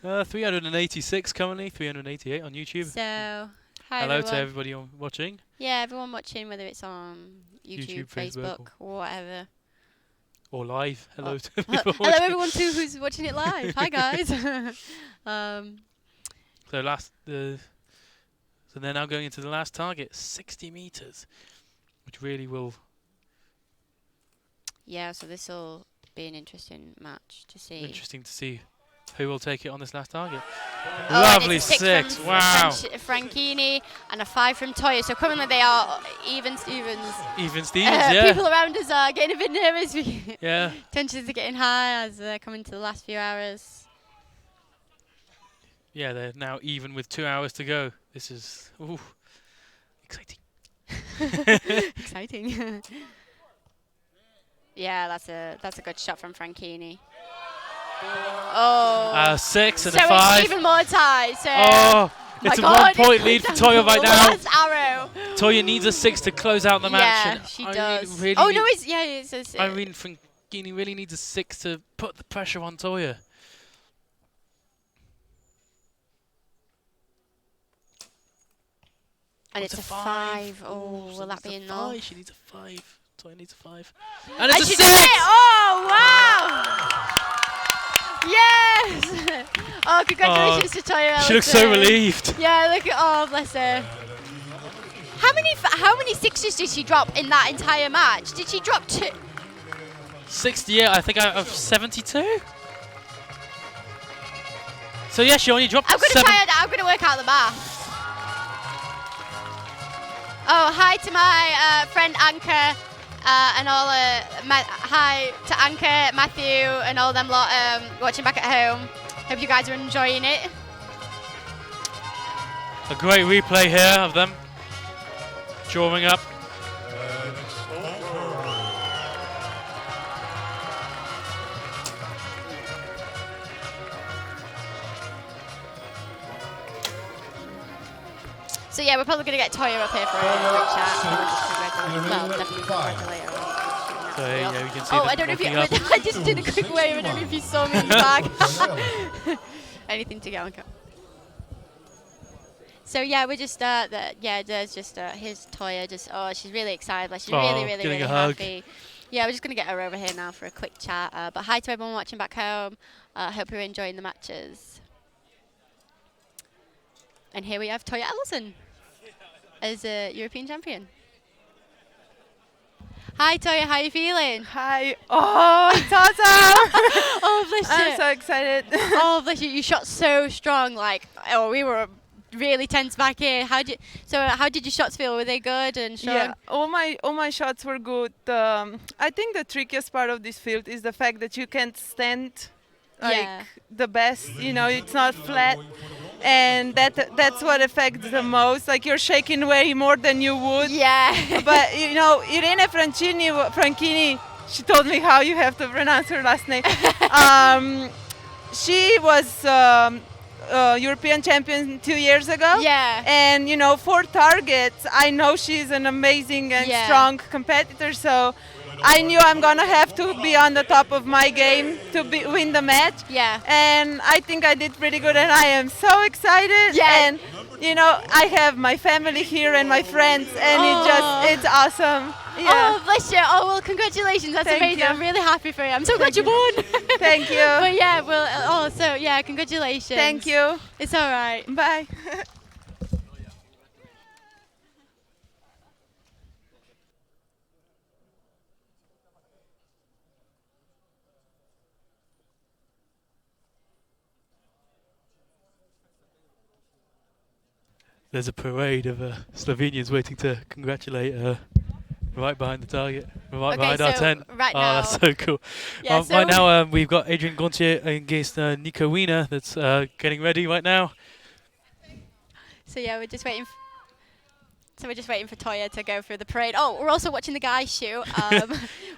386 currently, 388 on YouTube. So, hi hello everyone. to everybody watching. Yeah, everyone watching, whether it's on YouTube, Facebook, or whatever. Or live. Hello to people hello everyone too who's watching it live. Hi guys. So they're now going into the last target, 60 meters, which really will. Yeah, so this will be an interesting match to see. Interesting to see who will take it on this last target. Oh, Lovely it's a 6. from Wow. Franchini and a 5 from Toya. So currently they are even Stevens. Even Stevens, yeah. People around us are getting a bit nervous. Yeah. Tensions are getting high as they're coming to the last few hours. Yeah, they're now even with 2 hours to go. This is exciting. Exciting. Yeah, that's a good shot from Franchini. Oh. 6 and so a 5. It's even more tight. So it's a 1-point lead for Toya right now. Last arrow. Toya needs a 6 to close out the match. Yeah, she does. Really it's Irene Franchini really needs a 6 to put the pressure on Toya. And it's a 5. Oh, will that be enough? She needs a 5. Toya needs a 5. And it's a 6! Oh, wow! Yes! Oh, congratulations to Toya. She looks so relieved. Yeah, look at bless her. How many 6s did she drop in that entire match? Did she drop 2? 68, I think, out of 72. So yeah, she only dropped 7. I'm gonna work out the math. Oh, hi to my friend Anka and all. Hi to Anka, Matthew, and all them lot watching back at home. Hope you guys are enjoying it. A great replay here of them drawing up. So yeah, we're probably going to get Toya up here for a quick chat. Well, definitely congratulate her. So yeah, we can see I don't know if you. I just did a quick wave. I don't know if you saw me in the bag. Anything to get on camera. So yeah, we're just there's just here's Toya. Just she's really excited. Like she's really happy. Yeah, we're just gonna get her over here now for a quick chat. But hi to everyone watching back home. Hope you're enjoying the matches. And here we have Toya Ellison as a European champion. Hi Toya, how are you feeling? Hi. Oh, it's awesome. Oh, bless you. I'm so excited. Oh, bless you. You shot so strong. We were really tense back here. How did your shots feel? Were they good and strong? Yeah, all my shots were good. I think the trickiest part of this field is the fact that you can't stand the best. You know, it's not flat, and that's what affects the most. Like you're shaking way more than you would. Yeah. But you know, Irene Franchini, she told me how you have to pronounce her last name. She was European champion 2 years ago. Yeah. And you know, 4 targets. I know she's an amazing and strong competitor. So I knew I'm gonna have to be on the top of my game to win the match. Yeah. And I think I did pretty good, and I am so excited. Yeah. And you know, I have my family here and my friends, and it's awesome. Yeah. Oh, bless you. Oh, well, congratulations. That's Thank amazing. you. I'm really happy for you. I'm so glad you won. Thank you. But yeah, well, congratulations. Thank you. It's all right. Bye. There's a parade of Slovenians waiting to congratulate right behind the target, behind our tent. Right now, that's so cool. Yeah, right now, we've got Adrian Gontier against Nico Wiener that's getting ready right now. So yeah, we're just waiting. So we're just waiting for Toya to go through the parade. Oh, we're also watching the guys shoot.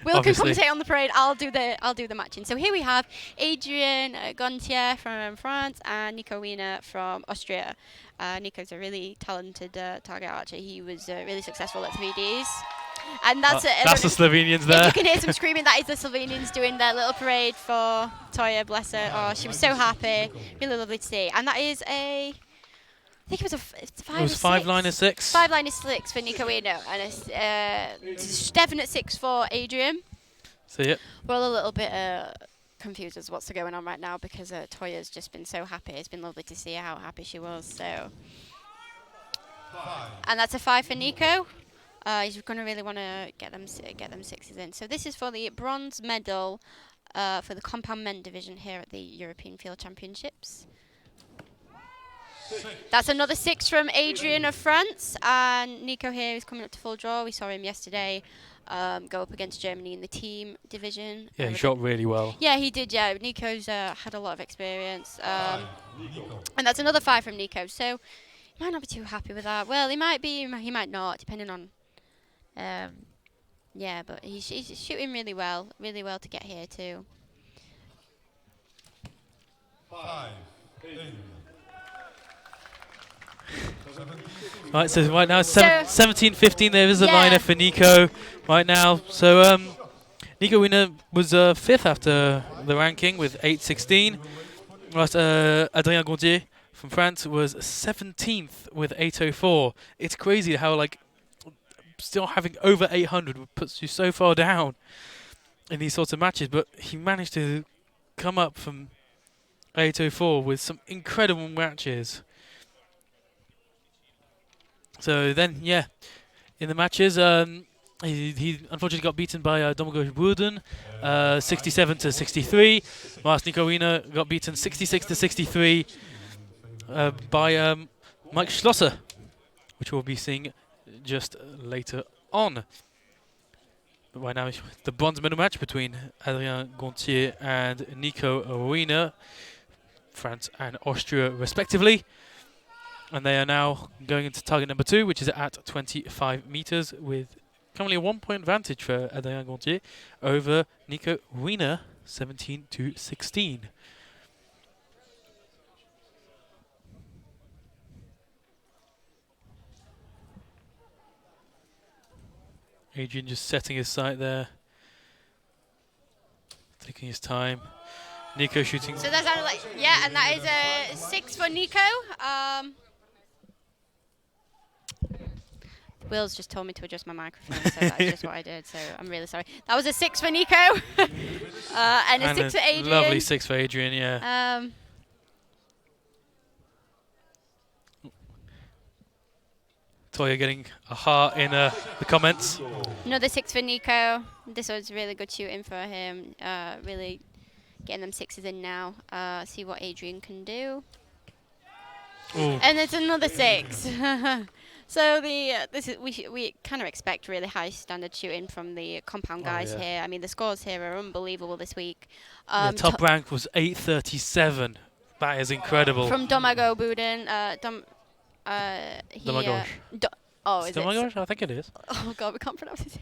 Will can commentate on the parade. I'll do the matching. So here we have Adrian Gontier from France and Nico Wiener from Austria. Nico's a really talented target archer. He was really successful at 3Ds. And that's the Slovenians there. If you can hear some screaming, that is the Slovenians doing their little parade for Toya, bless her. Oh, she was so happy. Really lovely to see. And that is I think it was It was 5 line 6. 5 line 6 for Nico Wiener, and a definite 6 for Adrian. So yeah. We're all a little bit confused as what's going on right now because Toya's just been so happy. It's been lovely to see how happy she was. So, and that's a 5 for Nico. He's going to really want to get them 6s in. So this is for the bronze medal for the compound men division here at the European Field Championships. That's another 6 from Adrian of France, and Nico here is coming up to full draw. We saw him yesterday go up against Germany in the team division. Yeah, he shot really well. Yeah, he did. Yeah, Nico's had a lot of experience, and that's another 5 from Nico. So he might not be too happy with that. Well, he might be. He might not, depending on. Yeah, but he's shooting really well to get here too. 5. Right, so right now 17-15. There is a liner for Nico right now. So Nico Wiener was 5th after the ranking with 8.16. Whilst Adrien Gontier from France was 17th with 8.04. It's crazy how still having over 800 puts you so far down in these sorts of matches, but he managed to come up from 8.04 with some incredible matches. So then, yeah, in the matches, he unfortunately got beaten by Domagoj Burden, 67-63, whilst Nico Wiener got beaten 66-63 by Mike Schlosser, which we'll be seeing just later on. But right now, the bronze medal match between Adrien Gontier and Nico Wiener, France and Austria respectively. And they are now going into target number 2, which is at 25 meters, with currently a 1-point advantage for Adrien Gontier over Nico Wiener, 17-16. Adrian just setting his sight there, taking his time. Nico shooting. So that's and that is a 6 for Nico. Will's just told me to adjust my microphone, so that's just what I did. So I'm really sorry. That was a 6 for Nico, and a 6 for Adrian. Lovely 6 for Adrian, yeah. Toya getting a heart in the comments. Another 6 for Nico. This was really good shooting for him. Really getting them 6s in now. See what Adrian can do. Ooh. And it's another 6. So we kind of expect really high standard shooting from the compound guys here. I mean, the scores here are unbelievable this week. Top rank was 837. That is incredible. From Domago Budin. Domagosh. Is it? Domagosh? I think it is. Oh God, we can't pronounce it.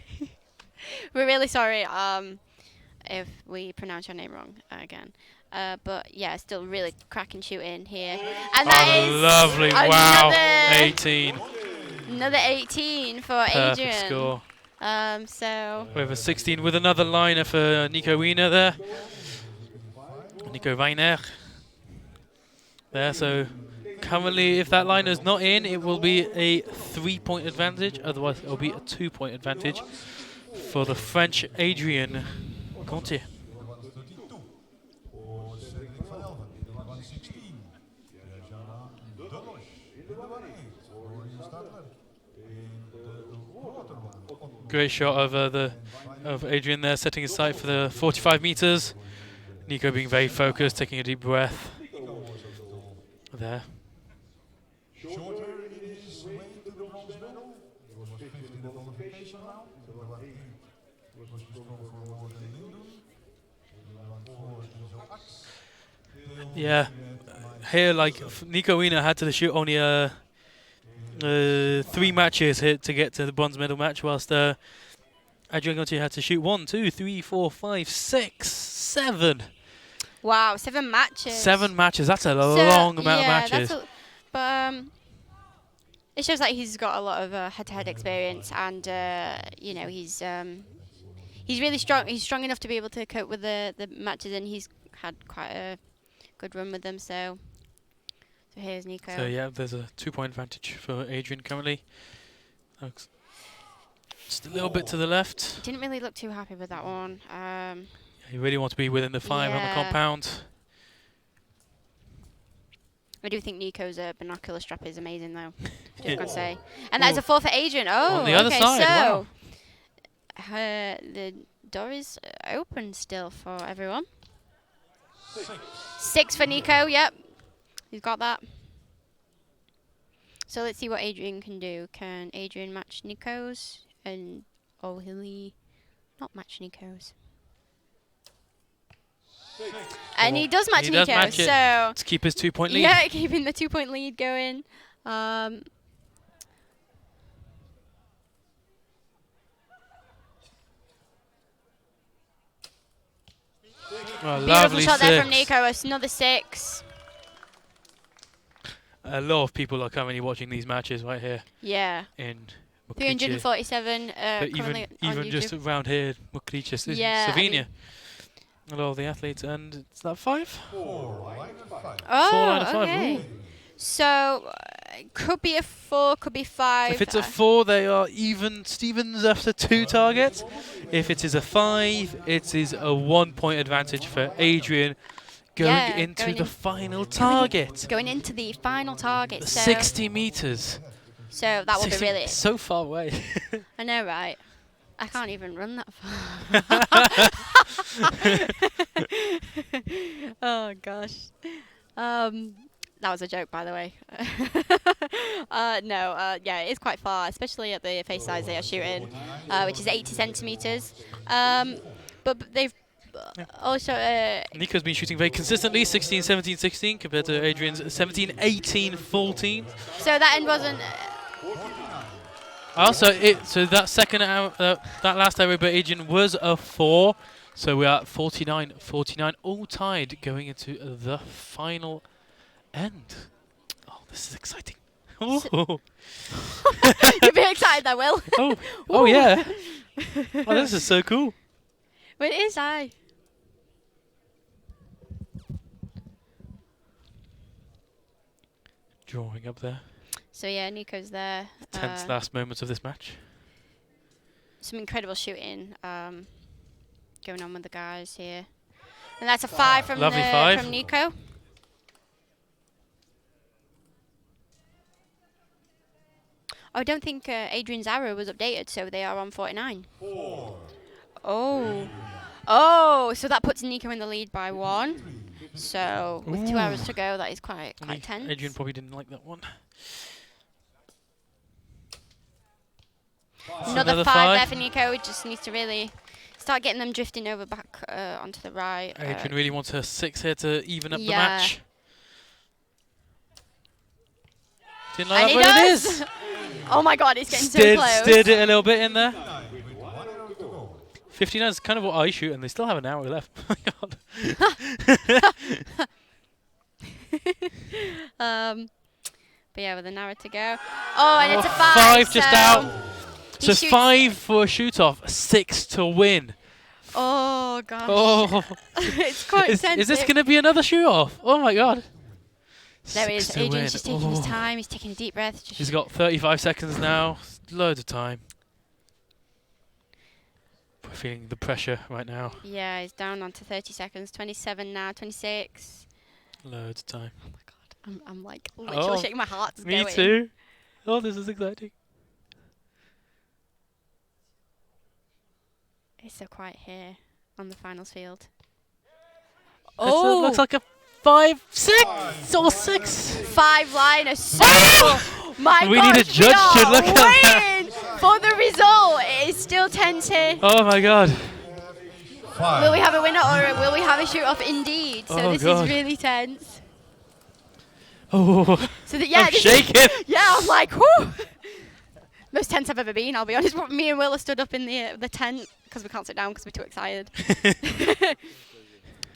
We're really sorry if we pronounce your name wrong again. But yeah, still really cracking shooting here. And that is lovely. Wow. 18. Another 18 for Perfect Adrian. Score. So we have a 16 with another liner for Nico Wiener there. Nico Weiner. There, so currently if that liner's not in, it will be a 3-point advantage. Otherwise, it will be a 2-point advantage for the French Adrien Gontier. Great shot of Adrian there, setting his sight for the 45 meters. Nico being very focused, taking a deep breath. There. Shorter in his way to the bronze medal. He was 50 in the qualification round. He was strong for more than Linden. Yeah. Here, like, Nico Wiener had to shoot only 3 matches here to get to the bronze medal match, whilst Adrien Gontier had to shoot 1, 2, 3, 4, 5, 6, 7. wow, 7 matches. 7 matches. That's a long amount of matches. But it shows that he's got a lot of head-to-head experience, and you know, he's really strong. He's strong enough to be able to cope with the matches, and he's had quite a good run with them. So here's Nico. So yeah, there's a 2-point advantage for Adrian currently. Just a little bit to the left. Didn't really look too happy with that one. You really want to be within the 5 on the compound. I do think Nico's binocular strap is amazing, though. Just gonna say, and that's a 4 for Adrian. Oh, on the other side, so wow. The door is open still for everyone. 6 for Nico. Yep, he's got that. So let's see what Adrian can do. Can Adrian match Nico's? Or will he not match Nico's? And he does match Nico, so to keep his 2-point lead. Yeah, keeping the 2-point lead going. Beautiful shot there from Nico. It's another 6. A lot of people are currently watching these matches right here. Yeah. In Mokrice. 347. But even just around here, Mokrice, Slovenia. A lot of the athletes, and is that 5? 4 line of 5. Oh, 4 line of 5. okay. Ooh. So could be a 4, could be 5. If it's a 4, they are even Stevens after 2 targets. If it is a 5, it is a 1-point advantage for Adrian going into the final target. Going into the final target. The so 60 meters. So that will be really so far away. I know, right? I can't even run that far. Oh gosh. That was a joke, by the way. Yeah, it is quite far, especially at the face size they are shooting, which is 80 centimeters. But they've also... Nico's been shooting very consistently, 16, 17, 16, compared to Adrian's 17, 18, 14. So that end wasn't... Also, so that second that last arrow by Adrian was a 4. So we are at 49, 49, all tied going into the final end. Oh, this is exciting. Oh. You'd be excited, there, Will. Oh yeah. Oh, this is so cool. But it is, aye. Drawing up there. So yeah, Nico's there. Tense last moments of this match. Some incredible shooting going on with the guys here. And that's a 5 from from Nico. I don't think Adrian's arrow was updated, so they are on 49. 4. Oh. Oh, so that puts Nico in the lead by 1. So with 2 hours to go, that is quite tense. Adrian probably didn't like that one. Another 5 there for Nico. Just needs to really start getting them drifting over back onto the right. Adrian really wants a 6 here to even up the yeah. match. Didn't like And that, he but does! it is! Oh my god, it's getting so close. Steered it a little bit in there. 59 is kind of what I shoot, and they still have an hour left. Oh my god. But yeah, with an hour to go. Oh, and it's a 5. 5 just out. So shoots 5 for a shoot off, 6 to win. Oh gosh. Oh. It's quite intense. Is this going to be another shoot off? Oh my god. There he is. 6 to Adrian's win. just taking his time. He's taking a deep breath. He's got 35 seconds now. Loads of time. We're feeling the pressure right now. Yeah, he's down onto 30 seconds. 27 now. 26. Loads of time. Oh my god. I'm like literally shaking my heart. Me too. Oh, this is exciting. It's so quiet here on the finals field. Oh, looks like a 5, 6 or 6. 5 liner. So my we gosh, need a judge to look at waiting for the result. It is still tense here. Oh my god. Will we have a winner or will we have a shoot off indeed? So this is really tense. Oh, so yeah, I'm shaking. Yeah, I'm like, whoo. Most tense I've ever been, I'll be honest. Me and Will are stood up in the tent because we can't sit down because we're too excited.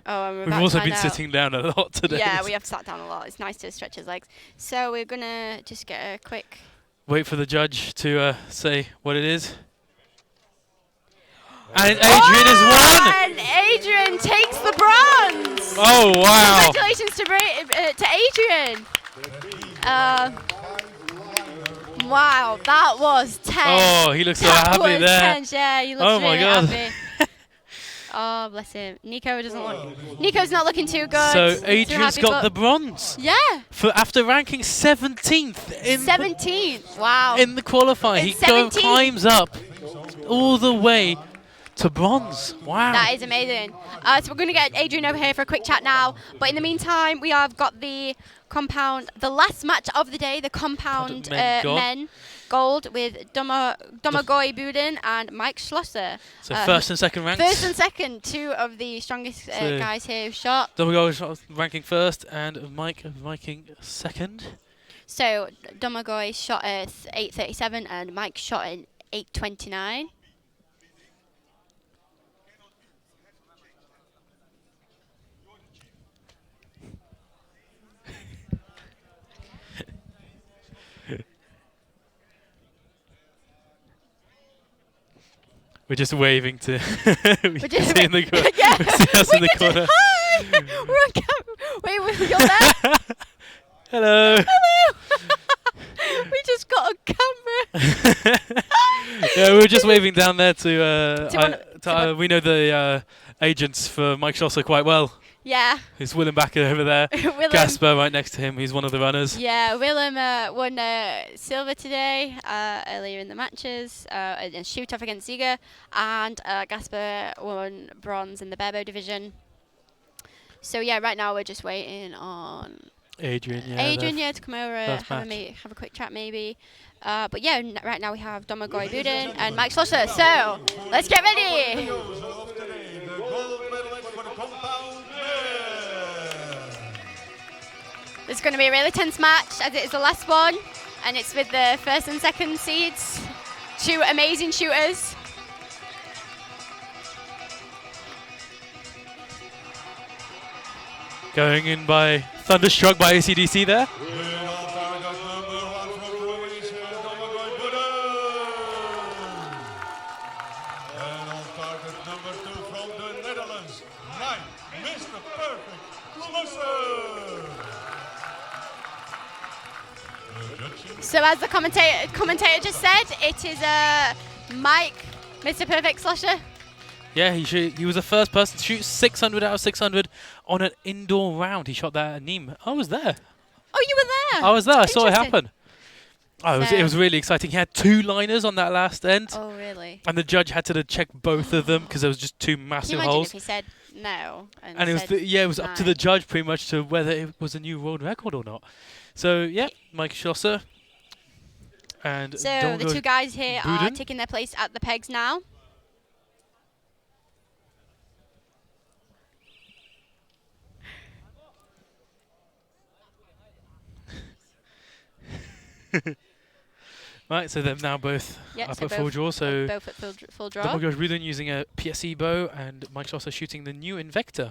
And we've also been sitting down a lot today. Yeah, we have sat down a lot. It's nice to stretch his legs. So we're going to just get a quick... Wait for the judge to say what it is. And Adrian has won! And Adrian takes the bronze! Oh, wow. Congratulations to Adrian! Wow, that was tense. Oh, he looks so happy there. Tense. Yeah, he looks oh really my god. happy. Oh, bless him. Nico's not looking too good. So Adrian's got the bronze. Yeah. After ranking 17th in 17th. Wow. In the qualifying, he climbs up all the way to bronze. Wow. That is amazing. So we're going to get Adrian over here for a quick chat now. But in the meantime, we have got the last match of the day, the compound men gold with Domagoj Budin and Mike Schlosser. So first and second ranks. First and second, 2 of the strongest guys here who shot. Domagoj ranking first and Mike ranking second. So Domagoj shot at 8:37 and Mike shot at 8:29. We're just waving to. We're just in the corner. Yeah. We see us in the corner. Hi! We're on camera. Wait, you're there? Hello. Hello. We just got a camera. Yeah, we were just waving down there to. We know the agents for Mike Schlosser quite well. Yeah. There's Willem Bakker over there. Gasper right next to him. He's one of the runners. Yeah, Willem won silver today earlier in the matches and shoot off against Ziga, and Gasper won bronze in the barebow division. So yeah, right now we're just waiting on Adrian. To come over, have a quick chat maybe. But yeah, right now we have Domagoj Budin and Mike Schlosser. So let's get ready. It's going to be a really tense match as it is the last one, and it's with the first and second seeds, 2 amazing shooters. Going in by Thunderstruck by AC/DC there. So as the commentator just said, it is Mike, Mr. Perfect Schlosser. Yeah, he was the first person to shoot 600 out of 600 on an indoor round. He shot that at Nîmes. I was there. Oh, you were there? I was there. I saw it happen. Oh, it was really exciting. He had 2 liners on that last end. Oh, really? And the judge had to check both of them because there was just 2 massive Can you imagine holes. if he said no? And it was it was up to the judge pretty much to whether it was a new world record or not. So yeah, Mike Schlosser and so the 2 guys here are taking their place at the pegs now. Right, so they're now both up at full draw. So both at full draw. Domagoj Rudin using a PSE bow and Mike Schlosser shooting the new Invector.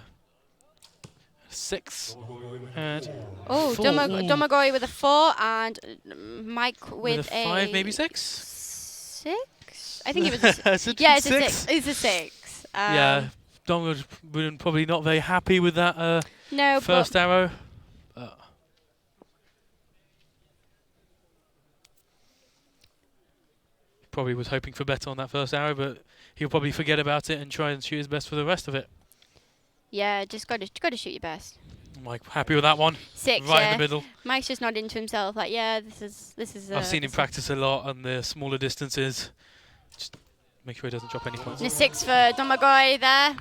6 and oh, 4. Domagoj with a 4 and Mike with a 5, maybe 6. 6? I think it was a 6. Yeah, it's a 6. It's a 6. Yeah, Domagoj Rudin probably not very happy with that first arrow. Probably was hoping for better on that first arrow, but he'll probably forget about it and try and shoot his best for the rest of it. Yeah, just got to shoot your best. Mike happy with that one. 6, right in the middle. Mike's just nodding to himself like, yeah, this is. I've seen him practice a lot on the smaller distances. Just make sure he doesn't drop any points. And a 6 for Domagoj there.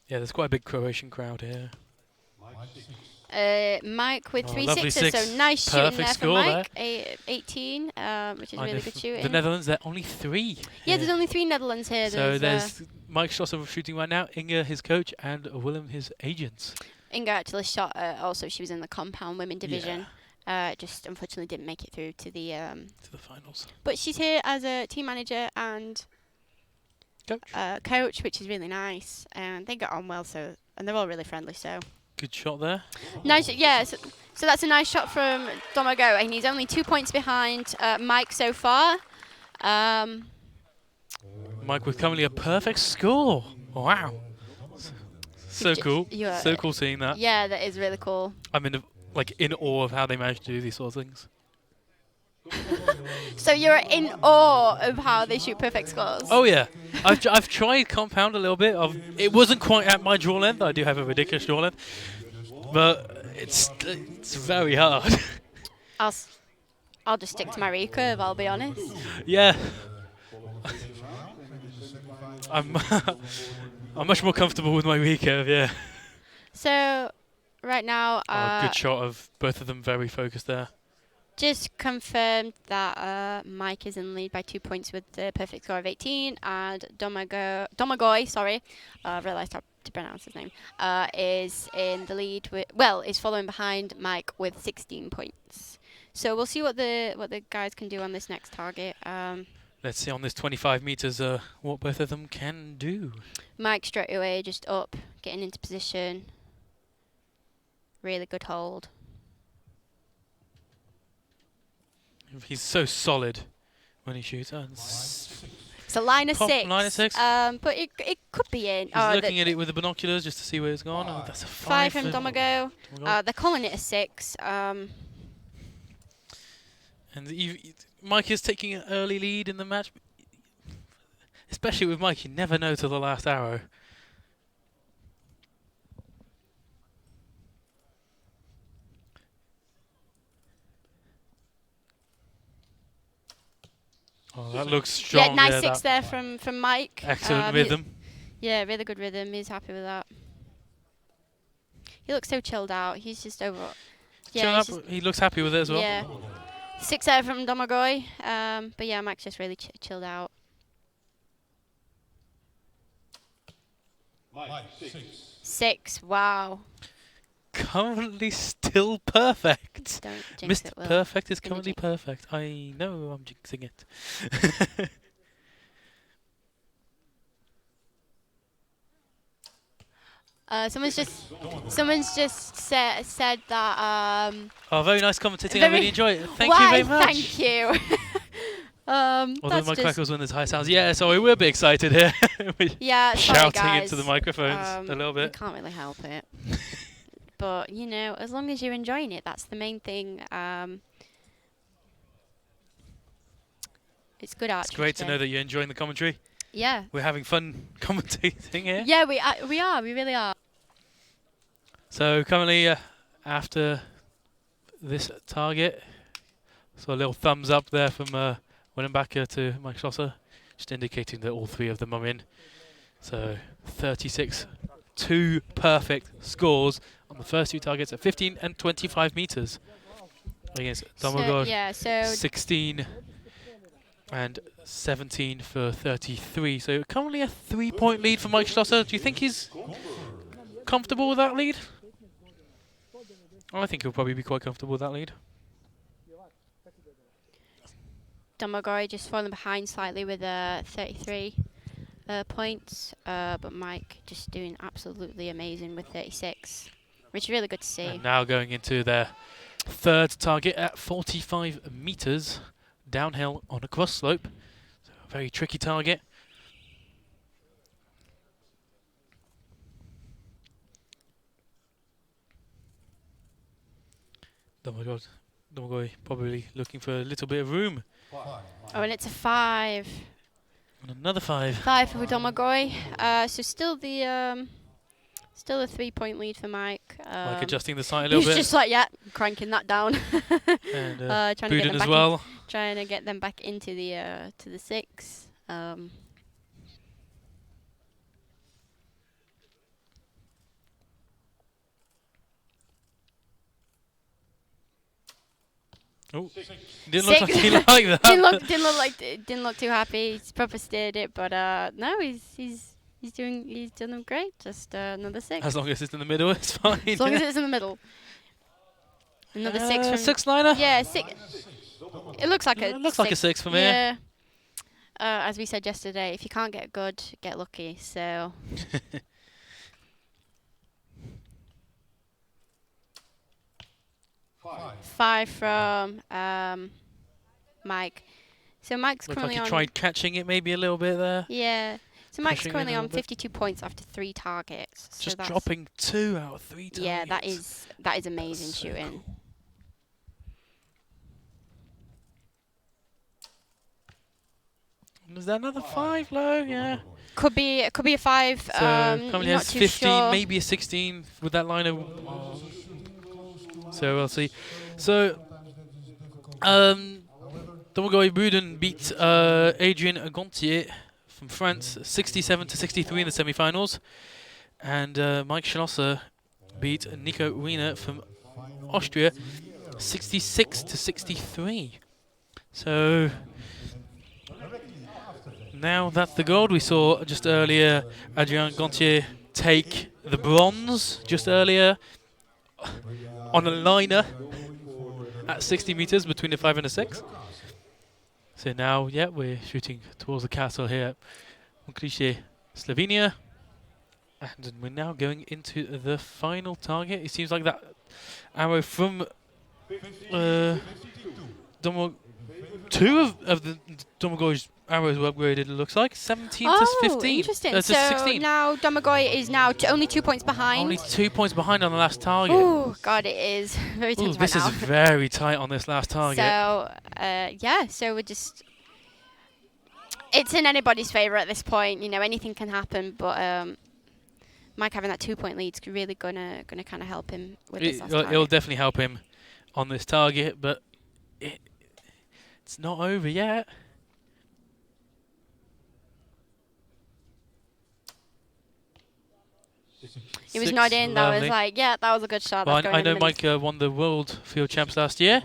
Yeah, there's quite a big Croatian crowd here. Mike with 3 6s, so nice shooting there for Mike. 18, which is really good shooting. The Netherlands, they're only 3. Yeah, there's only 3 Netherlands here. So there's Mike Schlosser shooting right now, Inga, his coach, and Willem, his agent. Inga actually shot, also she was in the compound women division. Just unfortunately didn't make it through to the finals. But she's here as a team manager and coach, which is really nice. And they got on well, and they're all really friendly, so. Good shot there. Nice, yeah. So that's a nice shot from Domagoj, and he's only 2 points behind Mike so far. Mike with currently a perfect score. Wow. So cool. So cool seeing that. Yeah, that is really cool. I'm in awe of how they managed to do these sort of things. So you're in awe of how they shoot perfect scores? Oh yeah, I've tried compound a little bit. It wasn't quite at my draw length. I do have a ridiculous draw length, but it's very hard. I'll just stick to my recurve. I'll be honest. Yeah, I'm much more comfortable with my recurve. Yeah. So right now, good shot of both of them. Very focused there. Just confirmed that Mike is in the lead by 2 points with the perfect score of 18, and Domagoj, sorry, realised how to pronounce his name, is in the lead is following behind Mike with 16 points. So we'll see what the guys can do on this next target. Let's see on this 25 meters what both of them can do. Mike straight away just up, getting into position. Really good hold. He's so solid when he shoots. It's a line of 6. Line of 6. But it could be in. He's looking at it with the binoculars just to see where it's gone. Oh, that's a 5 from Domagoj. They're calling it a 6. And Mike is taking an early lead in the match. Especially with Mike, you never know till the last arrow. Oh, that looks strong. Yeah, nice 6 there from Mike. Excellent rhythm. Yeah, really good rhythm. He's happy with that. He looks so chilled out. He's just over. Yeah, he looks happy with it as well. Yeah. 6 there from Domagoj. But yeah, Mike's just really chilled out. Mike, 6. 6, wow. Currently still perfect. Don't jinx it, Mr. Perfect is currently perfect. I know I'm jinxing it. Someone's just said that. Oh, very nice commentating. I really enjoy it. Thank you very much. Thank you. Although my crackles when there's high sounds. Yeah, sorry, we're a bit excited here. Yeah, shouting sorry, into the microphones a little bit. You can't really help it. But, you know, as long as you're enjoying it, that's the main thing. It's good archery. It's great to know that you're enjoying the commentary. Yeah. We're having fun commentating here. Yeah, we are. We really are. So currently, after this target, so a little thumbs up there from Willenbacher to Mike Schlosser, just indicating that all three of them are in. So 36, 2 perfect scores on the first 2 targets at 15 and 25 meters against Domagoj. Yeah, so 16 and 17 for 33. So currently a 3-point lead for Mike Schlosser. Do you think he's comfortable with that lead? I think he'll probably be quite comfortable with that lead. Domagoj just falling behind slightly with 33 points, but Mike just doing absolutely amazing with 36, which is really good to see. And now going into their third target at 45 meters downhill on a cross slope. So a very tricky target. Domagoj probably looking for a little bit of room. Oh, and it's a 5. And another 5. 5 for Domagoj. So still the 3-point lead for Mike. Mike adjusting the sight a little bit. He's just like, yeah, cranking that down. And trying to get Buden them as back well. trying to get them back into the to the 6. Oh, didn't look like he liked that. didn't look too happy. He's probably steered it, but no, he's doing them great. Just another 6. As long as it's in the middle, it's fine. As long as it's in the middle. Another 6 from 6-liner. Yeah, 6. It looks like a. It looks like a 6 for me. Yeah. As we said yesterday, if you can't get good, get lucky. So. 5 from Mike. So Mike's Looks currently like he on. tried catching it maybe a little bit there. Yeah. So Mike's Pushing it currently a on little bit. 52 points after 3 targets. So Just that's dropping 2 out of 3 targets. Yeah, that is amazing That's so shooting. cool. Is that another 5 low? Yeah. Could be a 5. So currently not has too 15, sure. maybe a 16 with that line of. So we'll see. So, Domagoj Buden beat Adrien Gontier from France 67 to 63 in the semi-finals, and Mike Schlosser beat Nico Wiener from Austria 66 to 63. So now that's the gold. We saw just earlier Adrien Gontier take the bronze just earlier on a liner at 60 meters between the 5 and the 6. So now, yeah, we're shooting towards the castle here at Mokrice, Slovenia. And we're now going into the final target. It seems like that arrow from two of the Domagoj's arrows were upgraded, it looks like. 17 to 15. Interesting. To So 16. now Domagoj is now only 2 points behind. Only 2 points behind on the last target. Oh, God, it is very tense This right is now. very tight on this last target. So, yeah, so we're just... It's in anybody's favour at this point. You know, anything can happen, but Mike having that 2-point lead is really gonna kind of help him with this last target. It'll definitely help him on this target, but it's not over yet. He was nodding. That was Lovely. like, yeah, that was a good shot. Well, That's going I in the know middle. Mike won the World Field Champs last year.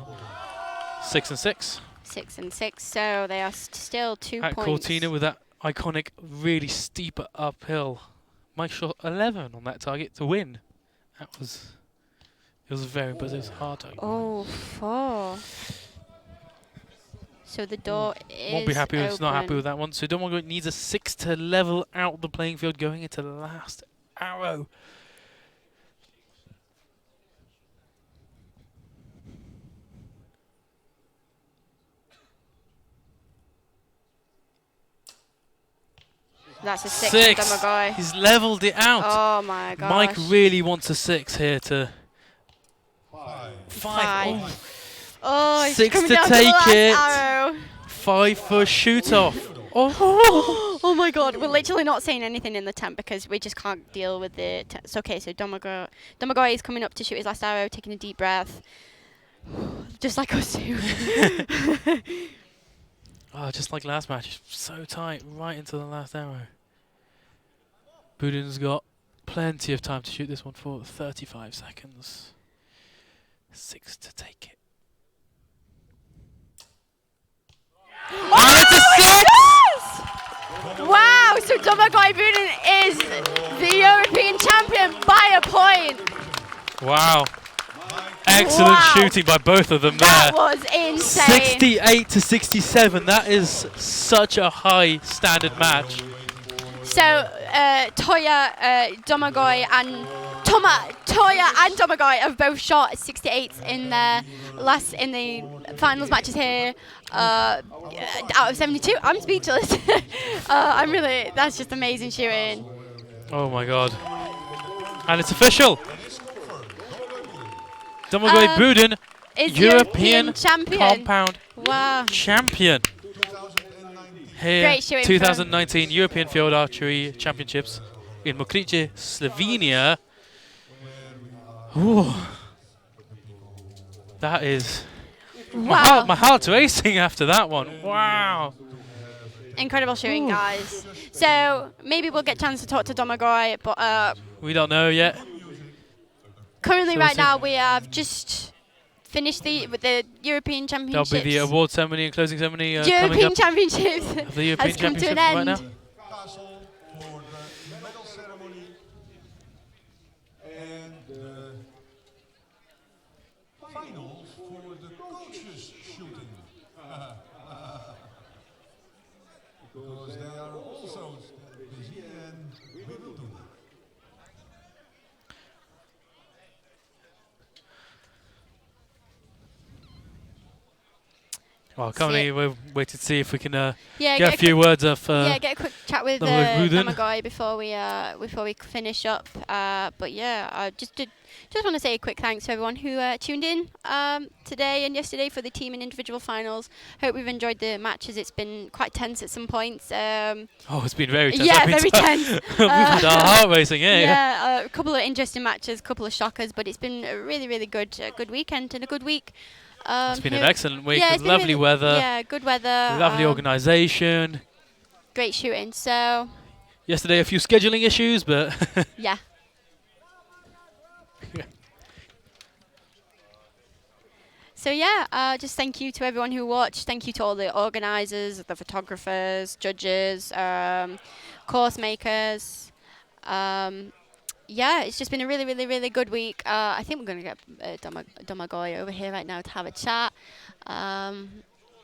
6 and 6. 6 and 6, so they are still 2 At points. Cortina with that iconic, really steep uphill. Mike shot 11 on that target to win. It was very impressive. It was hard target. Oh, 4. So the door is Won't be happy. It's not happy open. with that one. So Domagoj needs a 6 to level out the playing field going into the last arrow. That's a 6 6. from Domagoj. He's leveled it out. Oh my gosh. Mike really wants a 6 here to 5. Oh, he's 6 coming to down take the last it. arrow. 5 for shoot off. Oh, Oh my god, we're literally not saying anything in the tent because we just can't deal with the it's okay, so Domagoj is coming up to shoot his last arrow, taking a deep breath. Just like us two. Oh, just like last match, so tight, right into the last arrow. Budin's got plenty of time to shoot this one for 35 seconds. 6 to take it. Oh, it's a 6! Wow, so Domagoj Budin is the European champion by a point. Wow. Excellent shooting by both of them that there. Was insane. 68 to 67. That is such a high standard match. So Toya, Domagoj, and Toya and Domagoj have both shot 68 in the finals matches here. Out of 72, I'm speechless. That's just amazing shooting. Oh my god! And it's official. Domagoj Budin is European champion. Compound Wow. champion. Here, Great shooting 2019 European Field Archery Championships in Mokrice, Slovenia. Ooh. That is... Wow. My heart's racing after that one. Wow. Incredible shooting, guys. So maybe we'll get a chance to talk to Domagoj, but... we don't know yet. Currently, right now, we have just finished with the European Championships. That'll be the award ceremony and closing ceremony European Championships the European has come to an Championships right end. now. For the medal ceremony and the finals for the coaches shooting. Because they are also busy and we will do that. Well, currently we're waiting to see if we can get a few words of get a quick chat with Domagoj before we finish up. But yeah, I just want to say a quick thanks to everyone who tuned in today and yesterday for the team and individual finals. Hope we've enjoyed the matches. It's been quite tense at some points. It's been very tense. Yeah, very tense. We've had our heart racing. Yeah, a couple of interesting matches, a couple of shockers, but it's been a really, really good weekend and a good week. It's been an excellent week yeah, with lovely weather. Yeah, good weather. Lovely organisation. Great shooting. So. Yesterday, a few scheduling issues, but. Yeah. So yeah, just thank you to everyone who watched. Thank you to all the organisers, the photographers, judges, course makers. Yeah, it's just been a really, really, really good week. I think we're going to get Domagoj over here right now to have a chat.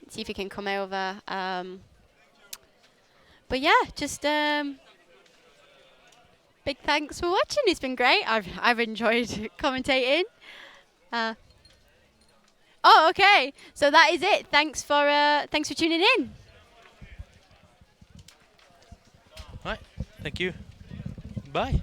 See if he can come over. But yeah, just big thanks for watching. It's been great. I've enjoyed commentating. Okay. So that is it. Thanks for tuning in. Right. Thank you. Bye.